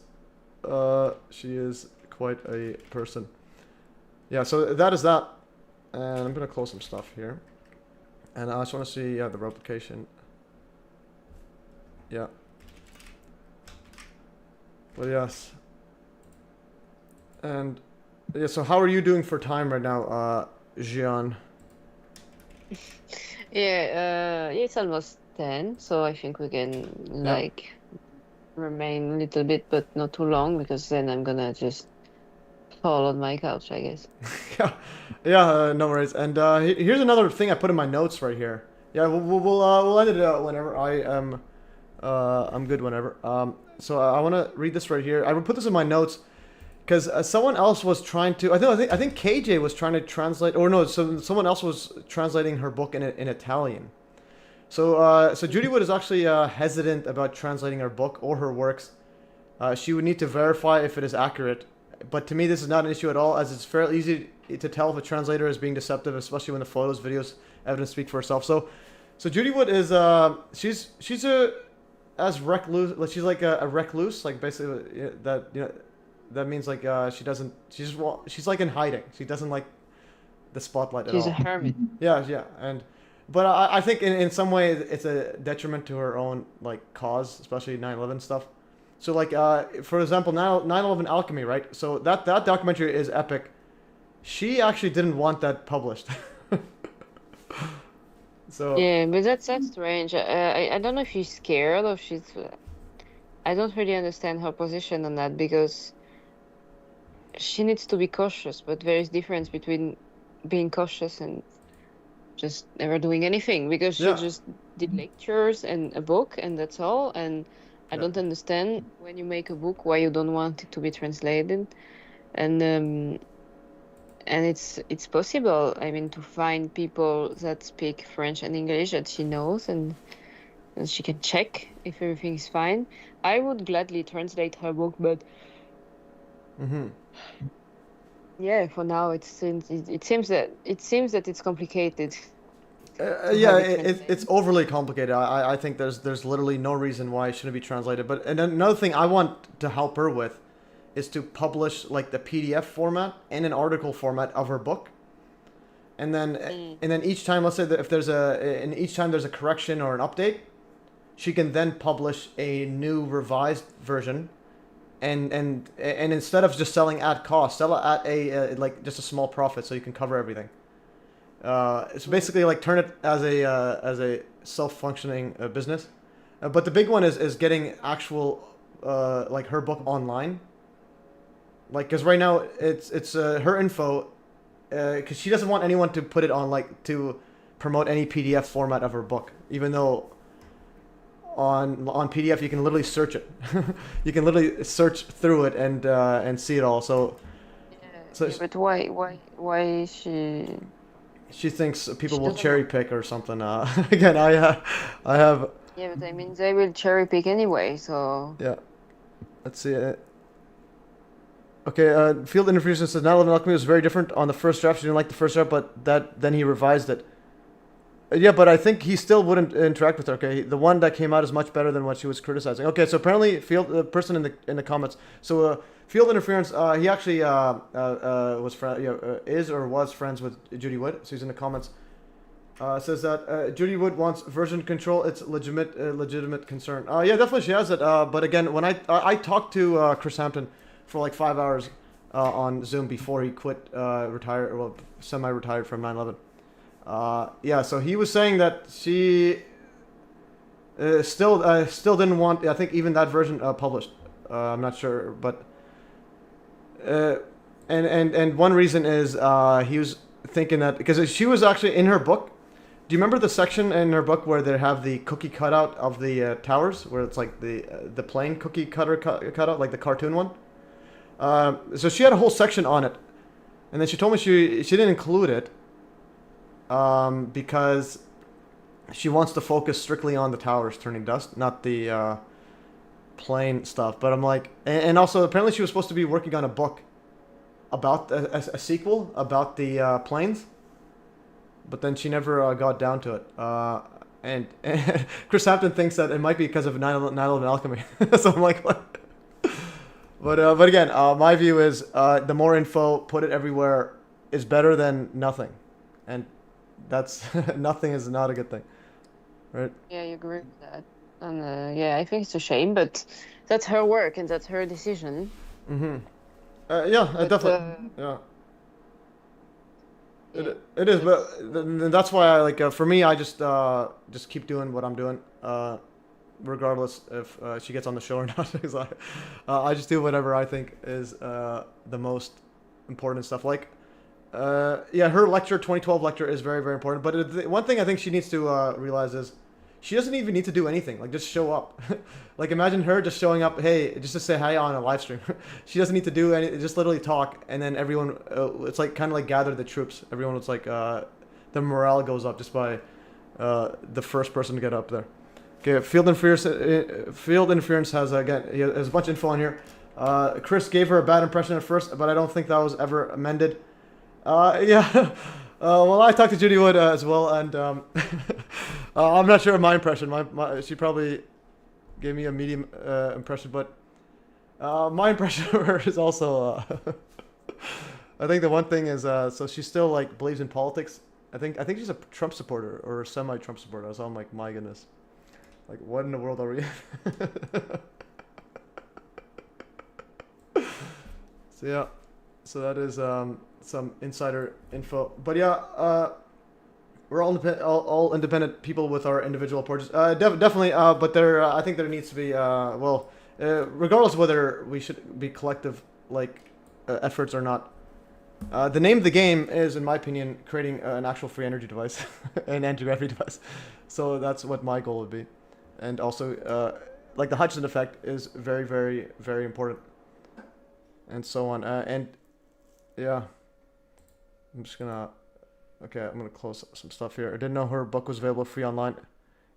quite a person. Yeah. So that is that. And I'm going to close some stuff here. And I just want to see, the replication. Yeah. But yes. And, yeah, so how are you doing for time right now, Jeanne? Yeah, it's almost 10, so I think we can, like, remain a little bit, but not too long, because then I'm gonna just fall on my couch, I guess. No worries. And here's another thing I put in my notes right here. Yeah, we'll end it whenever I'm good whenever. So I want to read this right here. I would put this in my notes because someone else was trying to. I think KJ was trying to translate, or no, so someone else was translating her book in Italian. So Judy Wood is actually hesitant about translating her book or her works. She would need to verify if it is accurate. but to me, this is not an issue at all, as it's fairly easy to tell if a translator is being deceptive, especially when the photos, videos, evidence speak for itself. So Judy Wood is she's a as recluse, like she's like a recluse, like basically that that means like she's like in hiding. She doesn't like the spotlight at all. She's a hermit. Yeah, but I think in some way it's a detriment to her own like cause, especially 9/11 stuff. So like for example, now 9/11 Alchemy, right? So that documentary is epic. She actually didn't want that published. So yeah, but that's strange. I don't know if she's scared or she's. I don't really understand her position on that because she needs to be cautious, but there is difference between being cautious and just never doing anything, because she just did lectures and a book and that's all. And I don't understand when you make a book why you don't want it to be translated, and it's possible. I mean, to find people that speak French and English that she knows and she can check if everything is fine. I would gladly translate her book, but yeah, for now it seems that it's complicated. It's overly complicated. I think there's literally no reason why it shouldn't be translated. But and another thing I want to help her with is to publish like the PDF format and an article format of her book, and then each time, let's say that if each time there's a correction or an update, she can then publish a new revised version. And instead of just selling at cost, sell it at a like just a small profit, so you can cover everything. It's basically like turn it as a self-functioning business. But the big one is getting actual like her book online. Like, because right now it's her info, because she doesn't want anyone to put it on, like, to promote any PDF format of her book, even though on PDF you can literally search it. You can literally search through it and see it all. So but why is she? She thinks people will cherry pick or something. Again, I have. Yeah, but I mean they will cherry pick anyway. So yeah, let's see it. Okay, Field Interference says 9/11 Alchemy was very different on the first draft. She didn't like the first draft, but then he revised it. Yeah, but I think he still wouldn't interact with her. Okay, the one that came out is much better than what she was criticizing. Okay, so apparently the person in the comments. So Field Interference, he actually is or was friends with Judy Wood. So he's in the comments. Says that Judy Wood wants version control. It's legitimate concern. Yeah, definitely she has it. But again, when I talked to Chris Hampton for like 5 hours on Zoom before he quit, semi-retired from 9/11. Yeah, so he was saying that she still didn't want, I think, even that version published. I'm not sure, but and one reason is he was thinking that because she was actually in her book. Do you remember the section in her book where they have the cookie cutout of the towers, where it's like the plane cookie cutout, like the cartoon one? So she had a whole section on it, and then she told me she didn't include it because she wants to focus strictly on the towers turning dust, not the plane stuff. But I'm like, and also apparently she was supposed to be working on a book about a sequel about the planes, but then she never got down to it. And Chris Hampton thinks that it might be because of 9/11 Alchemy. So I'm like, what? But again, my view is the more info, put it everywhere, is better than nothing, and that's nothing is not a good thing, right? yeah, you agree with that. And yeah, I think it's a shame, but that's her work and that's her decision. Mm-hmm. Yeah, definitely. Yeah. It is, but that's why I like. For me, I just keep doing what I'm doing, regardless if she gets on the show or not. Because I just do whatever I think is the most important stuff. Like, yeah, her lecture, 2012 lecture, is very, very important. But one thing I think she needs to realize is she doesn't even need to do anything. Like, just show up. Like, imagine her just showing up, hey, just to say hi on a live stream. She doesn't need to do anything, just literally talk, and then everyone, it's like kind of like gather the troops. Everyone was like, the morale goes up just by the first person to get up there. Okay, field interference has, again, he has a bunch of info on here. Chris gave her a bad impression at first, but I don't think that was ever amended. Yeah. Well, I talked to Judy Wood as well, and I'm not sure of my impression. She probably gave me a medium impression, but my impression of her is also. I think the one thing is, so she still like believes in politics. I think she's a Trump supporter or a semi-Trump supporter. So I'm like, my goodness, like what in the world are we? So yeah, so that is some insider info. But yeah, we're all independent people with our individual approaches. Definitely, but I think there needs to be regardless of whether we should be collective efforts or not. The name of the game is, in my opinion, creating an actual free energy device, an anti-gravity device. So that's what my goal would be, and also like the Hutchinson effect is very, very, very important. And so on, and yeah, I'm gonna close some stuff here. I didn't know her book was available free online.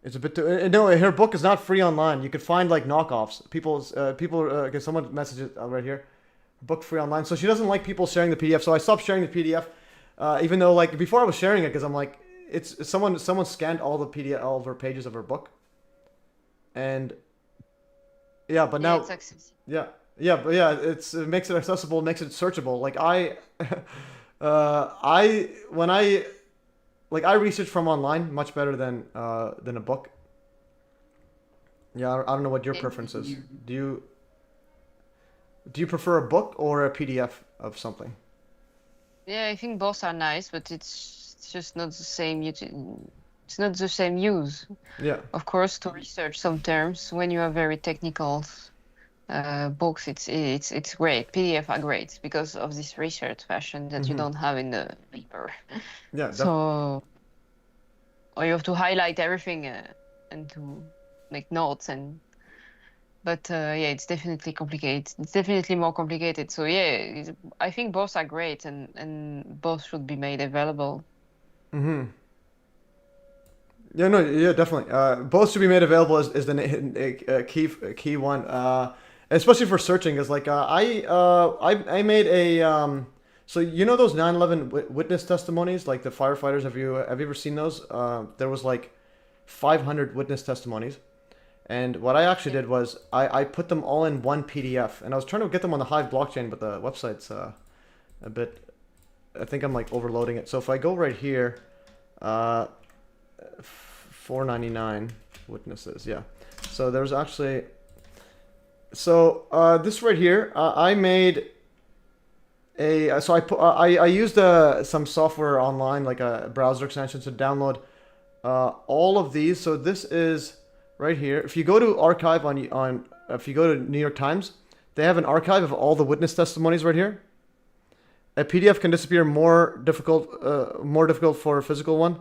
It's a bit too, no, her book is not free online. You could find like knockoffs. Okay, someone messages right here, book free online. So she doesn't like people sharing the PDF. So I stopped sharing the PDF, even though like before I was sharing it because I'm like, it's someone scanned all the PDF, all of her pages of her book, and yeah, but now yeah. Yeah, but yeah, it makes it accessible, makes it searchable. Like I research from online much better than a book. Yeah, I don't know what your preference is. Do you prefer a book or a PDF of something? Yeah, I think both are nice, but it's just not the same. It's not the same use. Yeah. Of course, to research some terms when you are very technical. Books, it's great. PDF are great because of this research fashion that you don't have in the paper. Yeah. So, or you have to highlight everything and to make notes but yeah, it's definitely complicated. It's definitely more complicated. So yeah, I think both are great and both should be made available. Mm-hmm. Yeah, no, yeah, definitely. Both should be made available is the key one. Especially for searching, is like I made a so you know those 9/11 witness testimonies, like the firefighters. Have you ever seen those? There was like 500 witness testimonies, and what I actually did was I put them all in one PDF, and I was trying to get them on the Hive blockchain, but the website's a bit. I think I'm like overloading it. So if I go right here, 499 witnesses, yeah. So there's actually. So this right here, I made a. So I used some software online, like a browser extension, to download all of these. So this is right here. If you go to archive if you go to New York Times, they have an archive of all the witness testimonies right here. A PDF can disappear more difficult for a physical one.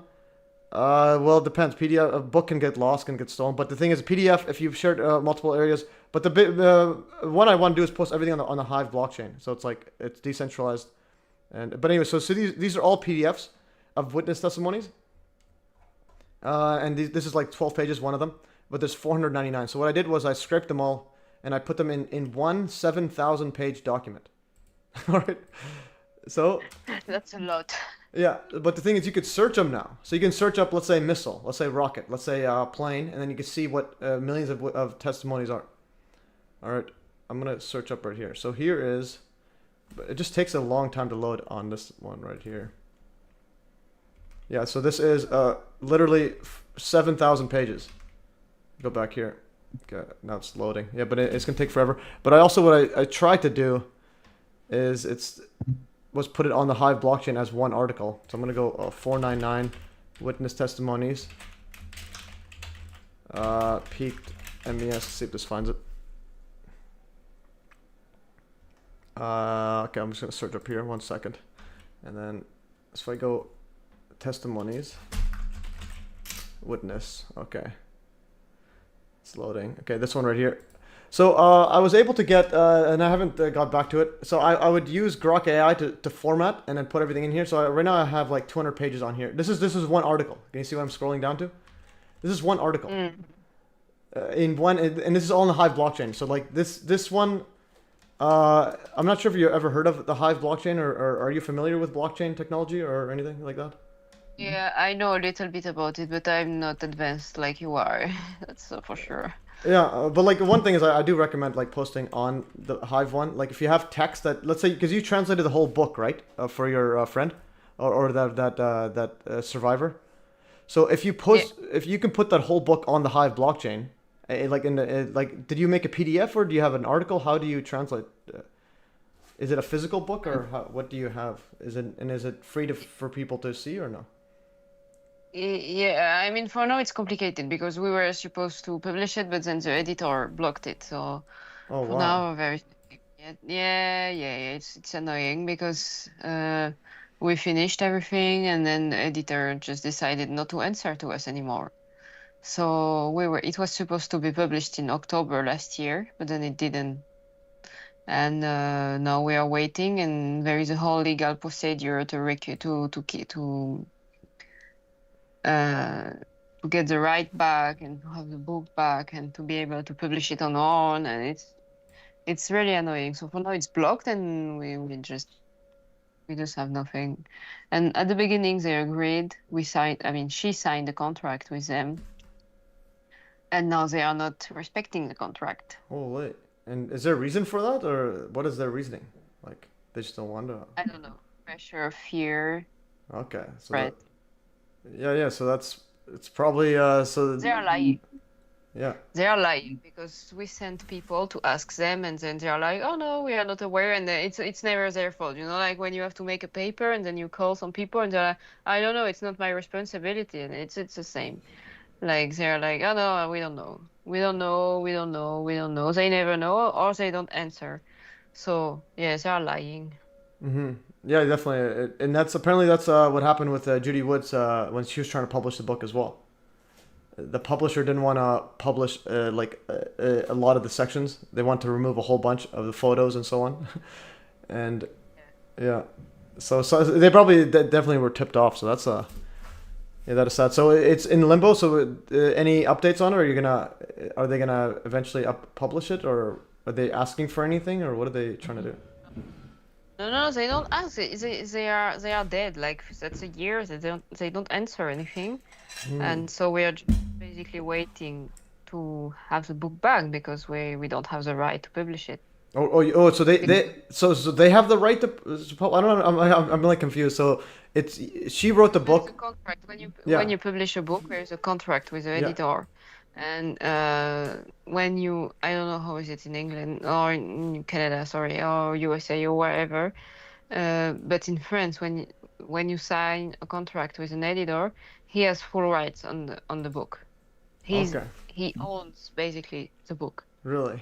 Well, it depends. PDF, a book can get lost, can get stolen. But the thing is, PDF, if you've shared multiple areas, but the one I want to do is post everything on the Hive blockchain. So it's like it's decentralized. But anyway, so these are all PDFs of witness testimonies. And this is like 12 pages, one of them. But there's 499. So what I did was I scraped them all and I put them in one 7,000 page document. All right. So that's a lot. Yeah, but the thing is, you could search them now. So you can search up, let's say, missile, let's say rocket, let's say plane, and then you can see what millions of testimonies are. All right, I'm going to search up right here. So here is, it just takes a long time to load on this one right here. Yeah, so this is literally 7,000 pages. Go back here. Okay, now it's loading. Yeah, but it's going to take forever. But what I tried to do is was put it on the Hive blockchain as one article. So I'm going to go 499 witness testimonies. Peaked MES, see if this finds it. Okay, I'm just going to search up here, 1 second. And then, so if I go testimonies, witness, okay. It's loading. Okay, this one right here. So I was able to get, and I haven't got back to it. So I would use Grok AI to format and then put everything in here. So right now I have like 200 pages on here. This is one article. Can you see what I'm scrolling down to? This is one article. And this is all in the Hive blockchain. So like this one, I'm not sure if you ever heard of the Hive blockchain, or are you familiar with blockchain technology or anything like that? Yeah, I know a little bit about it, but I'm not advanced like you are. That's for sure. Yeah, but like one thing is I do recommend like posting on the Hive one. Like if you have text that, let's say, because you translated the whole book, right, for your friend, or that survivor. So if you post, if you can put that whole book on the Hive blockchain, like in the like, did you make a PDF or do you have an article? How do you translate? Is it a physical book or what do you have? Is it free for people to see or no? Yeah, I mean, for now it's complicated because we were supposed to publish it, but then the editor blocked it. So for now, yeah, it's annoying because we finished everything and then the editor just decided not to answer to us anymore. So it was supposed to be published in October last year, but then it didn't. And now we are waiting, and there is a whole legal procedure to get the right back and to have the book back and to be able to publish it on our own, and it's really annoying. So for now it's blocked, and we just have nothing. And at the beginning they agreed. She signed a contract with them, and now they are not respecting the contract. Oh wait, and is there a reason for that, or what is their reasoning? Like they just don't want to? I don't know. Pressure, fear. Okay, so right. Yeah. So it's probably so. They are lying. Yeah. They are lying because we sent people to ask them, and then they are like, "Oh no, we are not aware," and it's never their fault. You know, like when you have to make a paper and then you call some people and they're like, "I don't know, it's not my responsibility," and it's the same. Like they're like, "Oh no, we don't know. We don't know." They never know, or they don't answer. So yeah, they are lying. Yeah, definitely, and that's what happened with Judy Woods when she was trying to publish the book as well. The publisher didn't want to publish a lot of the sections. They want to remove a whole bunch of the photos and so on, and yeah, so they probably definitely were tipped off. So that's that is sad. So it's in limbo. So any updates on it? Are they gonna eventually publish it, or are they asking for anything, or what are they trying to do? No, they don't ask. They are dead. Like that's a year. They don't answer anything, and so we are basically waiting to have the book back because we don't have the right to publish it. So they have the right to. I don't know. I'm like confused. So she wrote the book. There's a contract when you publish a book. There's a contract with the editor. And when I don't know how is it in England or in Canada, sorry, or USA or wherever, but in France, when you sign a contract with an editor, he has full rights on the book. He owns basically the book. Really,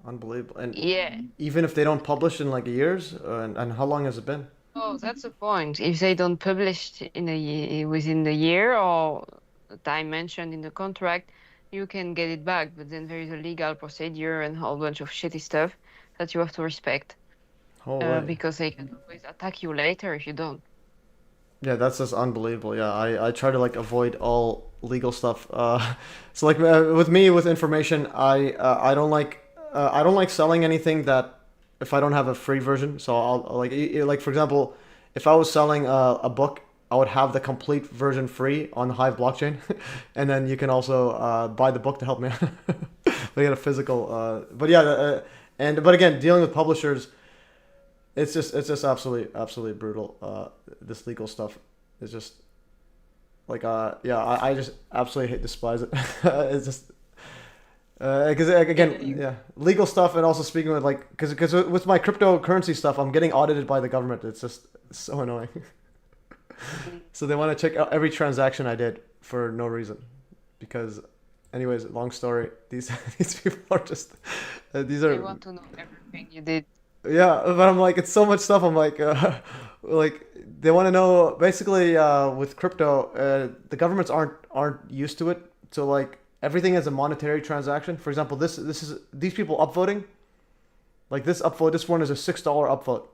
unbelievable. And yeah, even if they don't publish in like years, and how long has it been? Oh, that's the point. If they don't publish within the year or the time mentioned in the contract, you can get it back, but then there is a legal procedure and a whole bunch of shitty stuff that you have to respect. Because they can always attack you later if you don't. Yeah, that's just unbelievable. Yeah, I try to like avoid all legal stuff. So like with me with information, I don't like selling anything that if I don't have a free version. So I'll like for example, if I was selling a book, I would have the complete version free on the Hive blockchain, and then you can also buy the book to help me. They get a physical, but again, dealing with publishers, it's just absolutely brutal. This legal stuff is just like I just absolutely despise it. It's just because again, legal stuff, and also speaking with because with my cryptocurrency stuff, I'm getting audited by the government. It's just so annoying. So they want to check out every transaction I did for no reason, because anyways, long story, these people are just they want to know everything you did. Yeah, but I'm like, it's so much stuff. I'm like they want to know basically with crypto, the governments aren't used to it, so like everything is a monetary transaction. For example, these people upvoting, like this one is a $6 upvote.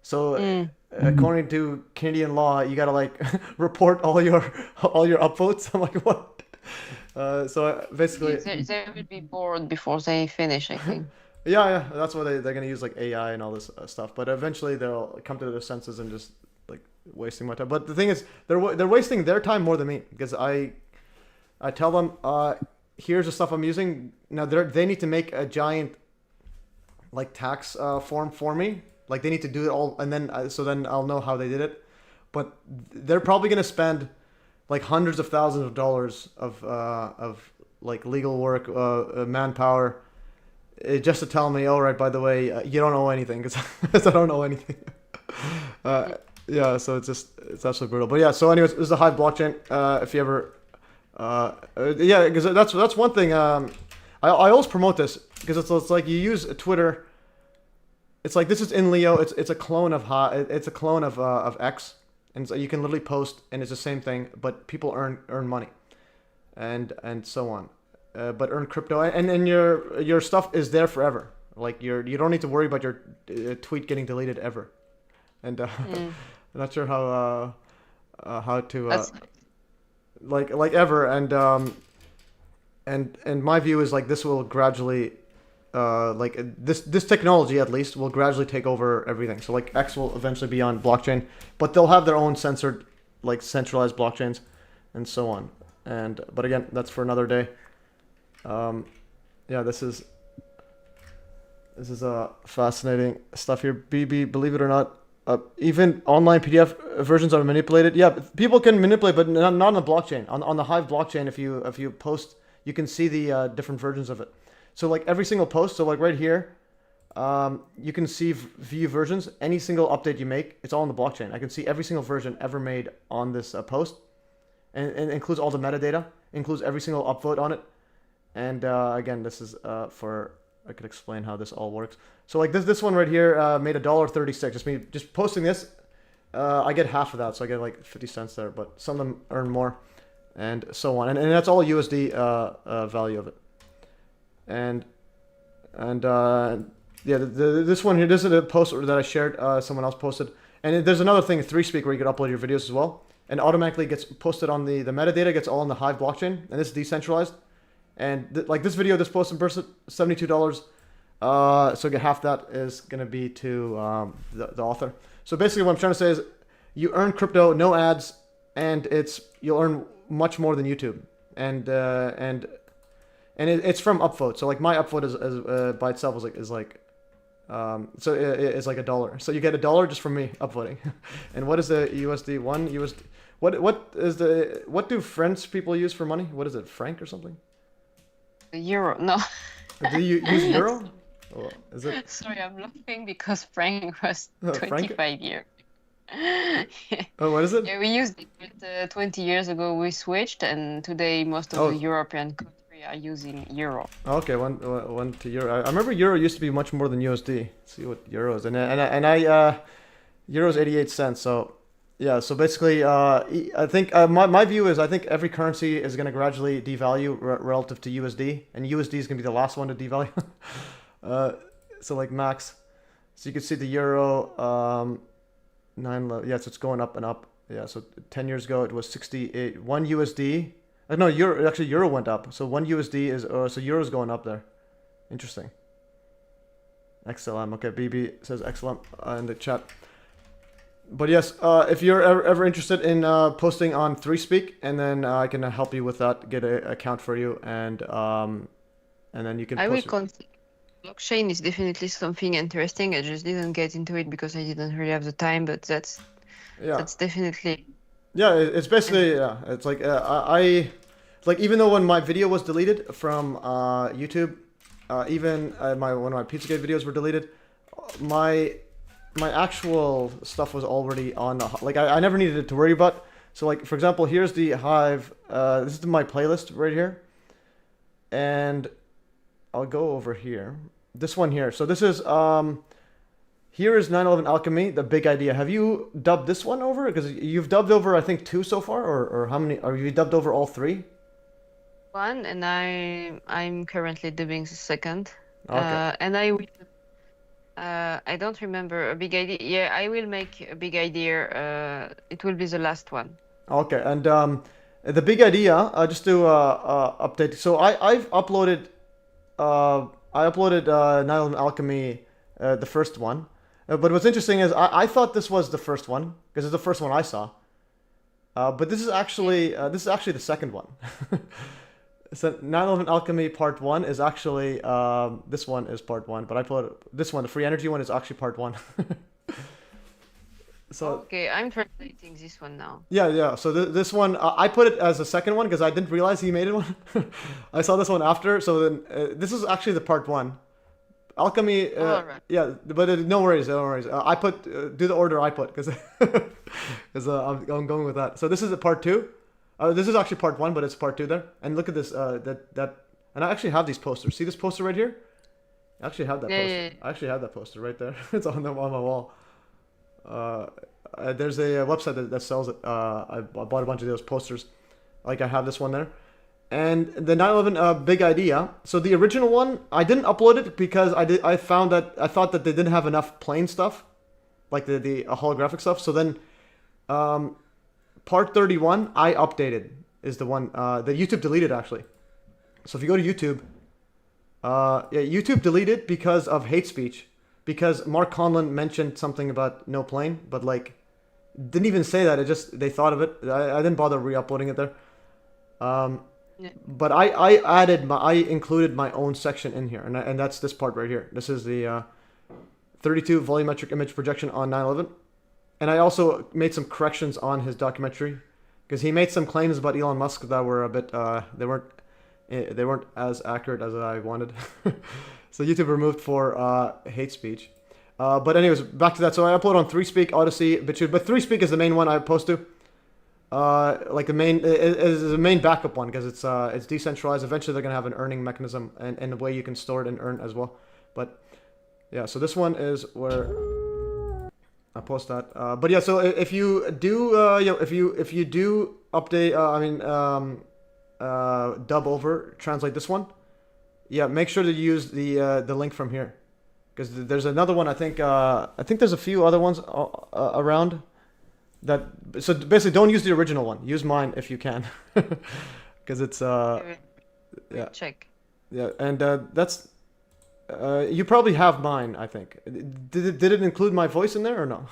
So according to Canadian law, you gotta like report all your upvotes. I'm like, what? So basically, they will be bored before they finish, I think. Yeah, that's why they're gonna use like AI and all this stuff. But eventually they'll come to their senses and just like wasting my time. But the thing is, they're wasting their time more than me because I tell them, here's the stuff I'm using. Now they need to make a giant like tax form for me. Like they need to do it all, and then so then I'll know how they did it. But they're probably gonna spend like hundreds of thousands of dollars of like legal work, manpower. Just to tell me, all right, by the way, you don't owe anything because I don't owe anything. Yeah, so it's absolutely brutal. But yeah, so anyways, this is a Hive blockchain. If you ever, yeah, because that's one thing. I always promote this because it's like you use Twitter. It's like this is in Leo. It's a clone of it's a clone of X, and so you can literally post, and it's the same thing, but people earn money, and so on. But earn crypto, and your stuff is there forever. Like you don't need to worry about your tweet getting deleted ever. And I'm not sure how to like ever. And my view is like this will gradually like this technology at least will gradually take over everything. So like X will eventually be on blockchain, but they'll have their own censored like centralized blockchains and so on. But again, that's for another day. Yeah, this is fascinating stuff here. BB, believe it or not, even online PDF versions are manipulated. Yeah, people can manipulate, but not on the blockchain. On the Hive blockchain, if you post, you can see the different versions of it. So like every single post, so like right here, you can see view versions. Any single update you make, it's all on the blockchain. I can see every single version ever made on this post, and includes all the metadata, includes every single upvote on it. And again, this is for, I could explain how this all works. So like this one right here made $1.36. Just posting this, I get half of that, so I get like 50 cents there. But some of them earn more, and so on. And that's all USD value of it. And yeah, this one here, this is a post that I shared. Someone else posted, and there's another thing, 3Speak, where you can upload your videos as well, and automatically gets posted on the metadata gets all on the Hive blockchain, and this is decentralized. And like this video, this post in person, $72. So get half that is gonna be to the author. So basically, what I'm trying to say is, you earn crypto, no ads, and you'll earn much more than YouTube. And it's from upvote. So like my upvote is by itself is like so it's like $1. So you get $1 just from me upvoting. And what is the USD one USD? What do French people use for money? What is it, franc or something? Euro, no. Do you use euro? Oh, is it? Sorry, I'm laughing because franc was 25 years. Yeah. Oh, what is it? Yeah, we used it, but 20 years ago we switched, and today most of the European countries are using euro. Okay, one to euro. I remember euro used to be much more than USD. Let's see what euro is, and I euro is 88 cents. So. Yeah, so basically, I think my view is I think every currency is going to gradually devalue relative to USD, and USD is going to be the last one to devalue. So like max, so you can see the euro, yeah, so it's going up and up. Yeah, so 10 years ago it was 68, 1 USD. No, euro, actually euro went up. So 1 USD is, so euro's going up there. Interesting. XLM, okay, BB says XLM in the chat. But yes, if you're ever interested in posting on 3Speak, and then I can help you with that, get an account for you, and then you can. I will consider. Blockchain is definitely something interesting. I just didn't get into it because I didn't really have the time, but that's definitely. Yeah, it's basically it's like I like, even though when my video was deleted from YouTube, even one of my Pizzagate videos were deleted, my actual stuff was already on like I never needed to worry about. So like, for example, here's the Hive, this is my playlist right here, and I'll go over here, this one here. So this is here is 9/11 Alchemy, the big idea. Have you dubbed this one over? Because you've dubbed over I think 2 so far, or how many are you dubbed over? All 3? 1, and I'm currently dubbing the second. Okay. And I don't remember a big idea. Yeah, I will make a big idea. It will be the last one. Okay, and the big idea, just to update. So I've uploaded I uploaded 9/11 Alchemy, the first one. But what's interesting is I thought this was the first one because it's the first one I saw. But this is actually the second one. So 9/11 Alchemy Part 1 is actually this one is Part 1, but I uploaded this one, the free energy one, is actually Part 1. So okay, I'm translating this one now. yeah. So this one I put it as a second one because I didn't realize he made it one. I saw this one after, so then this is actually the Part 1. Alchemy, right. yeah, but no worries, no worries. I put do the order I put because I'm going with that. So this is a Part 2. This is actually Part 1, but it's Part 2 there. And look at this, and I actually have these posters. See this poster right here? I actually have that poster. Yeah. I actually have that poster right there. It's on my wall. There's a website that sells it. I bought a bunch of those posters. Like I have this one there. And the 9/11 big idea. So the original one, I didn't upload it because I thought that they didn't have enough plain stuff, like the holographic stuff. So then, Part 31 I updated is the one that YouTube deleted actually. So if you go to YouTube, YouTube deleted because of hate speech, because Mark Conlon mentioned something about no plane, but like didn't even say that. They thought of it. I didn't bother re-uploading it there. But I included my own section in here, and that's this part right here. This is the 32 volumetric image projection on 9/11, and I also made some corrections on his documentary because he made some claims about Elon Musk that were a bit they weren't as accurate as I wanted. So YouTube removed for hate speech. But anyways, back to that. So I upload on 3Speak, Odyssey, BitChute, but 3Speak is the main one I post to. Like the main is the main backup one because it's decentralized. Eventually they're gonna have an earning mechanism and a way you can store it and earn as well. But yeah, so this one is where I post that. But yeah, so if you do if you do update dub over, translate this one, yeah, make sure to use the link from here because there's another one. I think there's a few other ones around. So basically, don't use the original one. Use mine if you can, because it's yeah. Check. Yeah, and that's you probably have mine. I think did it include my voice in there or no?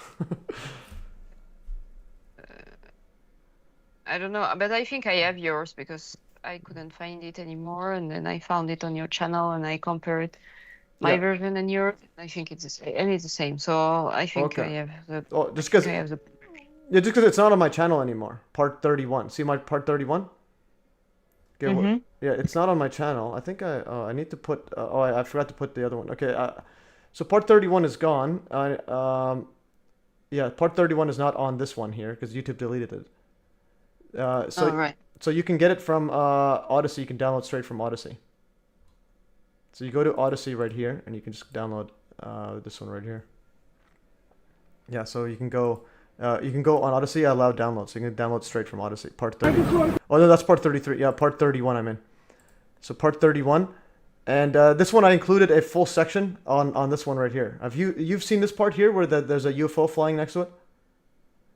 I don't know, but I think I have yours because I couldn't find it anymore, and then I found it on your channel, and I compared my version and yours. I think it's the same, and it's the same. So I think I have the. Oh, just because. Yeah, just because it's not on my channel anymore. Part 31. See my part 31? Okay, yeah, it's not on my channel. I think I need to put... I forgot to put the other one. Okay, so part 31 is gone. Yeah, part 31 is not on this one here because YouTube deleted it. Right. So you can get it from Odyssey. You can download straight from Odyssey. So you go to Odyssey right here, and you can just download this one right here. Yeah, so you can go... on Odyssey, I allow download, so you can download straight from Odyssey. Part 30. Oh no, that's part 33. Yeah, part 31 I'm in. So part 31, and this one I included a full section on this one right here. You've seen this part here where there's a UFO flying next to it?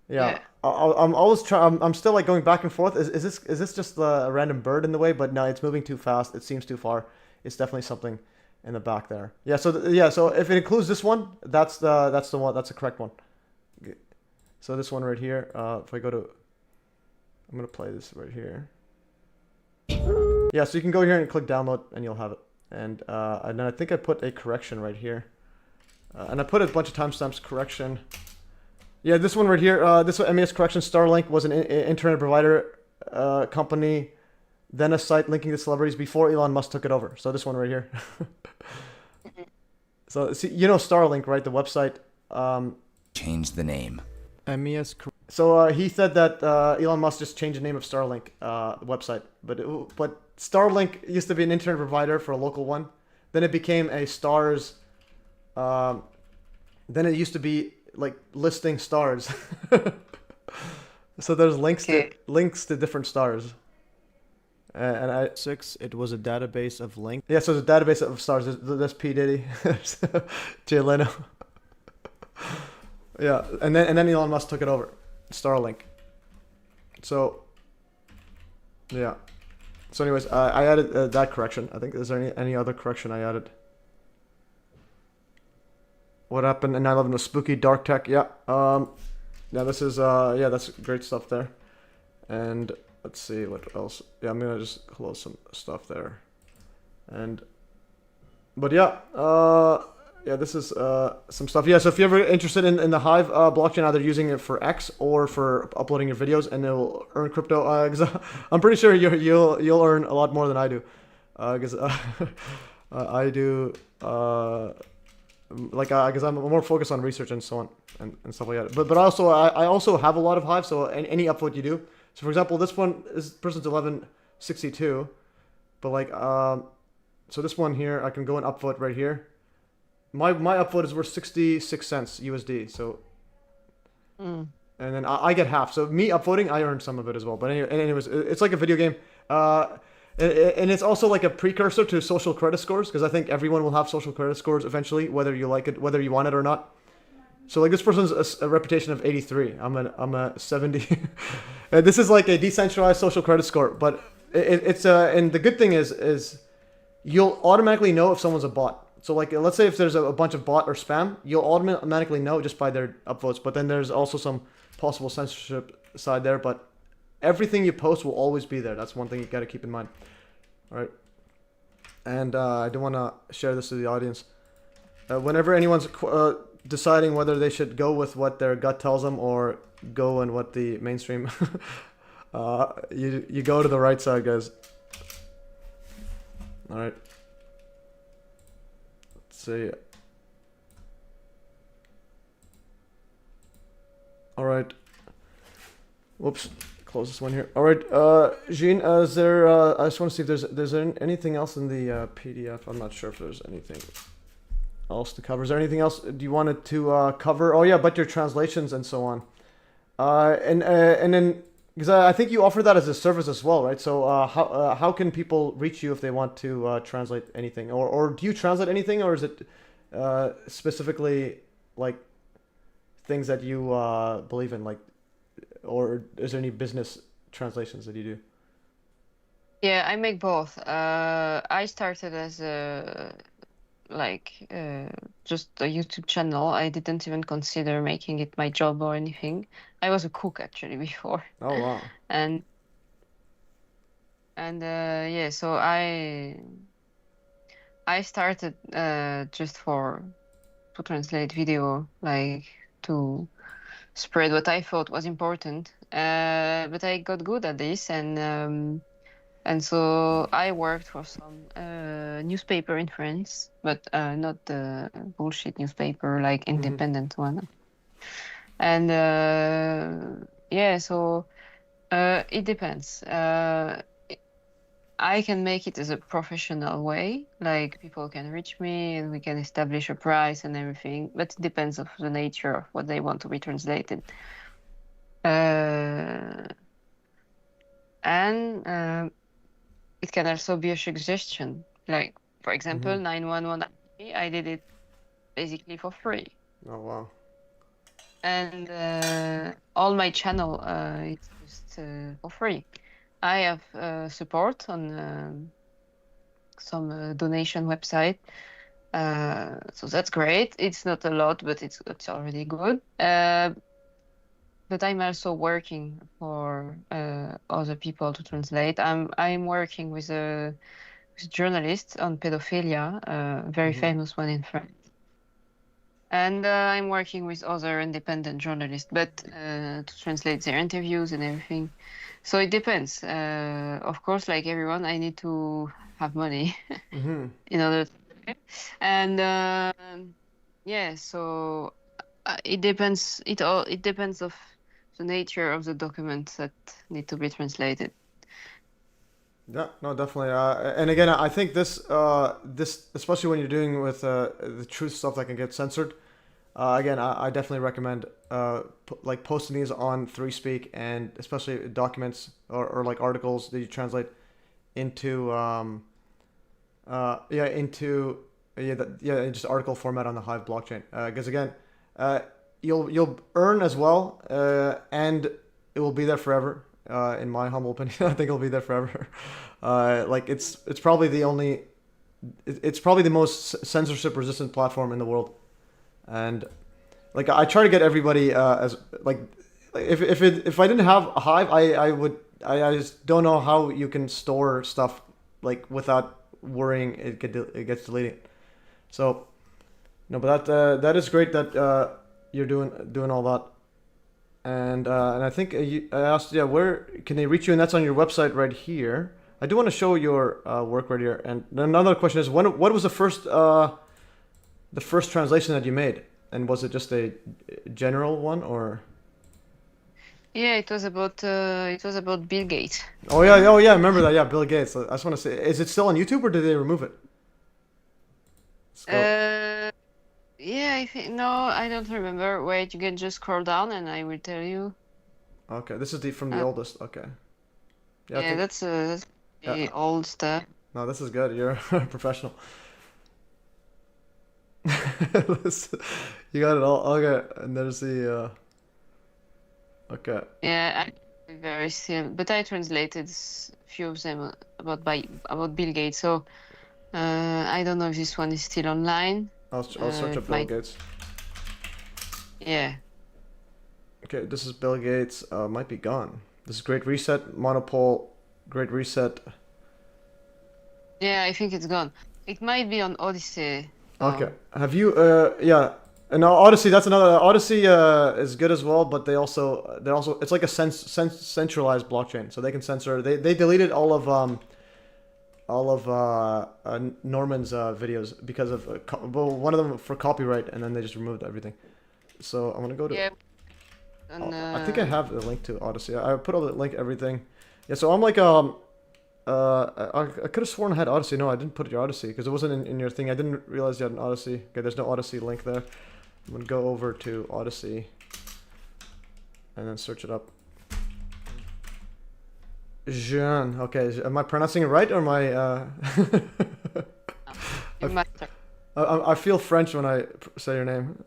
Yeah. I'm still like going back and forth. Is this just a random bird in the way? But no, it's moving too fast. It seems too far. It's definitely something in the back there. Yeah. So if it includes this one, that's the one. That's the correct one. So this one right here, if I go to, I'm going to play this right here. Yeah, so you can go here and click download and you'll have it. And then I think I put a correction right here. And I put a bunch of timestamps correction. Yeah, this one right here, this one, MES correction, Starlink was an internet provider company, then a site linking to celebrities before Elon Musk took it over. So this one right here. So see, you know Starlink, right? The website. Change the name. MES. So he said that Elon Musk just changed the name of Starlink website, but Starlink used to be an internet provider for a local one. Then it became a stars. Then it used to be like listing stars. So there's links to different stars. And it was a database of links. Yeah, so it's a database of stars. There's P Diddy, Jay Leno. Yeah, and then Elon Musk took it over, Starlink. So, yeah. So anyways, I added that correction. I think is there any other correction I added? what happened in 9/11 was spooky, dark tech. Yeah. Yeah, this is yeah, that's great stuff there. And let's see what else. Yeah, I'm gonna just close some stuff there. And but yeah, yeah, this is some stuff. Yeah, so if you're ever interested in the Hive blockchain, either using it for X or for uploading your videos, and it'll earn crypto. 'Cause I'm pretty sure you'll earn a lot more than I do, because I do like because I'm more focused on research and so on and stuff like that. But also I also have a lot of Hive, so any upload you do. So for example, this person's 1162, but like so this one here I can go and upvote right here. My upvote is worth 66 cents USD. So and then I get half. So me upvoting, I earn some of it as well. But anyways, it's like a video game. And it's also like a precursor to social credit scores, because I think everyone will have social credit scores eventually, whether you like it, whether you want it or not. So like this person's a reputation of 83. I'm a 70. This is like a decentralized social credit score, but it's and the good thing is you'll automatically know if someone's a bot. So like let's say if there's a bunch of bot or spam, you'll automatically know just by their upvotes. But then there's also some possible censorship side there, but everything you post will always be there. That's one thing you got to keep in mind. All right. And I do want to share this to the audience. Whenever anyone's deciding whether they should go with what their gut tells them or go and what the mainstream, you go to the right side, guys. All right. Let's see. All right. Whoops. Close this one here. All right, Jeanne, is there? I just want to see if there's anything else in the PDF. I'm not sure if there's anything else to cover. Is there anything else do you wanted to cover? Oh yeah, but your translations and so on. And then because I think you offer that as a service as well, right? So how can people reach you if they want to translate anything, or do you translate anything, or is it specifically like things that you believe in, like? Or is there any business translations that you do? Yeah, I make both. I started as just a YouTube channel. I didn't even consider making it my job or anything. I was a cook actually before. Oh wow. And yeah, so I started just to translate video, like to spread what I thought was important, but I got good at this, and so I worked for some newspaper in France, but not the bullshit newspaper, like independent one. And yeah, so it depends. I can make it as a professional way, like people can reach me and we can establish a price and everything, but it depends of the nature of what they want to be translated. And it can also be a suggestion. Like, for example, 911, I did it basically for free. Oh, wow. And all my channel, it's just for free. I have support on some donation website, so that's great. It's not a lot, but it's already good. But I'm also working for other people to translate. I'm working with a journalist on pedophilia, a very famous one in France. And I'm working with other independent journalists, but to translate their interviews and everything. So it depends. Of course, like everyone, I need to have money in order to. And yeah, so it depends. It depends of the nature of the documents that need to be translated. Yeah, no, definitely. And again, I think this especially when you're doing with the truth stuff that can get censored. Again, I definitely recommend like posting these on 3Speak, and especially documents or like articles that you translate into just article format on the Hive blockchain. Because again, you'll earn as well, and it will be there forever. In my humble opinion, I think it'll be there forever. Like it's probably the most censorship resistant platform in the world. and like I try to get everybody as like if I didn't have Hive, I just don't know how you can store stuff like without worrying it gets deleted. So no, but that is great that you're doing all that. And I think I asked, yeah, where can they reach you? And that's on your website right here. I do want to show your work right here. And another question is, what was the first translation that you made? And was it just a general one, or? Yeah, it was about Bill Gates. Oh yeah, I remember that. Yeah, Bill Gates. I just want to say, is it still on YouTube or did they remove it? Yeah, I think no, I don't remember. Wait, you can just scroll down and I will tell you. Okay, this is from the oldest. Okay. Yeah, that's the old stuff. No, this is good. You're a professional. You got it all. Okay, and there's the. Okay. Yeah, very still, but I translated a few of them about Bill Gates. So I don't know if this one is still online. I'll search up Bill Gates. Yeah. Okay, this is Bill Gates. Might be gone. This is Great Reset, Monopole, Great Reset. Yeah, I think it's gone. It might be on Odyssey. Okay. Have you? Yeah. And Odyssey. That's another. Odyssey is good as well, but they're also. It's like a centralized blockchain, so they can censor. They deleted all of Norman's videos because of one of them for copyright, and then they just removed everything. So I'm gonna go to. Yeah. And, I think I have the link to Odyssey. I put all the link everything. Yeah. So I'm like I could have sworn I had Odyssey. No, I didn't put your Odyssey because it wasn't in your thing. I didn't realize you had an Odyssey. Okay, there's no Odyssey link there. I'm gonna go over to Odyssey and then search it up. Jeanne. Okay, am I pronouncing it right or am I feel French when I say your name.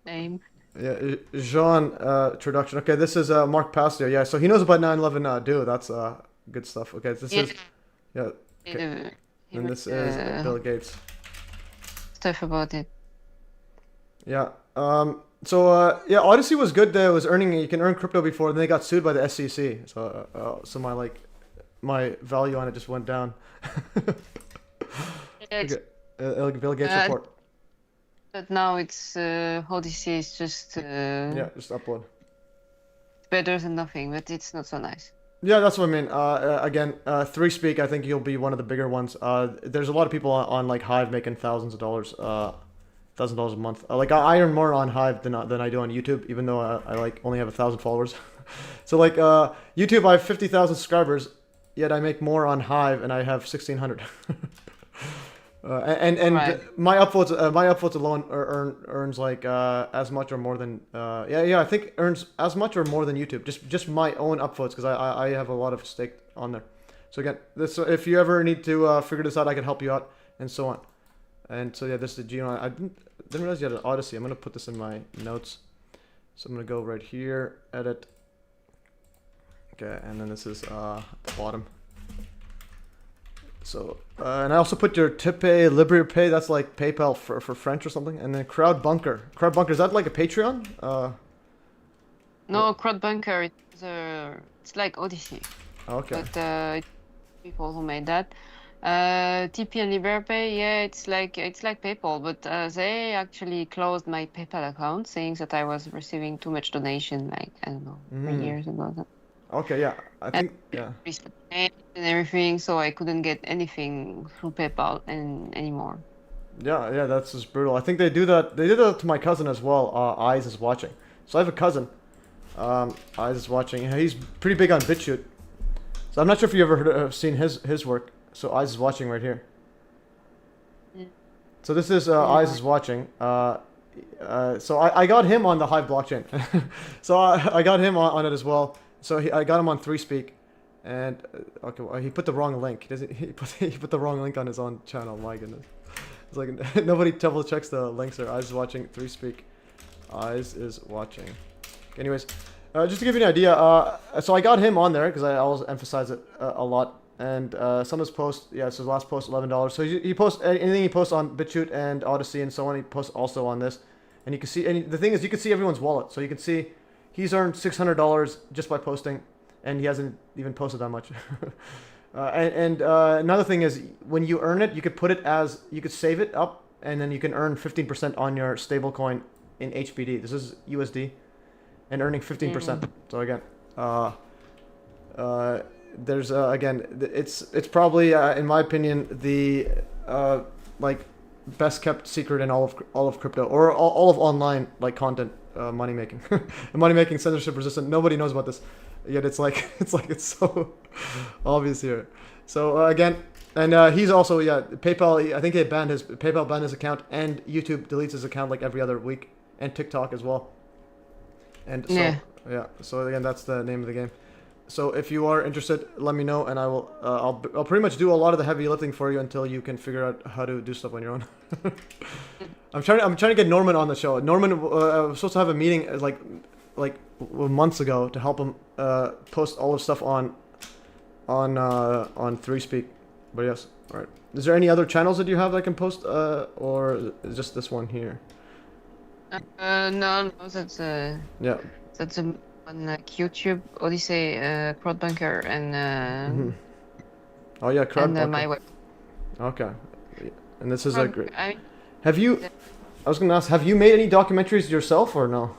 Name. Yeah, Jeanne Traduction. Okay, this is Mark Pastio. Yeah, so he knows about 9/11. Dude, that's good stuff. Okay, this is yeah. Okay. And this is Bill Gates. Stuff about it. Yeah. So yeah, Odyssey was good. There was earning. You can earn crypto before. Then they got sued by the SEC. So so my value on it just went down. Okay. Bill Gates report. But now it's Odyssey is just yeah, just upload. Better than nothing, but it's not so nice. Yeah, that's what I mean. Again, 3Speak, I think you'll be one of the bigger ones. There's a lot of people on like Hive making thousands of dollars a month. Like I earn more on Hive than I do on YouTube, even though I like only have 1,000 followers. So like YouTube, I have 50,000 subscribers, yet I make more on Hive, and I have 1,600. And right. my upvotes alone earns like as much or more than I think earns as much or more than YouTube. Just my own upvotes because I have a lot of stake on there. So again, this if you ever need to figure this out, I can help you out and so on. And so yeah, this is the Geno. I didn't realize you had an Odyssey. I'm gonna put this in my notes. So I'm gonna go right here, edit. Okay, and then this is the bottom. So, and I also put your TipPay, LiberPay, that's like PayPal for French or something. And then Crowdbunker. Crowdbunker, is that like a Patreon? No, Crowdbunker, it's like Odyssey. Okay. But people who made that. TP and LiberPay, yeah, it's like PayPal, but they actually closed my PayPal account saying that I was receiving too much donation, like, I don't know, 3 years ago. Okay, yeah, I think, yeah. And everything, so I couldn't get anything through PayPal anymore. Yeah, that's just brutal. I think they do that. They did that to my cousin as well. Eyes is watching. So I have a cousin. Eyes is watching. He's pretty big on BitChute. So I'm not sure if you ever seen his work. So Eyes is watching right here. So this is Eyes is watching. So I got him on the Hive blockchain. So I got him on it as well. So I got him on 3Speak, and okay, well, he put the wrong link. He put the wrong link on his own channel. My goodness, it's like nobody double checks the links there. Eyes is watching 3Speak. Eyes is watching. Anyways, just to give you an idea, so I got him on there because I always emphasize it a lot. And some of his posts, yeah, so his last post $11. So he posts anything he posts on BitChute and Odyssey and so on. He posts also on this, and you can see. And the thing is, you can see everyone's wallet. So you can see he's earned $600 just by posting, and he hasn't even posted that much. Another thing is, when you earn it, you could put it as you could save it up, and then you can earn 15% on your stablecoin in HBD. This is USD, and earning 15%. So again, there's again, it's probably in my opinion the like best kept secret in all of crypto, or all of online like content money making. Money making, censorship resistant. Nobody knows about this, yet it's so obvious here. So again, and he's also PayPal. I think PayPal banned his account, and YouTube deletes his account like every other week, and TikTok as well. And so so again, that's the name of the game. So if you are interested, let me know, and I will. I'll pretty much do a lot of the heavy lifting for you until you can figure out how to do stuff on your own. I'm trying to get Norman on the show. Norman was supposed to have a meeting like months ago to help him post all the stuff on 3Speak. But yes, all right. Is there any other channels that you have that I can post, or is just this one here? No, that's that's on like YouTube, Odyssey, Crowdbunker, and oh yeah, Crowdbunker. And my web. Okay, and this is a great. Have you? I was gonna ask, have you made any documentaries yourself or no?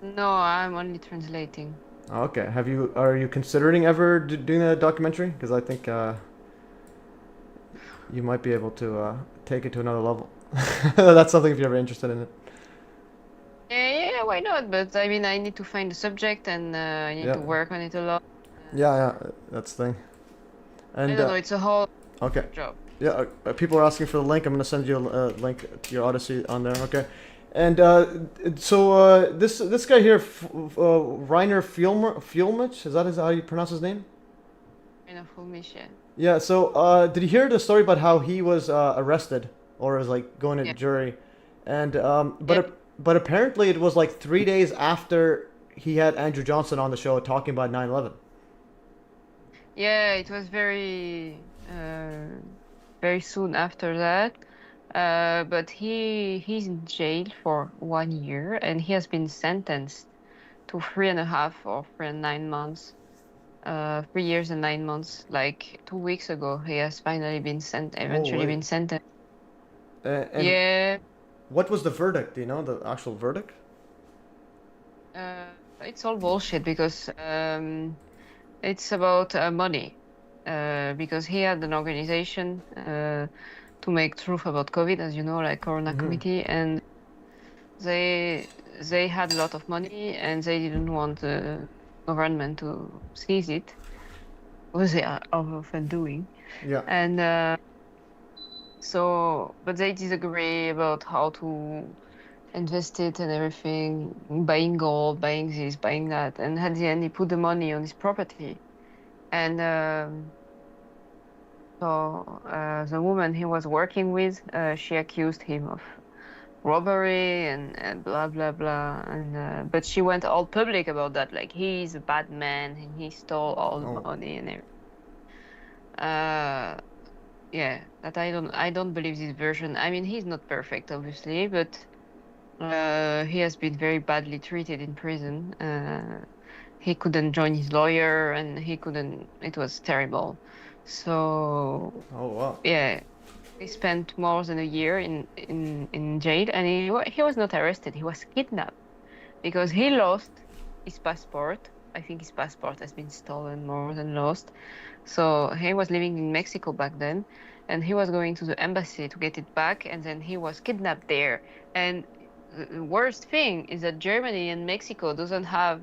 No, I'm only translating. Okay, are you considering ever doing a documentary? Because I think you might be able to take it to another level. That's something if you're ever interested in it. Yeah, why not? But I mean, I need to find the subject, and I need to work on it a lot. Yeah, that's the thing. And I don't know, it's a whole job. Yeah, people are asking for the link. I'm gonna send you a link to your Odyssey on there. Okay, and so this guy here, Rainer Fielmich, is that how you pronounce his name? Rainer Fielmich, yeah. Yeah. So did you hear the story about how he was arrested or was like going to jury, and but apparently it was like 3 days after he had Andrew Johnson on the show talking about 9/11. Yeah, it was very soon after that. But he's in jail for 1 year, and he has been sentenced to 3.5 or 3 and 9 months. 3 years and 9 months. Like 2 weeks ago, he has finally been been sentenced. Yeah. What was the verdict? Do you know the actual verdict? It's all bullshit because it's about money. Because he had an organization to make truth about COVID, as you know, like Corona Committee, and they had a lot of money, and they didn't want the government to seize it, which they are often doing. Yeah. And but they disagree about how to invest it and everything, buying gold, buying this, buying that, and at the end he put the money on his property. And the woman he was working with, she accused him of robbery and blah blah blah, and but she went all public about that, like he's a bad man and he stole all the money and everything. Yeah, that I don't believe this version. I mean, he's not perfect, obviously, but he has been very badly treated in prison. He couldn't join his lawyer, and he couldn't. It was terrible. So. Oh wow. Yeah, he spent more than a year in jail, and he was not arrested. He was kidnapped because he lost his passport. I think his passport has been stolen more than lost. So he was living in Mexico back then, and he was going to the embassy to get it back, and then he was kidnapped there. And the worst thing is that Germany and Mexico doesn't have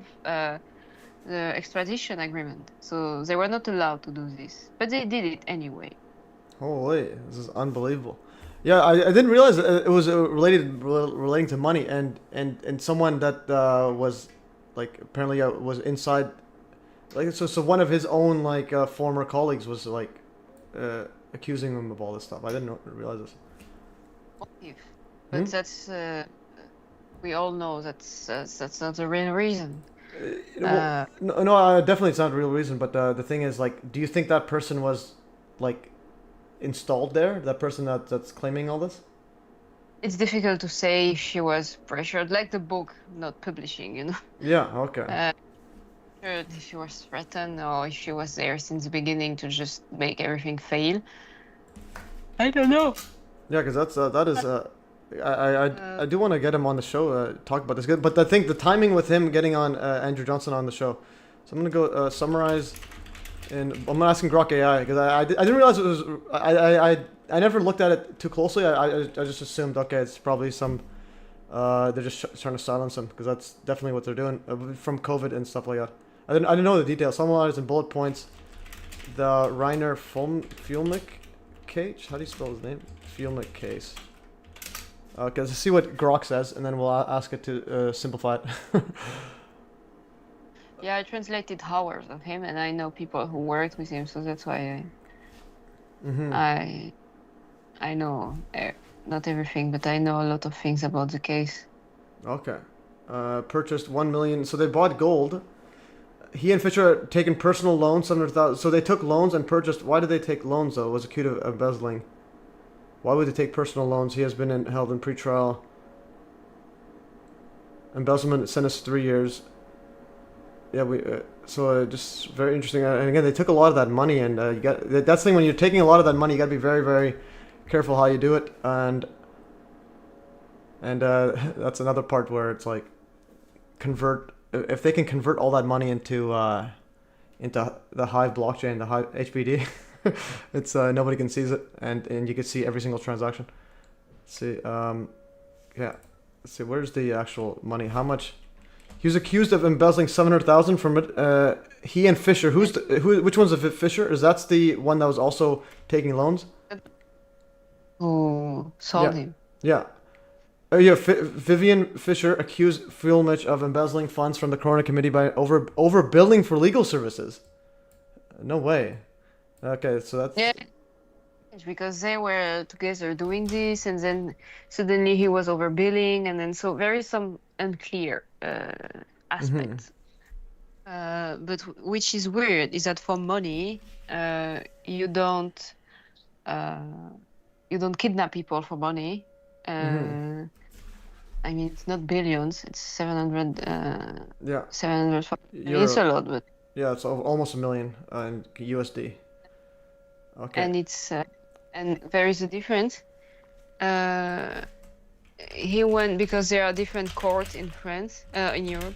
the extradition agreement, so they were not allowed to do this, but they did it anyway. Holy, this is unbelievable. Yeah, I didn't realize it was relating to money, and someone that was like apparently was inside, like so one of his own like former colleagues was like accusing him of all this stuff. I didn't realize this. But that's we all know that's not the real reason. No, definitely it's not a real reason. But the thing is, like, do you think that person was, like, installed there? That person that's claiming all this? It's difficult to say if she was pressured, like the book not publishing, you know. Yeah. Okay. If she was threatened or if she was there since the beginning to just make everything fail. I don't know. Yeah, because that is I do want to get him on the show, talk about this. But I think the timing with him getting on Andrew Johnson on the show. So I'm gonna go summarize. And I'm gonna ask him Grok AI because I didn't realize it was I never looked at it too closely. I just assumed, okay, it's probably some they're just trying to silence him because that's definitely what they're doing from COVID and stuff like that. I didn't know the details. Summarize in bullet points the Reiner Fulmick case. How do you spell his name? Fulmick case. Okay, let's see what Grok says, and then we'll ask it to simplify it. Yeah, I translated hours of him, and I know people who worked with him, so that's why I know not everything, but I know a lot of things about the case. Okay. Purchased 1 million. So they bought gold. He and Fisher had taken personal loans, 700,000. So they took loans and purchased. Why did they take loans though? It was accused of embezzling. Why would they take personal loans? He has been held in pretrial. Embezzlement sentenced 3 years. Yeah, so just very interesting. And again, they took a lot of that money, and you got that's the thing when you're taking a lot of that money, you got to be very, very careful how you do it, and that's another part where it's like convert if they can convert all that money into the Hive blockchain, the Hive HBD, it's nobody can seize it, and you can see every single transaction. Let's see, yeah, let's see, where's the actual money? How much? He was accused of embezzling 700,000 from it. He and Fisher. Which one's the Fisher? That's the one that was also taking loans. Who sold him? Yeah. Yeah. Vivian Fisher accused Fulmich of embezzling funds from the Corona Committee by overbilling for legal services. No way. Okay, so that's. Yeah. Because they were together doing this, and then suddenly he was overbilling, and then so there is some unclear aspects. But which is weird is that for money, you don't kidnap people for money. I mean, it's not billions; it's 700. Yeah. 700. It's a lot, but. Yeah, it's almost $1 million in USD. Okay. And it's and there is a difference. He went because there are different courts in France, in Europe,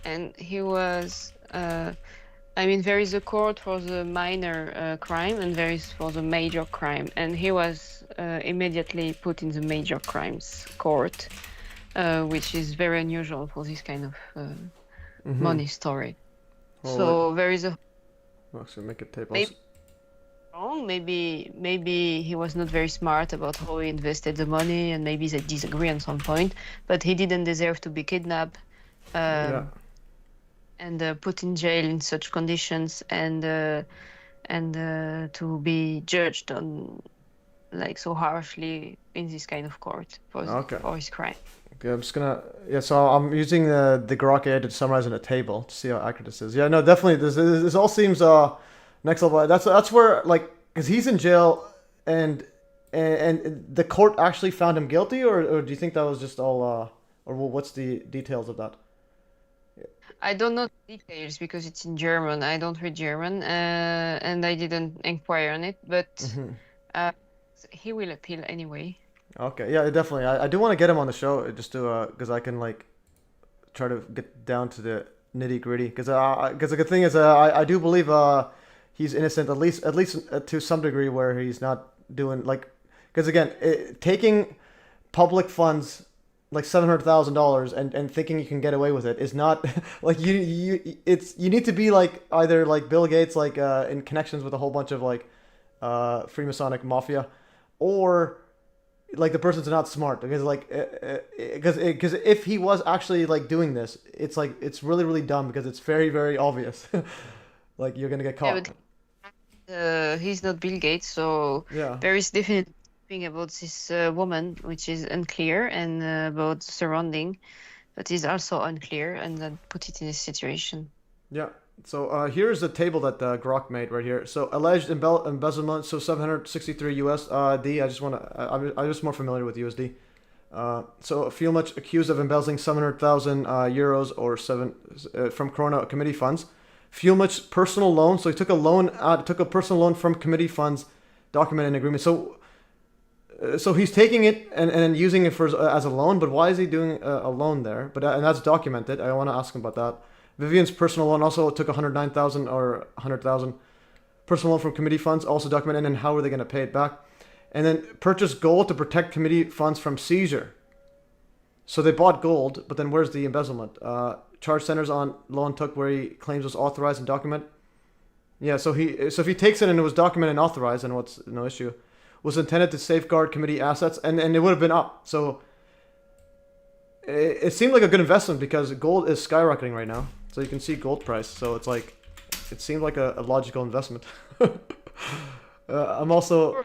and he was. I mean, there is a court for the minor crime, and there is for the major crime, and he was immediately put in the major crimes court, which is very unusual for this kind of money story. So there is a. So make a table. Maybe he was not very smart about how he invested the money, and maybe they disagree on some point. But he didn't deserve to be kidnapped and put in jail in such conditions, and to be judged on like so harshly in this kind of court for his crime. Okay, I'm just gonna So I'm using the Grok AI to summarize in a table to see how accurate this is. Yeah, no, definitely. This all seems next level. That's where, like, because he's in jail, and the court actually found him guilty, or do you think that was just all or what's the details of that? I don't know the details because it's in German. I don't read German, and I didn't inquire on it. But he will appeal anyway. Okay, yeah, definitely. I do want to get him on the show just to because I can like try to get down to the nitty gritty. Because the good thing is I do believe he's innocent at least to some degree, where he's not doing like, because again, taking public funds like $700,000 and thinking you can get away with it is not like you need to be like either like Bill Gates, like in connections with a whole bunch of like Freemasonic mafia, or like the person's not smart, because like because if he was actually like doing this, it's like it's really, really dumb, because it's very, very obvious. Like you're gonna get caught. Yeah, but he's not Bill Gates, so there is definitely thing about this woman which is unclear, and about the surrounding, but it's also unclear, and then put it in this situation. Yeah. So here's the table that Grok made right here. So alleged embezzlement, so 763 USD. I'm just more familiar with USD. So Fielmuch accused of embezzling 700,000 euros or from Corona committee funds. Fielmuch's personal loan. So he took a personal loan from committee funds, documented in agreement. So he's taking it and using it as a loan. But why is he doing a loan there? And that's documented. I want to ask him about that. Vivian's personal loan also took 109,000 or 100,000 personal loan from committee funds, also documented. And how are they going to pay it back? And then purchased gold to protect committee funds from seizure. So they bought gold, but then where's the embezzlement? Charge centers on loan took where he claims was authorized and documented. Yeah, so if he takes it and it was documented and authorized, then what's no issue? Was intended to safeguard committee assets, and it would have been up. So it seemed like a good investment because gold is skyrocketing right now. So you can see gold price. So it's like, it seemed like a logical investment. I'm also,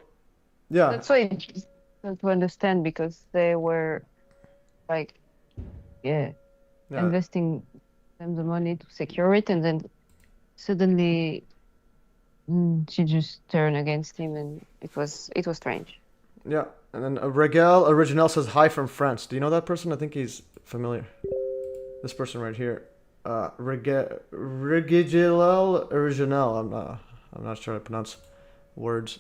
yeah. That's why it's difficult to understand, because they were like, investing them the money to secure it, and then suddenly she just turned against him, and it was strange. Yeah, and then Regel Original says hi from France. Do you know that person? I think he's familiar. This person right here. Regel Original. I'm not sure how to pronounce words.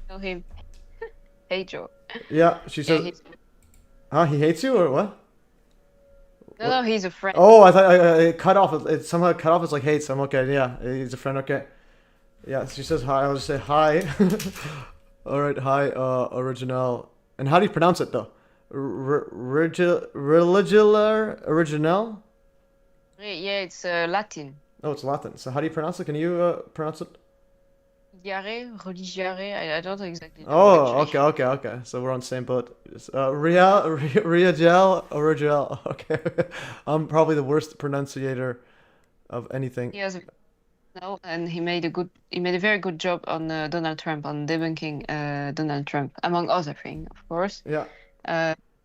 Know him. Hey Joe. Yeah, she says. He hates you or what? No, he's a friend. Oh, I thought it cut off. It somehow cut off. It's like hates. I'm okay. Yeah, he's a friend. Okay. Yeah, she says hi. I'll just say hi. All right, hi, Original. And how do you pronounce it though? Religiolar Original? Yeah, it's Latin. Oh, it's Latin. So how do you pronounce it? Can you pronounce it? Religiare. I don't know exactly. Oh, okay. So we're on the same boat. Riagel Original. Okay. I'm probably the worst pronunciator of anything. No, and he made a very good job on Donald Trump, on debunking Donald Trump, among other things, of course. Yeah.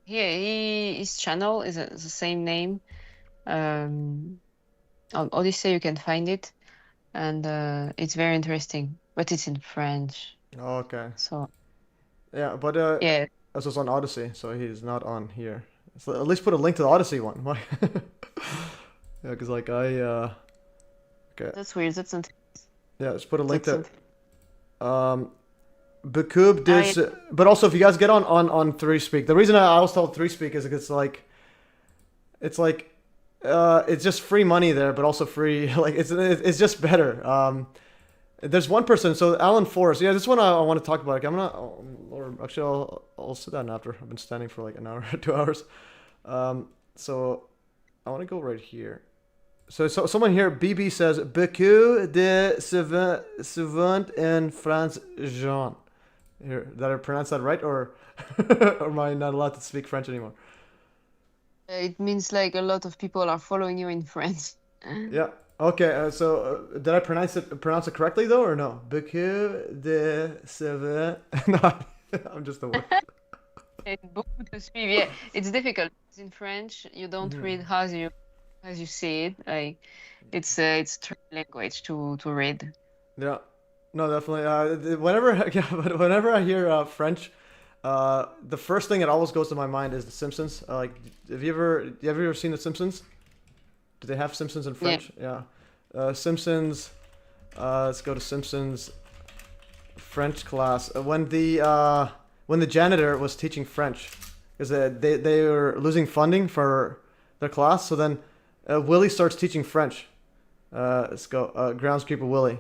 His channel is the same name. On Odyssey you can find it, and it's very interesting, but it's in French. Oh, okay. So. Yeah, but yeah. This was on Odyssey, so he's not on here. So at least put a link to the Odyssey one. Why? Yeah, because like okay. That's weird. That's not. Yeah, just put a link to. Bakub this, but also if you guys get on 3Speak, the reason I always tell 3Speak is it's just free money there, but also free like it's just better. There's one person, so Alan Forrest. Yeah, this one I want to talk about. I'll sit down after. I've been standing for like an hour, 2 hours. So I want to go right here. So someone here, BB says, Beaucoup de souvent in France, Jean. Here, did I pronounce that right, or am I not allowed to speak French anymore? It means like a lot of people are following you in France. Yeah. Okay. So did I pronounce it correctly though, or no? Beaucoup de souvent. No, I'm just the worst. Beaucoup de suivre. Yeah, it's difficult. In French, you don't read as you see it. Like it's language to read. Yeah. No, definitely. Whenever I hear French, the first thing that always goes to my mind is The Simpsons. Like, have you ever seen The Simpsons? Do they have Simpsons in French? Yeah. Simpsons. Let's go to Simpsons French class. When the janitor was teaching French, because they were losing funding for their class, so then Willie starts teaching French. Let's go. Groundskeeper Willie.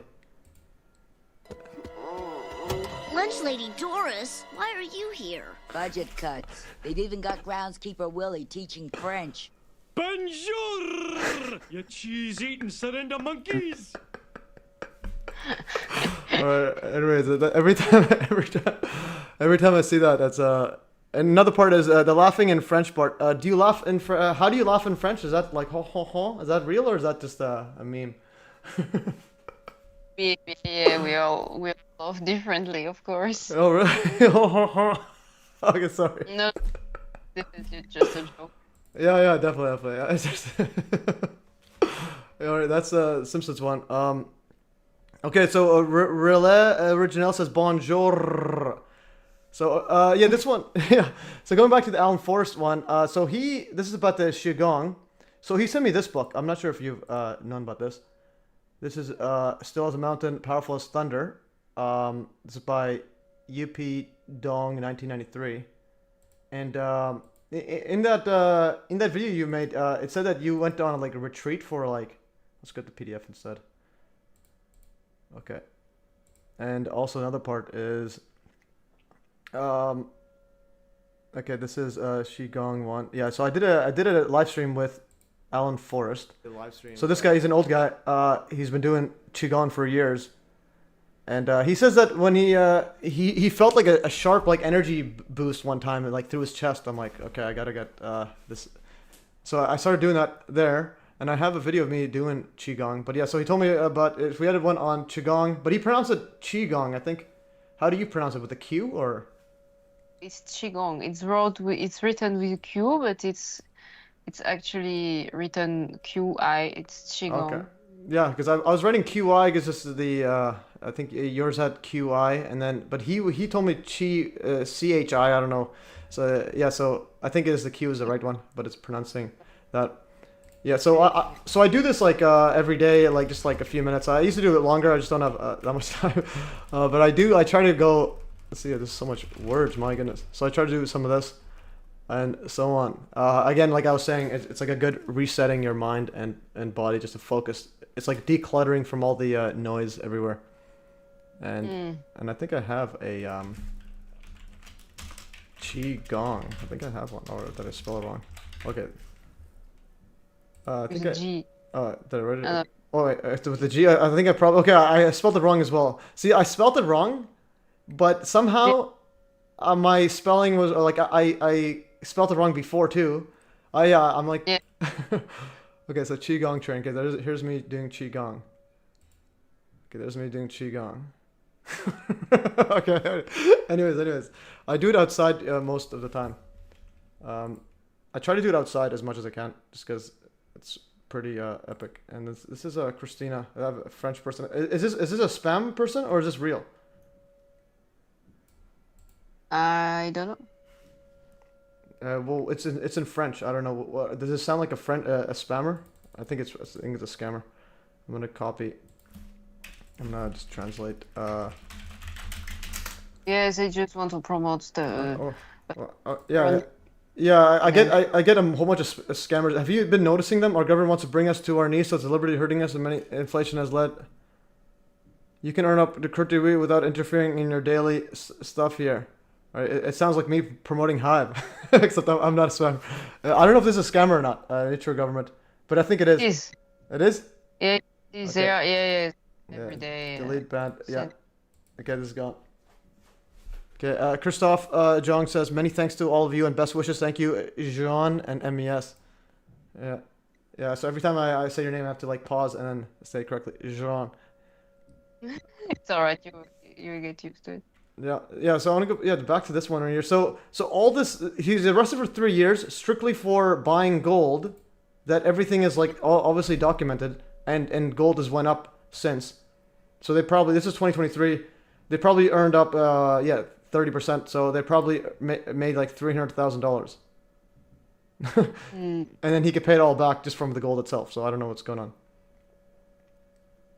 Lunch lady Doris, why are you here? Budget cuts. They've even got groundskeeper Willie teaching French. Bonjour, you cheese-eating surrender monkeys. Alright, anyways, every time I see that, that's another part is the laughing in French part. Do you laugh in how do you laugh in French? Is that like ho ho ho? Is that real, or is that just a meme? Yeah, we all laugh differently, of course. Oh really? Okay, sorry. No, this is just a joke. Yeah, definitely. Yeah, it's just all right, that's Simpsons one. Okay, so Relais Original says bonjour. So yeah, this one. Yeah. So going back to the Alan Forrest one. So this is about the Qigong. So he sent me this book. I'm not sure if you've known about this. This is Still as a Mountain, Powerful as Thunder. This is by U.P. Dong, 1993. And in that video you made, it said that you went on like a retreat for like. Let's get the PDF instead. Okay. And also another part is. Okay, this is Qigong one. Yeah, so I did a live stream with Alan Forrest. The live stream. So this guy, he's an old guy. He's been doing Qigong for years, and he says that when he felt like a sharp like energy boost one time, and like through his chest. I'm like, okay, I gotta get this. So I started doing that there, and I have a video of me doing Qigong. But yeah, so he told me about if we had one on Qigong, but he pronounced it Qigong, I think. How do you pronounce it, with a Q or? It's Qigong. It's written with a Q, but it's actually written QI. It's Qigong. Okay. Yeah, because I was writing QI because this is the I think yours had QI, and then but he told me CHI. I don't know. So yeah, so I think it is the Q is the right one, but it's pronouncing that. Yeah, so I do this like every day, like just like a few minutes. I used to do it longer. I just don't have that much time. But I try to go. Let's see, there's so much words. My goodness. So I try to do some of this, and so on. Again, like I was saying, it's like a good resetting your mind and body just to focus. It's like decluttering from all the noise everywhere. And I think I have a Qigong. I think I have one. Or did I spell it wrong? Okay. I think G. Did I write it? Oh wait, with the G. I think I probably. Okay, I spelled it wrong as well. See, I spelled it wrong, but somehow my spelling was like I spelled it wrong before too. I'm like. Yeah. Okay, so Qigong training. Okay, here's me doing Qigong. Okay, there's me doing Qigong. Okay. Anyways, I do it outside most of the time. I try to do it outside as much as I can, just because it's pretty epic. And this is Christina, a French person. Is this a spam person or is this real? I don't know. Well, it's in French. I don't know. Does it sound like a spammer? I think it's a scammer. I'm gonna copy. I'm gonna just translate. Yes, I just want to promote the. Yeah. Yeah, I get a whole bunch of scammers. Have you been noticing them? Our government wants to bring us to our knees, so it's deliberately hurting us, and many inflation has led. You can earn up the curtiwi without interfering in your daily stuff here. All right, it sounds like me promoting Hive, except I'm not a spam. I don't know if this is a scammer or not. It's your government, but I think it is. It is. It is? Yeah, it is. Okay. Yeah. Every day. Delete ban. Yeah. Okay, this is gone. Okay, Christophe Jong says, many thanks to all of you and best wishes. Thank you, Jeanne and MES. Yeah. So every time I say your name, I have to like pause and then say it correctly, Jeanne. It's alright. You get used to it. Yeah. So I want to go back to this one right here. So all this, he's arrested for 3 years strictly for buying gold. That everything is like obviously documented, and gold has went up since. So they probably, this is 2023. They probably earned up 30%, so they probably made like $300,000. And then he could pay it all back just from the gold itself, so I don't know what's going on.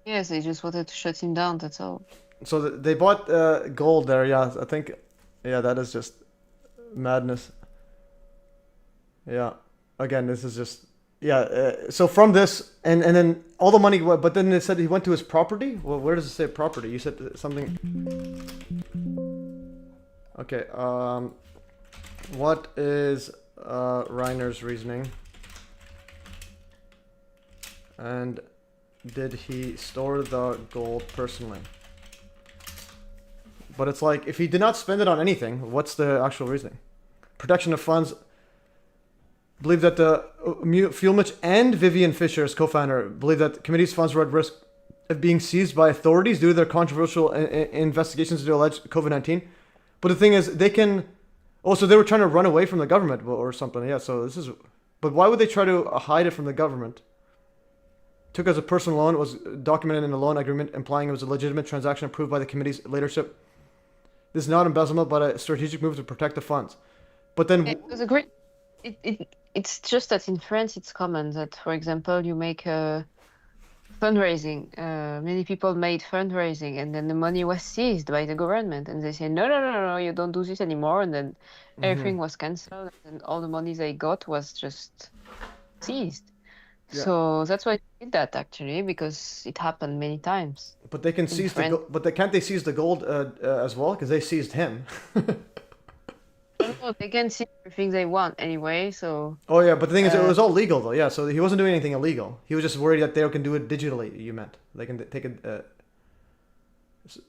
Yes, they just wanted to shut him down, that's all. So they bought gold there, yeah, I think, that is just madness. Yeah, again, this is just, so from this, and then all the money, but then it said he went to his property? Well, where does it say property? You said something... Okay, what is Reiner's reasoning? And did he store the gold personally? But it's like, if he did not spend it on anything, what's the actual reasoning? Protection of funds. Believe that the Fuelmich and Vivian Fisher, as co-founder, believe that the committee's funds were at risk of being seized by authorities due to their controversial investigations into alleged COVID-19. But the thing is, they can... Oh, so they were trying to run away from the government or something. Yeah, so this is... But why would they try to hide it from the government? Took as a personal loan, was documented in a loan agreement implying it was a legitimate transaction approved by the committee's leadership. This is not embezzlement, but a strategic move to protect the funds. But then... It was a great... It's just that in France it's common that, for example, you make a fundraising. Many people made fundraising, and then the money was seized by the government, and they say, no, you don't do this anymore, and then everything was cancelled, and all the money they got was just seized. Yeah. So that's why they did that, actually, because it happened many times. But they can seize can't they seize the gold as well? Because they seized him. No, they can see everything they want anyway, so... Oh, yeah, but the thing is, it was all legal, though, yeah, so he wasn't doing anything illegal. He was just worried that they can do it digitally, you meant. They can take it...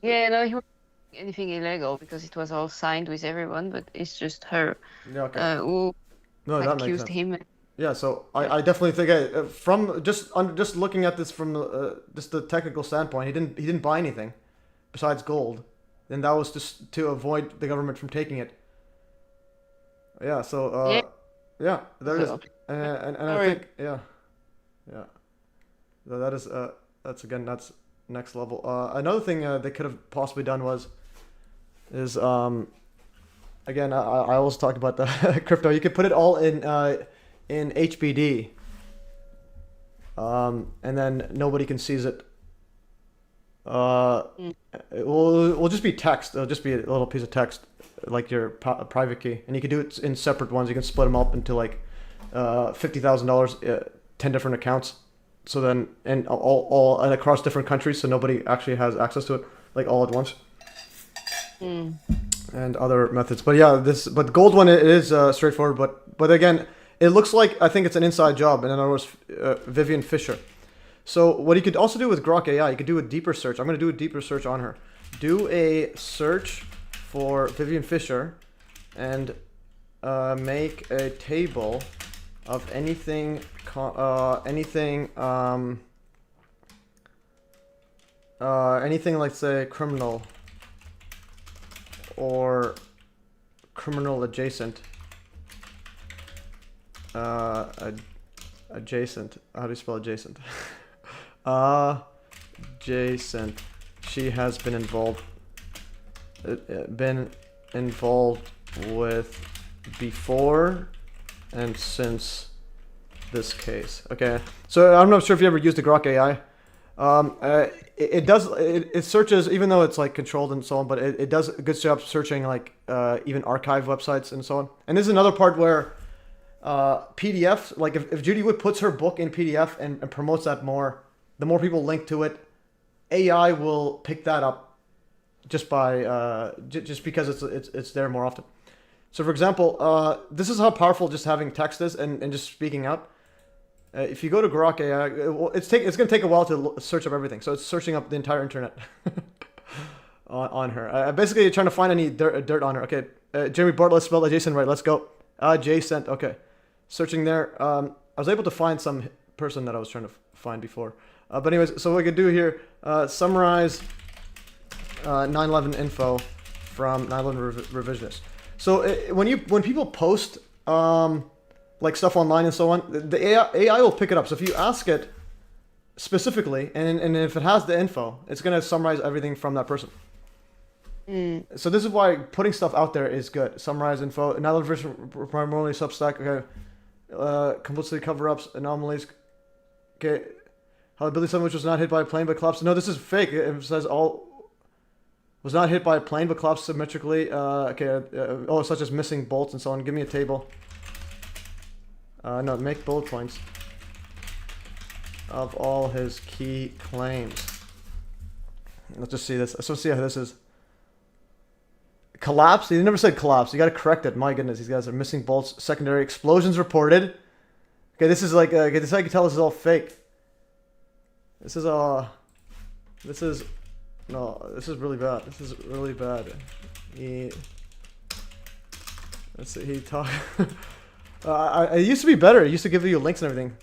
Yeah, no, he wasn't doing anything illegal, because it was all signed with everyone, but it's just her who accused him. Yeah, so I definitely think, from just looking at this from just the technical standpoint, he didn't buy anything besides gold. And that was just to avoid the government from taking it. Yeah, so yeah, there it is, and I think yeah, so that is that's next level. Another thing they could have possibly done is again I always talk about the crypto. You could put it all in HBD, and then nobody can seize it. It will just be text. It'll just be a little piece of text, like your private key, and you can do it in separate ones. You can split them up into like $50,000, 10 different accounts. So then, and all and across different countries, so nobody actually has access to it, like all at once. And other methods, but yeah, but the gold one it is straightforward. But again, it looks like I think it's an inside job. In other words, Vivian Fisher. So what you could also do with Grok AI, you could do a deeper search. I'm going to do a deeper search on her. Do a search for Vivian Fisher and make a table of anything, anything like, say, criminal or criminal adjacent. Adjacent. How do you spell adjacent? Adjacent. She has been involved with before and since this case. Okay, so I'm not sure if you ever used the Grok AI. It searches, even though it's like controlled and so on, but it does a good job searching like even archive websites and so on. And this is another part where PDFs, like if Judy Wood puts her book in PDF and promotes that more, the more people link to it, AI will pick that up just by just because it's there more often. So for example, this is how powerful just having text is and just speaking out. If you go to Grok AI, it's going to take a while to search up everything. So it's searching up the entire internet on her. Basically, trying to find any dirt on her. Okay, Jeremy Bartlett spelled adjacent right. Let's go. Adjacent. Okay, searching there. I was able to find some person that I was trying to find before. But anyways, so what we could do here, summarize 9/11 info from 9/11 revisionist. So when people post like stuff online and so on, the AI will pick it up. So if you ask it specifically, and if it has the info, it's going to summarize everything from that person. So this is why putting stuff out there is good. Summarize info. 9/11 version primarily Substack. Okay, complicity cover-ups, anomalies. Okay, how Billy Sandwich was not hit by a plane but collapsed. No, this is fake. It says all was not hit by a plane but collapsed symmetrically. Such as missing bolts and so on. Give me a table. No, make bullet points of all his key claims. Let's just see this. Let's see how this is. Collapse? He never said collapse. You got to correct it. My goodness, these guys are missing bolts. Secondary explosions reported. Okay, this is like, this is how you can tell this is all fake. This is really bad. This is really bad. Let's see, he talked. It used to be better. It used to give you links and everything.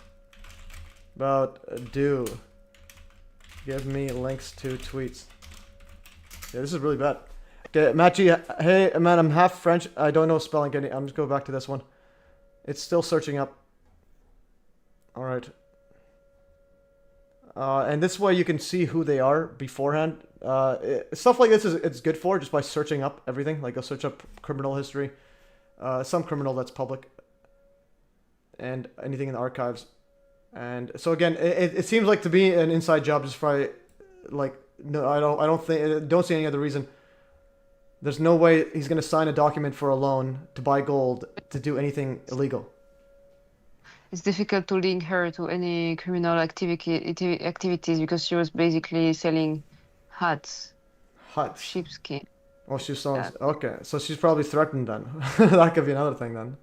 Give me links to tweets. Yeah, this is really bad. Okay, Matt G. Hey, man, I'm half French. I don't know spelling. I'm just going back to this one. It's still searching up. All right. And this way you can see who they are beforehand. Stuff like this it's good for just by searching up everything. Like, I'll search up criminal history, some criminal that's public, and anything in the archives. And so again, it seems like to be an inside job just for, like, no, I don't see any other reason. There's no way he's going to sign a document for a loan to buy gold to do anything illegal. It's difficult to link her to any criminal activities because she was basically selling hats. Hats? Sheepskin. Oh, she's selling... Okay, so she's probably threatened then. That could be another thing then.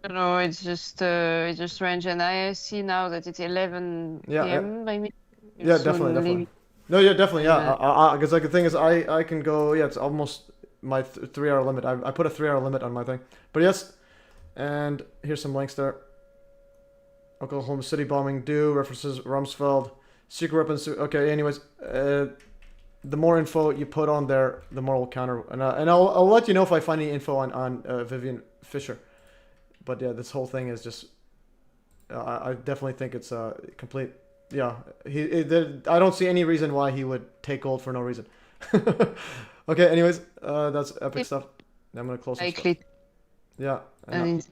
No, it's just strange, and I see now that it's 11 p.m. by me. Yeah, definitely. No, yeah, definitely, yeah. Because like the thing is, I can go. Yeah, it's almost my 3-hour limit. I put a 3-hour limit on my thing. But yes, and here's some links there. Oklahoma City bombing due references Rumsfeld, secret weapons. Okay, anyways, the more info you put on there, the more we'll counter. And I'll let you know if I find any info on Vivian Fisher. But yeah, this whole thing is just. I definitely think it's a complete. Yeah, I don't see any reason why he would take gold for no reason. Okay, anyways, that's epic stuff. I'm gonna close this. Yeah. And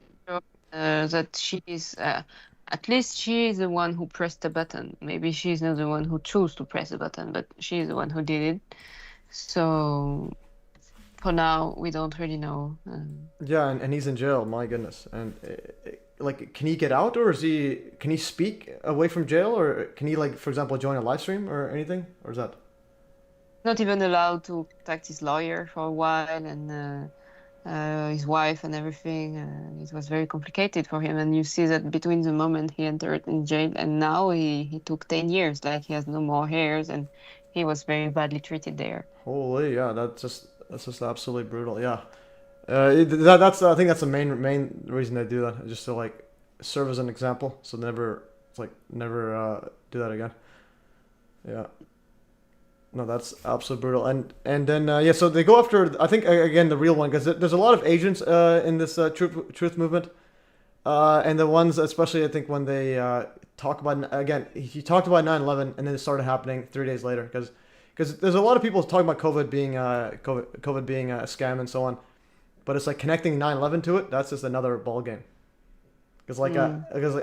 that she is, at least she is the one who pressed the button. Maybe she's not the one who chose to press the button, but she's the one who did it. So, for now, we don't really know. Yeah, and he's in jail. My goodness, and. Like, can he get out, or can he speak away from jail, or can he, like, for example, join a live stream or anything, or is that not even allowed to contact his lawyer for a while, and his wife and everything? It was very complicated for him, and you see that between the moment he entered in jail and now he took 10 years, like he has no more hairs, and he was very badly treated there. Holy, yeah, that's just absolutely brutal. Yeah. I think that's the main reason they do that, just to, like, serve as an example, so never do that again. Yeah. No, that's absolutely brutal. And then yeah, so they go after, I think, again, the real one, because there's a lot of agents in this truth movement, and the ones especially, I think, when they talk about, again, he talked about 9/11 and then it started happening 3 days later, because there's a lot of people talking about COVID being a scam and so on. But it's like connecting 9/11 to it. That's just another ball game. Because like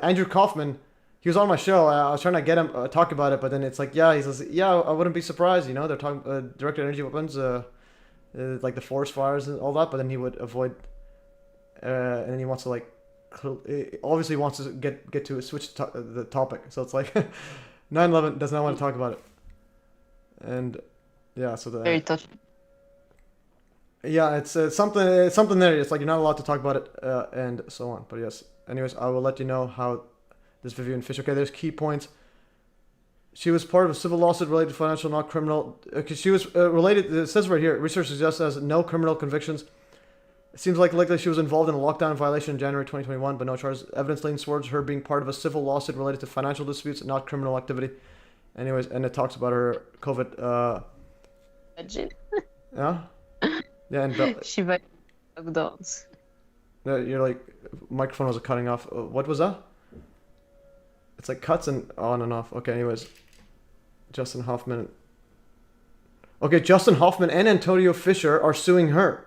Andrew Kaufman, he was on my show. I was trying to get him talk about it, but then it's like, yeah, he says, yeah, I wouldn't be surprised. You know, they're talking directed energy weapons, like the forest fires and all that. But then he would avoid, and then he wants to, like, obviously wants to get to switch the topic. So it's like 9/11 does not want to talk about it, and yeah, so the very touching. Yeah, it's something there. It's like you're not allowed to talk about it, and so on. But yes, anyways, I will let you know how this Vivian Fisher. Okay, there's key points. She was part of a civil lawsuit related to financial, not criminal. Because she was related. It says right here, research suggests has no criminal convictions. It seems likely she was involved in a lockdown violation in January 2021, but no charges. Evidence leans towards her being part of a civil lawsuit related to financial disputes, not criminal activity. Anyways, and it talks about her COVID. Yeah. Yeah, and she might lockdowns. You're like, microphone was cutting off. What was that? It's like cuts and on and off. Okay, anyways, Justin Hoffman. Okay, Justin Hoffman and Antonio Fisher are suing her.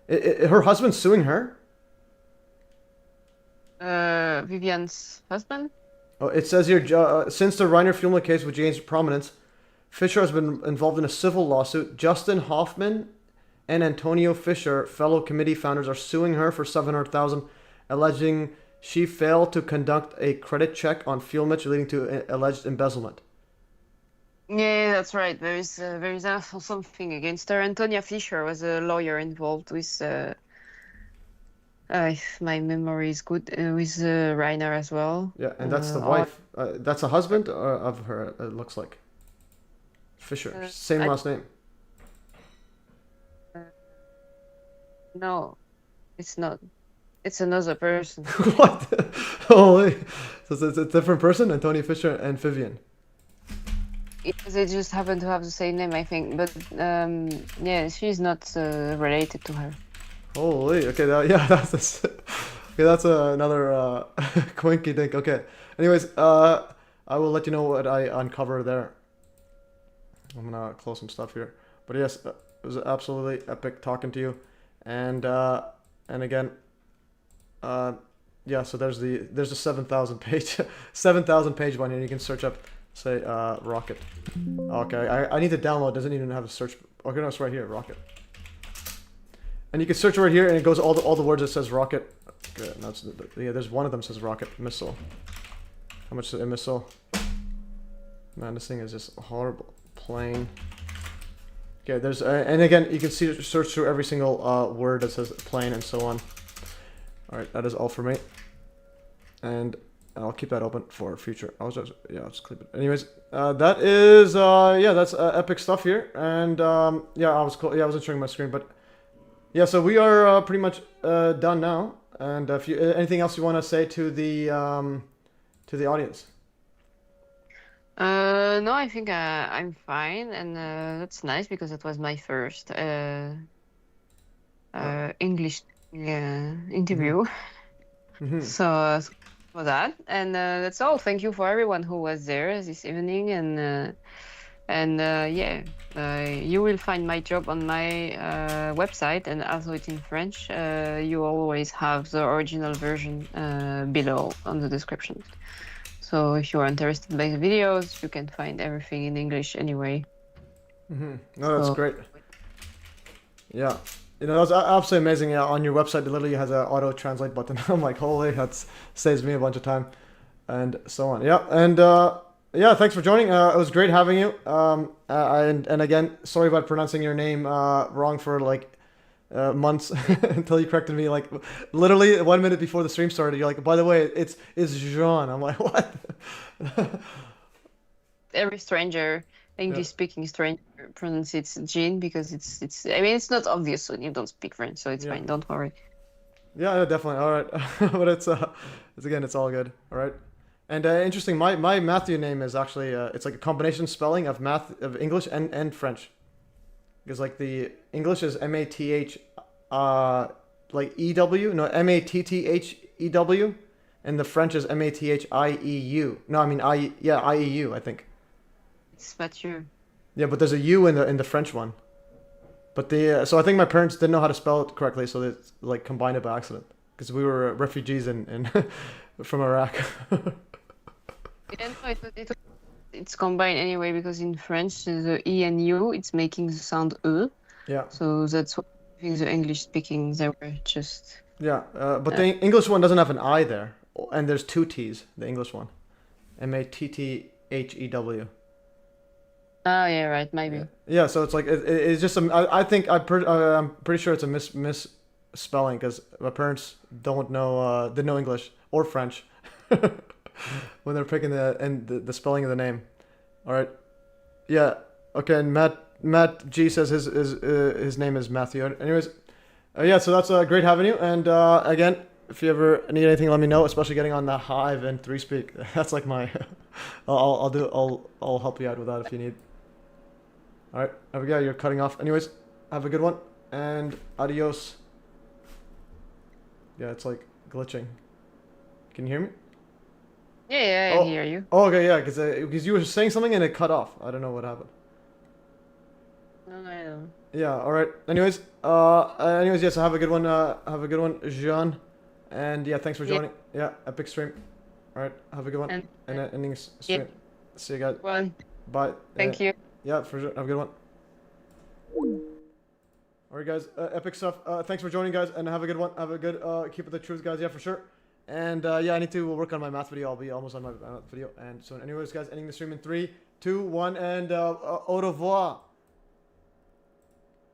Her husband's suing her? Vivian's husband? Oh, it says here, since the Reiner Fuellman case with Jane's prominence, Fisher has been involved in a civil lawsuit. Justin Hoffman and Antonio Fisher, fellow committee founders, are suing her for $700,000, alleging she failed to conduct a credit check on Fuellman, leading to alleged embezzlement. Yeah, that's right. There is also something against her. Antonia Fisher was a lawyer involved with, if my memory is good, with Reiner as well. Yeah, and that's the wife. That's a husband of her, it looks like. Fisher, same last name. No, it's not. It's another person. What? Holy. So it's a different person, Antonia Fisher and Vivian. They just happen to have the same name, I think. But yeah, she's not related to her. Holy. Okay. That's Okay, that's another quinky dink. Okay. Anyways, I will let you know what I uncover there. I'm gonna close some stuff here. But yes, it was absolutely epic talking to you. And again, yeah. So there's the 7,000 page one, and you can search up, say, rocket. Okay, I need to download. Doesn't even have a search. Okay, no, it's right here, rocket. And you can search right here, and it goes all the words that says rocket. Okay, that's yeah. There's one of them says rocket missile. How much is a missile? Man, this thing is just horrible. Plane. Okay, there's and again, you can see search through every single word that says plane and so on. All right, that is all for me. And I'll keep that open for future. I'll just clip it. Anyways, that is yeah, that's epic stuff here. And yeah, I wasn't showing my screen, but yeah, so we are pretty much done now. And if you anything else you want to say to the audience? No, I think I'm fine, and that's nice because it was my first English interview. So for that, and that's all. Thank you for everyone who was there this evening, and yeah, you will find my job on my website, and although it's in French, you always have the original version below on the description. So if you are interested by the videos, you can find everything in English anyway. No, that's great. Yeah, you know, that's absolutely amazing. Yeah, on your website, it literally has an auto translate button. I'm like, holy, that saves me a bunch of time, and so on. Yeah, and yeah, thanks for joining. It was great having you. And again, sorry about pronouncing your name wrong for like months until you corrected me, like literally 1 minute before the stream started. You're like, by the way, it's Jeanne. I'm like, what? Every stranger, English-speaking stranger, pronounces it Jeanne because it's. I mean, it's not obvious when you don't speak French, so it's fine. Don't worry. Yeah, definitely. All right, but it's again, it's all good. All right. And interesting, my Matthew name is actually it's like a combination spelling of English and French. Because like the English is M-A-T-H like E-W, no, M-A-T-T-H-E-W, and the French is M-A-T-H-I-E-U. No, I mean I-E-U, I think. It's Mathieu. Yeah, but there's a U in the French one. But so I think my parents didn't know how to spell it correctly, so they like combined it by accident. Because we were refugees in from Iraq. Yeah, no, it's combined anyway because in French the E and U it's making the sound E. Yeah. So that's what I think the English speaking they were just. Yeah, but the English one doesn't have an I there, and there's two T's. The English one, M-A-T-T-H-E-W. Oh yeah, right, maybe. Yeah, so it's like it's just I think I'm pretty sure it's a misspelling because my parents didn't know English or French. When they're picking the spelling of the name. All right. Yeah. Okay. And Matt G says his name is Matthew. Anyways, yeah. So that's great having you. And again, if you ever need anything, let me know. Especially getting on the Hive and 3Speak. That's like my. I'll help you out with that if you need. All right. Yeah. You're cutting off. Anyways, have a good one and adios. Yeah. It's like glitching. Can you hear me? Yeah, I hear you. Oh, okay, yeah, because you were saying something and it cut off. I don't know what happened. No, I don't. Yeah. All right. Anyways, yes. Have a good one. Have a good one, Jeanne. And yeah, thanks for joining. Yeah, epic stream. All right. Have a good one. And ending stream. Yeah. See you guys. One. Bye. Thank you. Yeah, for sure. Have a good one. All right, guys. Epic stuff. Thanks for joining, guys, and have a good one. Have a good keep it the truth, guys. Yeah, for sure. And yeah, I need to work on my math video. I'll be almost on my math video. And so anyways, guys, ending the stream in 3, 2, 1, and au revoir.